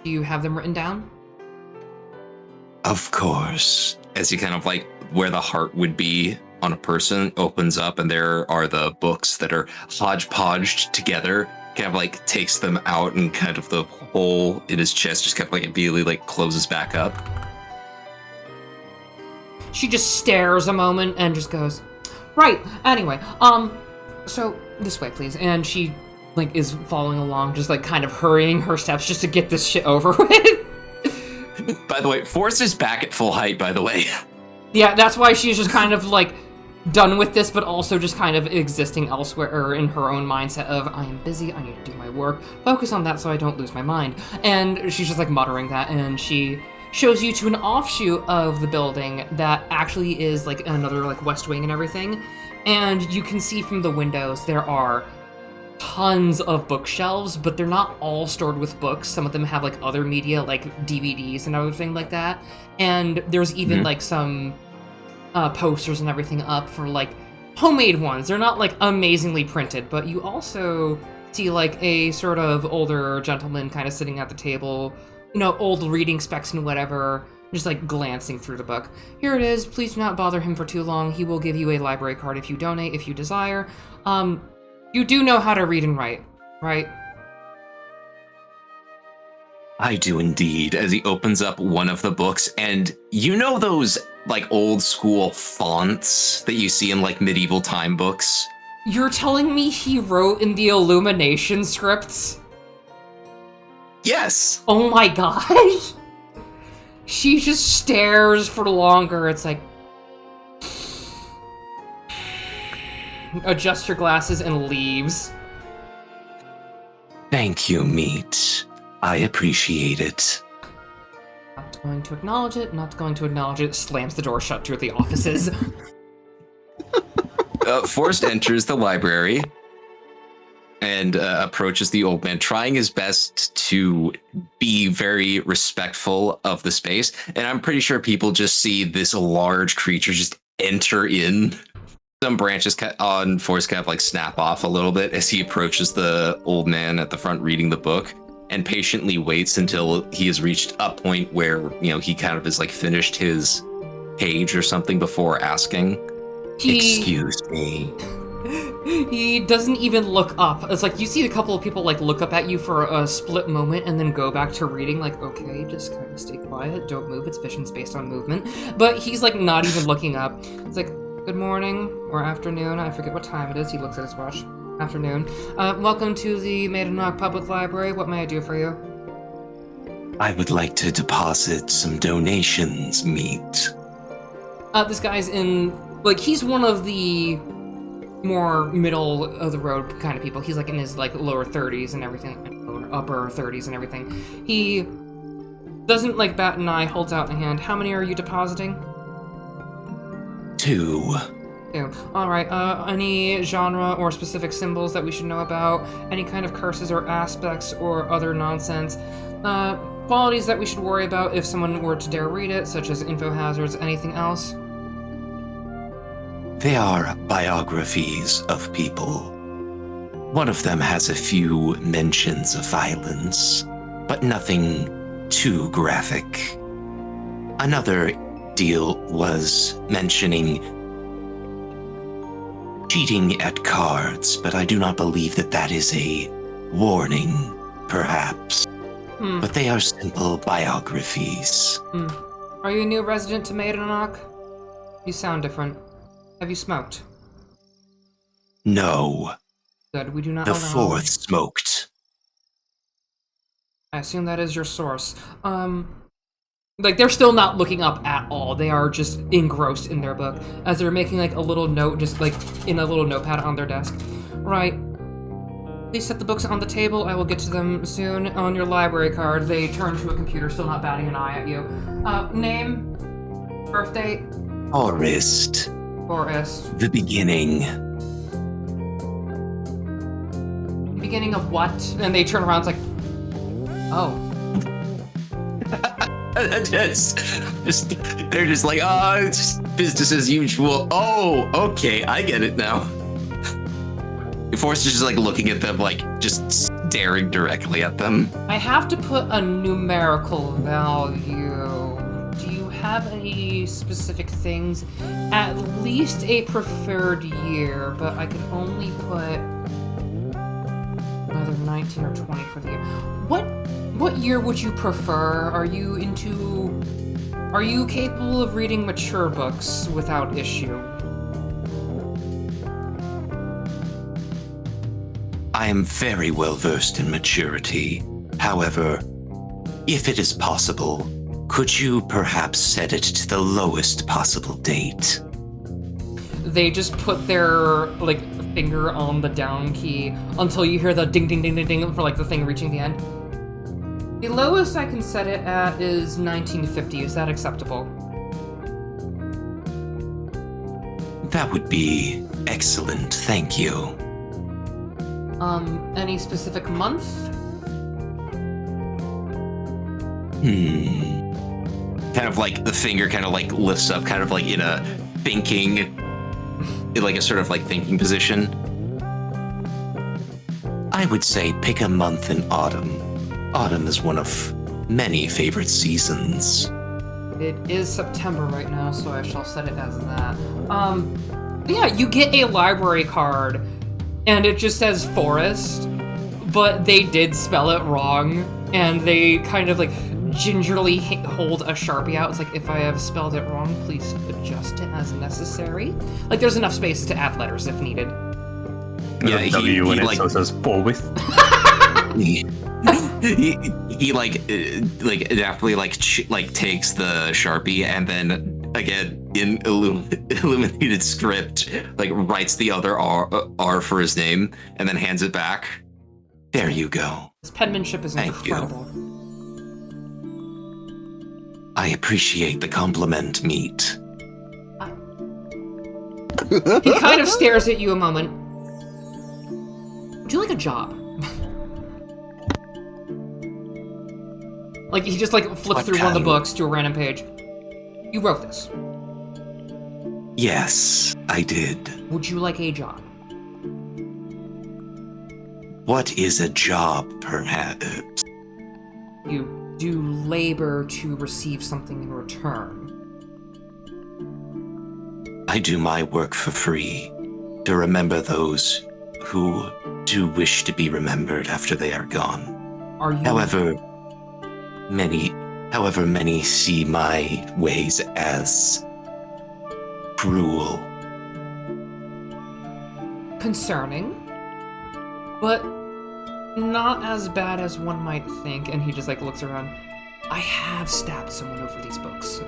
Do you have them written down? Of course. As you kind of like where the heart would be on a person opens up, and there are the books that are hodgepodged together. Kind of like takes them out, and kind of the hole in his chest just kind of like immediately like closes back up. She just stares a moment and just goes, right, anyway, so this way, please. And she, like, is following along, just, like, kind of hurrying her steps just to get this shit over with. By the way, Forrest is back at full height, by the way. Yeah, that's why she's just kind of, like, done with this, but also just kind of existing elsewhere, or in her own mindset of, I am busy, I need to do my work, focus on that so I don't lose my mind. And she's just, like, muttering that, and she shows you to an offshoot of the building that actually is, like, another, like, west wing and everything. And you can see from the windows there are tons of bookshelves, but they're not all stored with books. Some of them have, like, other media, like DVDs and everything like that. And there's even, like, some posters and everything up for, like, homemade ones. They're not, like, amazingly printed, but you also see, like, a sort of older gentleman kind of sitting at the table, you know, old reading specs and whatever, just, like, glancing through the book. Here it is. Please do not bother him for too long. He will give you a library card if you donate, if you desire. You do know how to read and write, right? I do indeed, as he opens up one of the books, and you know those, like, old school fonts that you see in, like, medieval time books? You're telling me he wrote in the Illumination scripts? Yes! Oh my gosh! She just stares for longer. It's like, adjust your glasses and leaves. Thank you, Meat. I appreciate it. Not going to acknowledge it, not going to acknowledge it, slams the door shut to the offices. Forrest enters the library and approaches the old man, trying his best to be very respectful of the space. And I'm pretty sure people just see this large creature just enter in. Some branches on Forrest kind of like snap off a little bit as he approaches the old man at the front reading the book, and patiently waits until he has reached a point where, you know, he kind of is like finished his page or something before asking, excuse me. He doesn't even look up. It's like you see a couple of people like look up at you for a split moment and then go back to reading, like, okay, just kind of stay quiet, don't move, it's vision's based on movement. But he's like not even looking up. It's like, good morning or afternoon, I forget what time it is. He looks at his watch. Afternoon. Welcome to the Maidenock Public Library. What may I do for you? I would like to deposit some donations, Meat. This guy's in, like, he's one of the more middle of the road kind of people. He's like in his like lower 30s and everything, or upper 30s and everything. He doesn't like bat an eye, holds out a hand. How many are you depositing? 2. Alright, any genre or specific symbols that we should know about? Any kind of curses or aspects or other nonsense? Qualities that we should worry about if someone were to dare read it, such as info hazards, anything else? They are biographies of people. One of them has a few mentions of violence, but nothing too graphic. Another deal was mentioning cheating at cards, but I do not believe that that is a warning, perhaps. But they are simple biographies. Are you a new resident to Maidenock? You sound different. Have you smoked? No. Good, we do not The allow... 4th smoked. I assume that is your source. Like, they're still not looking up at all. They are just engrossed in their book, as they're making, like, a little note, just, like, in a little notepad on their desk. Right. Please set the books on the table. I will get to them soon. On your library card, they turn to a computer, still not batting an eye at you. Name? Birth date? Forrest. Forrest. The beginning. Beginning of what? And they turn around, it's like, Oh. They're just like, oh, it's just business as usual. Oh, okay, I get it now. Forrester's just like looking at them, like just staring directly at them. I have to put a numerical value. Do you have any specific things? At least a preferred year, but I can only put either 19 or 20 for the year. What year would you prefer? Are you capable of reading mature books without issue? I am very well versed in maturity. However, if it is possible, could you perhaps set it to the lowest possible date? They just put their like finger on the down key until you hear the ding ding ding ding ding for like the thing reaching the end. The lowest I can set it at is 1950. Is that acceptable? That would be excellent, thank you. Any specific month? Kind of like the finger kind of like lifts up, kind of like in a thinking, like a sort of like thinking position. I would say pick a month in autumn. Autumn is one of many favorite seasons. It is September right now, so I shall set it as that. Yeah, you get a library card, and it just says forest, but they did spell it wrong, and they kind of like gingerly hold a Sharpie out. It's like, if I have spelled it wrong, please adjust it as necessary. Like, there's enough space to add letters if needed. Yeah, W in it, like, so it says forthwith. he like definitely like takes the Sharpie and then again in illuminated script like writes the other R for his name and then hands it back. There you go. His penmanship is incredible. I appreciate the compliment, Meat. He kind of stares at you a moment. Would you like a job? Like, he just, like, flips through one of the books to a random page. You wrote this. Yes, I did. Would you like a job? What is a job, perhaps? You do labor to receive something in return. I do my work for free, to remember those who do wish to be remembered after they are gone. Are you... However many see my ways as cruel. Concerning, but not as bad as one might think. And he just like looks around. I have stabbed someone over these books.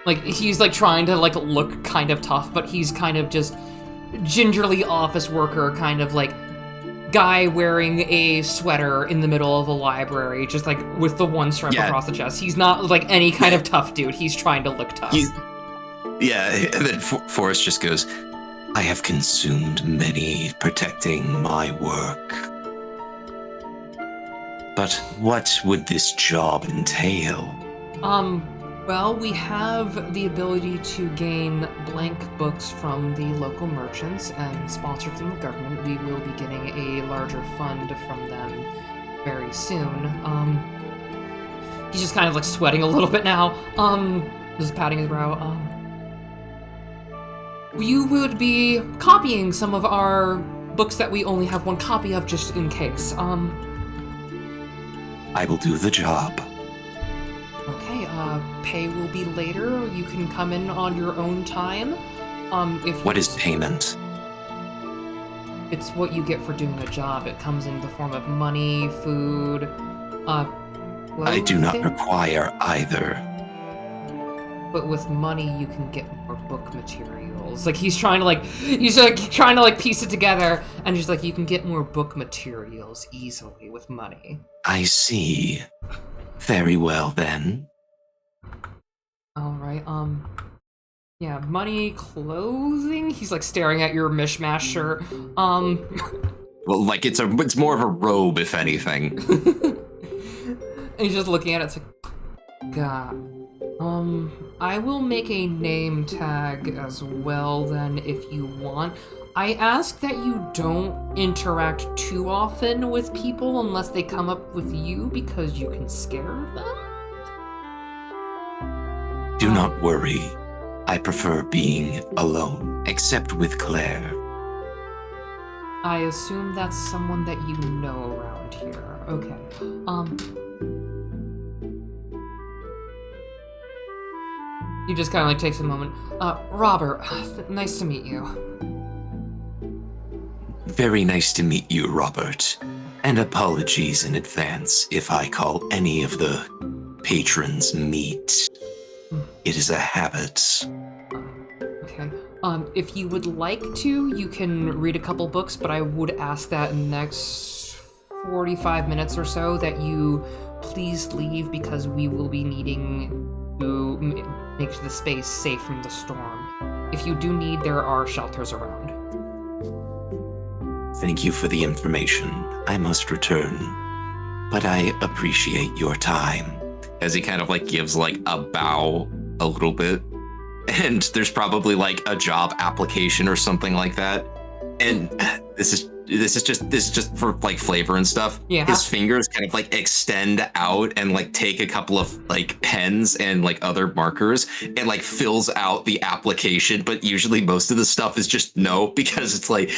Like, he's like trying to like look kind of tough, but he's kind of just gingerly office worker, kind of like guy wearing a sweater in the middle of a library, just like with the one stripe across the chest. He's not like any kind of tough dude. He's trying to look tough. And then Forrest just goes, I have consumed many protecting my work. But what would this job entail? Well, we have the ability to gain blank books from the local merchants and sponsored from the government. We will be getting a larger fund from them very soon. He's just kind of like sweating a little bit now. Just patting his brow. You would be copying some of our books that we only have one copy of just in case. I will do the job. Okay, pay will be later. You can come in on your own time. What is payment? It's what you get for doing a job. It comes in the form of money, food, I do not require either. But with money, you can get more book materials. Like, he's trying to piece it together, and just like, you can get more book materials easily with money. I see. Very well, then. Alright, yeah, money, clothing? He's, like, staring at your mishmash shirt. Well, like it's more of a robe, if anything. And he's just looking at it. It's like, God. I will make a name tag as well then if you want. I ask that you don't interact too often with people unless they come up with you because you can scare them. Do not worry. I prefer being alone, except with Claire. I assume that's someone that you know around here. Okay. He just kind of like takes a moment. Robert, nice to meet you. Very nice to meet you, Robert. And apologies in advance if I call any of the patrons meat. It is a habit. Okay. If you would like to, you can read a couple books, but I would ask that in the next 45 minutes or so that you please leave because we will be needing to make the space safe from the storm. If you do need, there are shelters around. Thank you for the information. I must return. But I appreciate your time. As he kind of like gives like a bow a little bit. And there's probably like a job application or something like that. And this is just for like flavor and stuff. Yeah. His fingers kind of like extend out and like take a couple of like pens and like other markers and like fills out the application. But usually most of the stuff is just no, because it's like,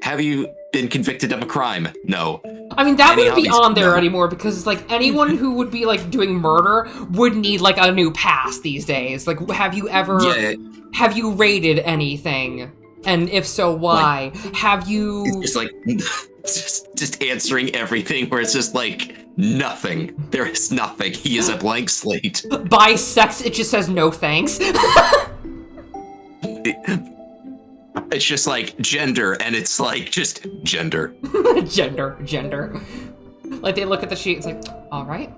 have you been convicted of a crime? No. I mean, that Any wouldn't be hobbies? on there No. anymore because, like, anyone who would be, like, doing murder would need, like, a new pass these days. Like, have you ever... Yeah. Have you raided anything? And if so, why? Have you... It's just like, just answering everything where it's just like, nothing. There is nothing. He is a blank slate. By sex, it just says no thanks. It's just like gender, and it's like just gender. Gender. Like, they look at the sheet, it's like, alright,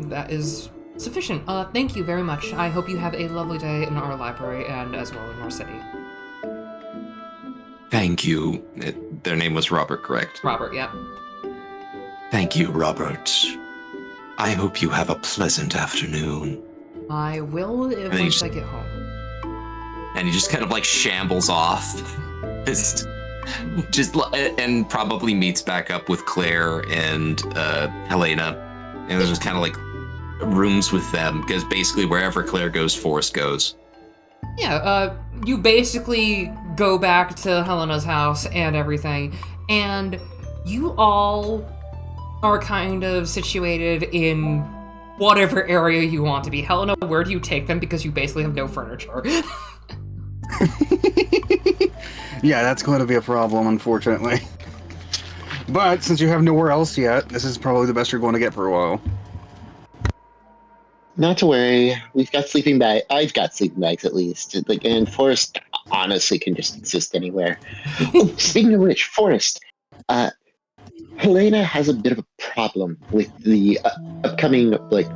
that is sufficient. Thank you very much. I hope you have a lovely day in our library and as well in our city. Thank you. Their name was Robert, correct? Robert, yeah. Thank you, Robert. I hope you have a pleasant afternoon. I will once I get home. And he just kind of like shambles off. just and probably meets back up with Claire and Helena. And there's just kind of like rooms with them, because basically wherever Claire goes, Forrest goes. Yeah, you basically go back to Helena's house and everything, and you all are kind of situated in whatever area you want to be. Helena, where do you take them? Because you basically have no furniture. Yeah, that's going to be a problem, unfortunately. But since you have nowhere else yet, this is probably the best you're going to get for a while. Not to worry. We've got sleeping bags. I've got sleeping bags at least. Like, and Forrest honestly can just exist anywhere. Oh, speaking of which, Forrest, Helena has a bit of a problem with the upcoming, like,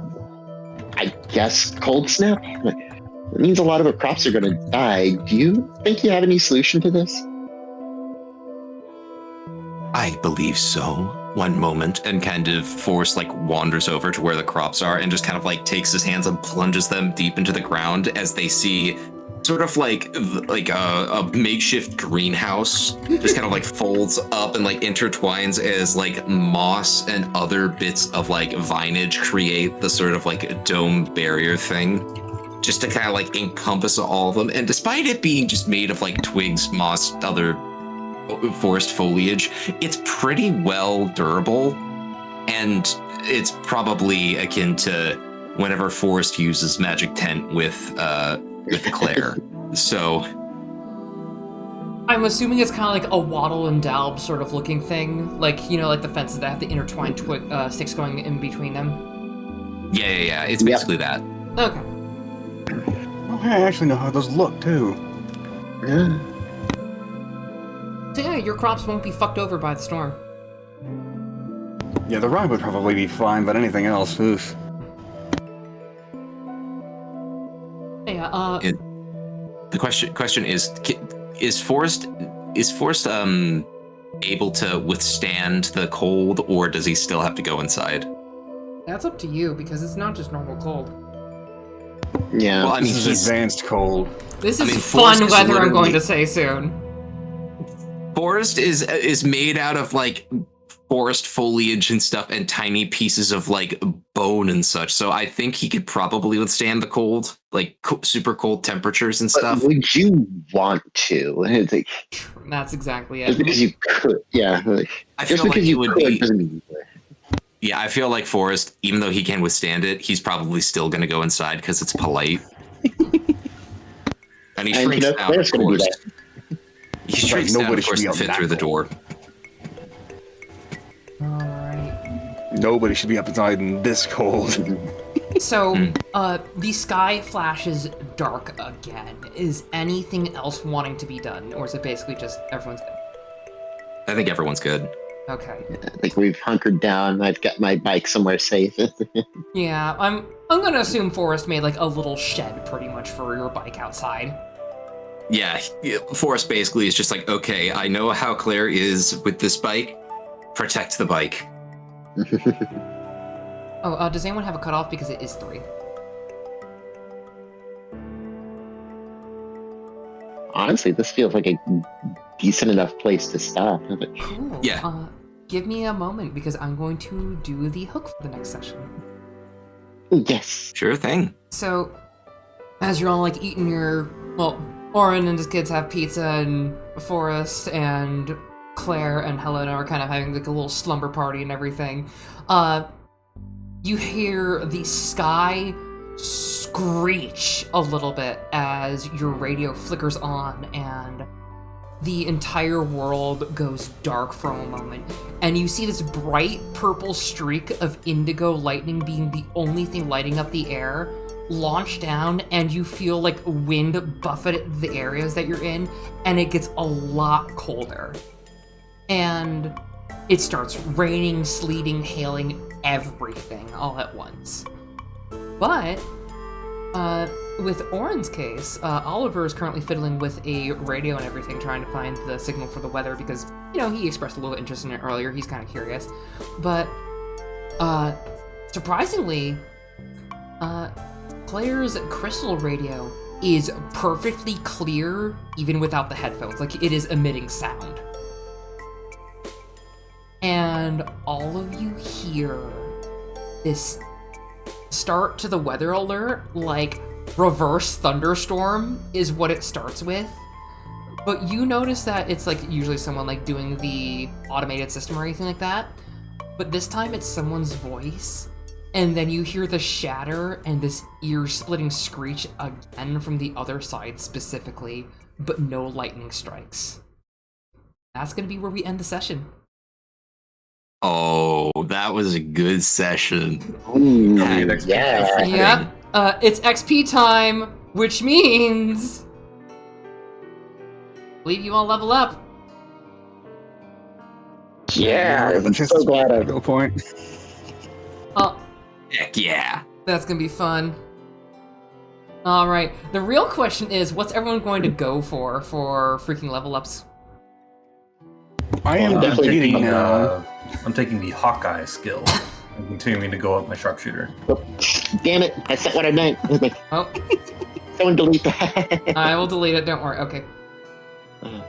I guess, cold snap. It means a lot of her crops are going to die. Do you think you have any solution to this? I believe so. One moment, and kind of Forrest like wanders over to where the crops are and just kind of like takes his hands and plunges them deep into the ground as they see sort of like a makeshift greenhouse just kind of like folds up and like intertwines as like moss and other bits of like vinage create the sort of like dome barrier thing, just to kind of like encompass all of them. And despite it being just made of like twigs, moss, other forest foliage, it's pretty well durable, and it's probably akin to whenever Forrest uses magic tent with Claire. So I'm assuming it's kind of like a wattle and daub sort of looking thing, like, you know, like the fences that have the intertwined sticks going in between them. Yeah, it's basically that. Okay. Oh, hey, I actually know how those look too. Yeah. So yeah, your crops won't be fucked over by the storm. Yeah, the rye would probably be fine, but anything else, oof. Yeah, The question is Forrest able to withstand the cold, or does he still have to go inside? That's up to you, because it's not just normal cold. Yeah. Well, I mean, This is he's advanced cold. This I is mean, fun Forrest is weather, I'm going literally- to say soon. Forest is made out of like forest foliage and stuff, and tiny pieces of like bone and such. So I think he could probably withstand the cold, like super cold temperatures and But stuff. would you want to? It's like, That's exactly just it. because you could, yeah. Like, I just feel like because it you would could be. doesn't mean you would. Yeah, I feel like Forrest, even though he can withstand it, he's probably still going to go inside because it's polite. And he And shrinks down, Claire's of gonna do course. that. He shrinks nobody down, of should course, be to up fit that through the door. Alright. Nobody should be up inside in this cold. So, the sky flashes dark again. Is anything else wanting to be done? Or is it basically just everyone's good? I think everyone's good. Okay. Like we've hunkered down. I've got my bike somewhere safe. Yeah, I'm gonna assume Forrest made like a little shed pretty much for your bike outside. Yeah, Forrest basically is just like, okay, I know how Claire is with this bike. Protect the bike. Oh, does anyone have a cutoff? Because it is 3. Honestly, this feels like a decent enough place to stop. Cool. Yeah. Give me a moment because I'm going to do the hook for the next session. Yes. Sure thing. So, as you're all like eating your, well, Oren and his kids have pizza, and Forrest and Claire and Helena are kind of having like a little slumber party and everything. You hear the sky screech a little bit as your radio flickers on and the entire world goes dark for a moment, and you see this bright purple streak of indigo lightning being the only thing lighting up the air launch down, and you feel like wind buffet the areas that you're in, and it gets a lot colder. And it starts raining, sleeting, hailing, everything all at once. But with Oren's case, Oliver is currently fiddling with a radio and everything, trying to find the signal for the weather because, you know, he expressed a little interest in it earlier. He's kind of curious. But, surprisingly, Claire's crystal radio is perfectly clear, even without the headphones. Like, it is emitting sound. And all of you hear this start to the weather alert, like reverse thunderstorm is what it starts with. But you notice that it's like usually someone like doing the automated system or anything like that. But this time it's someone's voice. And then you hear the shatter and this ear-splitting screech again from the other side specifically, but no lightning strikes. That's gonna be where we end the session. Oh, that was a good session. Ooh, Yeah. yeah. Yeah, it's XP time, which means... I believe you all level up. Yeah, I'm Just so glad I go point. Heck yeah. That's gonna be fun. Alright, the real question is, what's everyone going to go for freaking level ups? I am I'm definitely debating taking, now. I'm taking the Hawkeye skill. I'm continuing to go up my sharpshooter. Damn it, that's not what I meant. Oh, Someone delete that. I will delete it, don't worry, okay. Uh.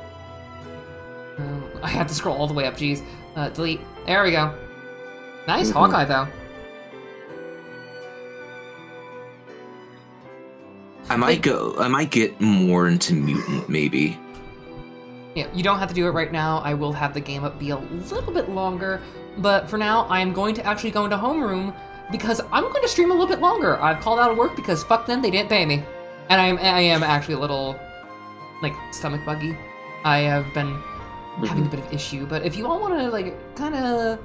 I have to scroll all the way up, jeez. Delete, there we go. Nice Hawkeye, though. I might get more into mutant, maybe. Yeah, you don't have to do it right now. I will have the game up be a little bit longer, but for now, I am going to actually go into homeroom because I'm going to stream a little bit longer. I've called out of work because fuck them, they didn't pay me, and I am actually a little like stomach buggy. I have been having a bit of issue, but if you all want to like kind of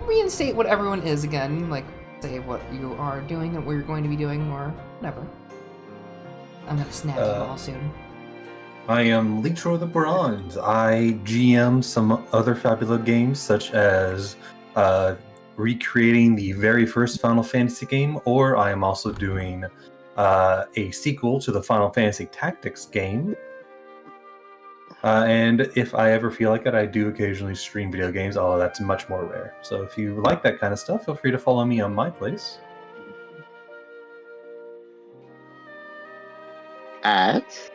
reinstate what everyone is again, like say what you are doing and what you're going to be doing or whatever, I'm gonna snap you all soon. I am Leetro the Bronze. I GM some other fabulous games, such as recreating the very first Final Fantasy game, or I am also doing a sequel to the Final Fantasy Tactics game. And if I ever feel like it, I do occasionally stream video games, although that's much more rare. So if you like that kind of stuff, feel free to follow me on my place. At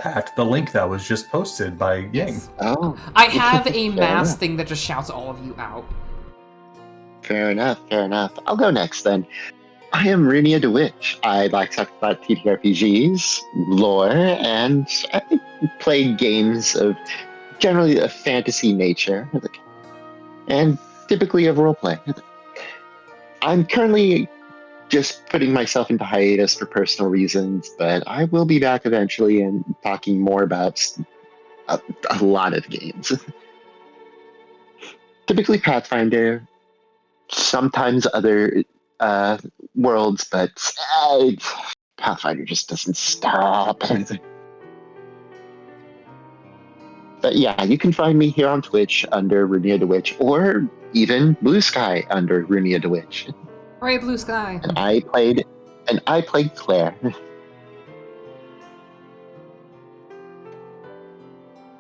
At the link that was just posted by Yang. Yes. oh, I have a Fair mass enough. thing that just shouts all of you out. fair enough. Fair enough. I'll go next then. I am Runia the Witch. I like to talk about TTRPGs, lore, and I play games of generally a fantasy nature, and typically of roleplay. I'm currently just putting myself into hiatus for personal reasons, but I will be back eventually and talking more about a lot of games. Typically Pathfinder, sometimes other worlds, but Pathfinder just doesn't stop. But yeah, you can find me here on Twitch under Runia the Witch, or even Blue Sky under Runia the Witch. Hooray, blue sky. And I played Claire.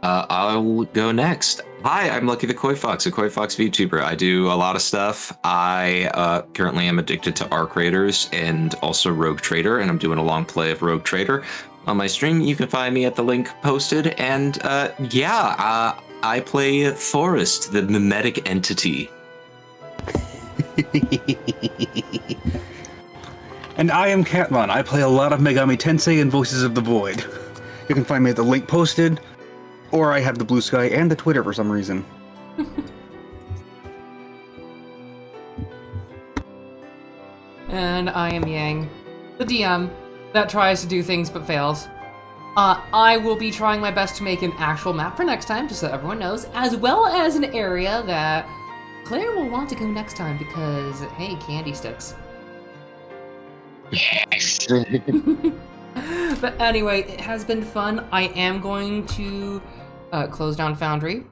I'll go next. Hi, I'm Lucky the Koi Fox, a Koi Fox VTuber. I do a lot of stuff. I currently am addicted to Arc Raiders and also Rogue Trader, and I'm doing a long play of Rogue Trader on my stream. You can find me at the link posted. And I play Forest, the mimetic entity. And I am Catmon. I play a lot of Megami Tensei and Voices of the Void. You can find me at the link posted, or I have the Blue Sky and the Twitter for some reason. And I am Yang, the DM that tries to do things but fails. I will be trying my best to make an actual map for next time, just so everyone knows, as well as an area that Claire will want to go next time because, hey, candy sticks. Yes. But anyway, it has been fun. I am going to close down Foundry.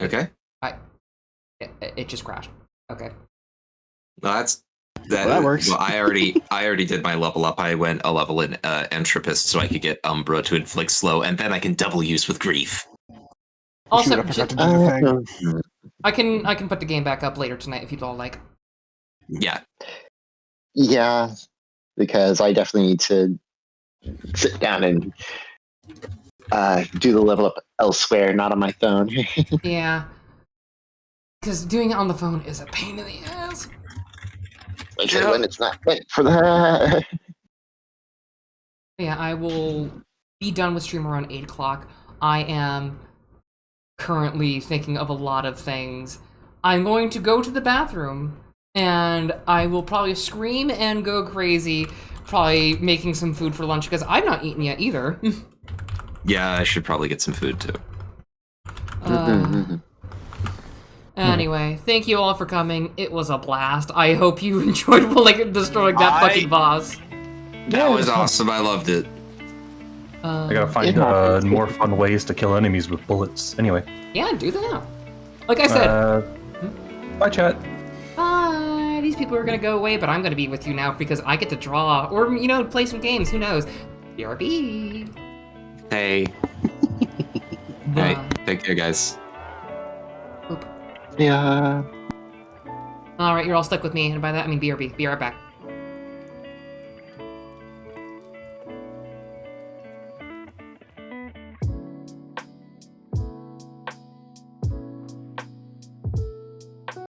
Okay. It just crashed. Okay. Well, that works. Well, I already did my level up. I went a level in Entropist so I could get Umbra to inflict slow, and then I can double use with grief. Also, Shoot, I forgot to do the thing. I can put the game back up later tonight if you'd all like. Yeah. Yeah, because I definitely need to sit down and do the level up elsewhere, not on my phone. Yeah. Because doing it on the phone is a pain in the ass. Especially when it's not meant for that. Yeah, I will be done with stream around 8 o'clock. I am currently thinking of a lot of things. I'm going to go to the bathroom, and I will probably scream and go crazy, probably making some food for lunch, because I've not eaten yet either. Yeah, I should probably get some food too. Anyway, thank you all for coming. It was a blast. I hope you enjoyed destroying that fucking boss. That was awesome. I loved it. I gotta find more fun ways to kill enemies with bullets. Anyway. Yeah, do that. Like I said. Bye, chat. Bye. These people are gonna go away, but I'm gonna be with you now because I get to draw or play some games. Who knows? BRB. Hey. Hey. Take care, guys. Yeah. All right, you're all stuck with me, and by that I mean BRB. Be right back.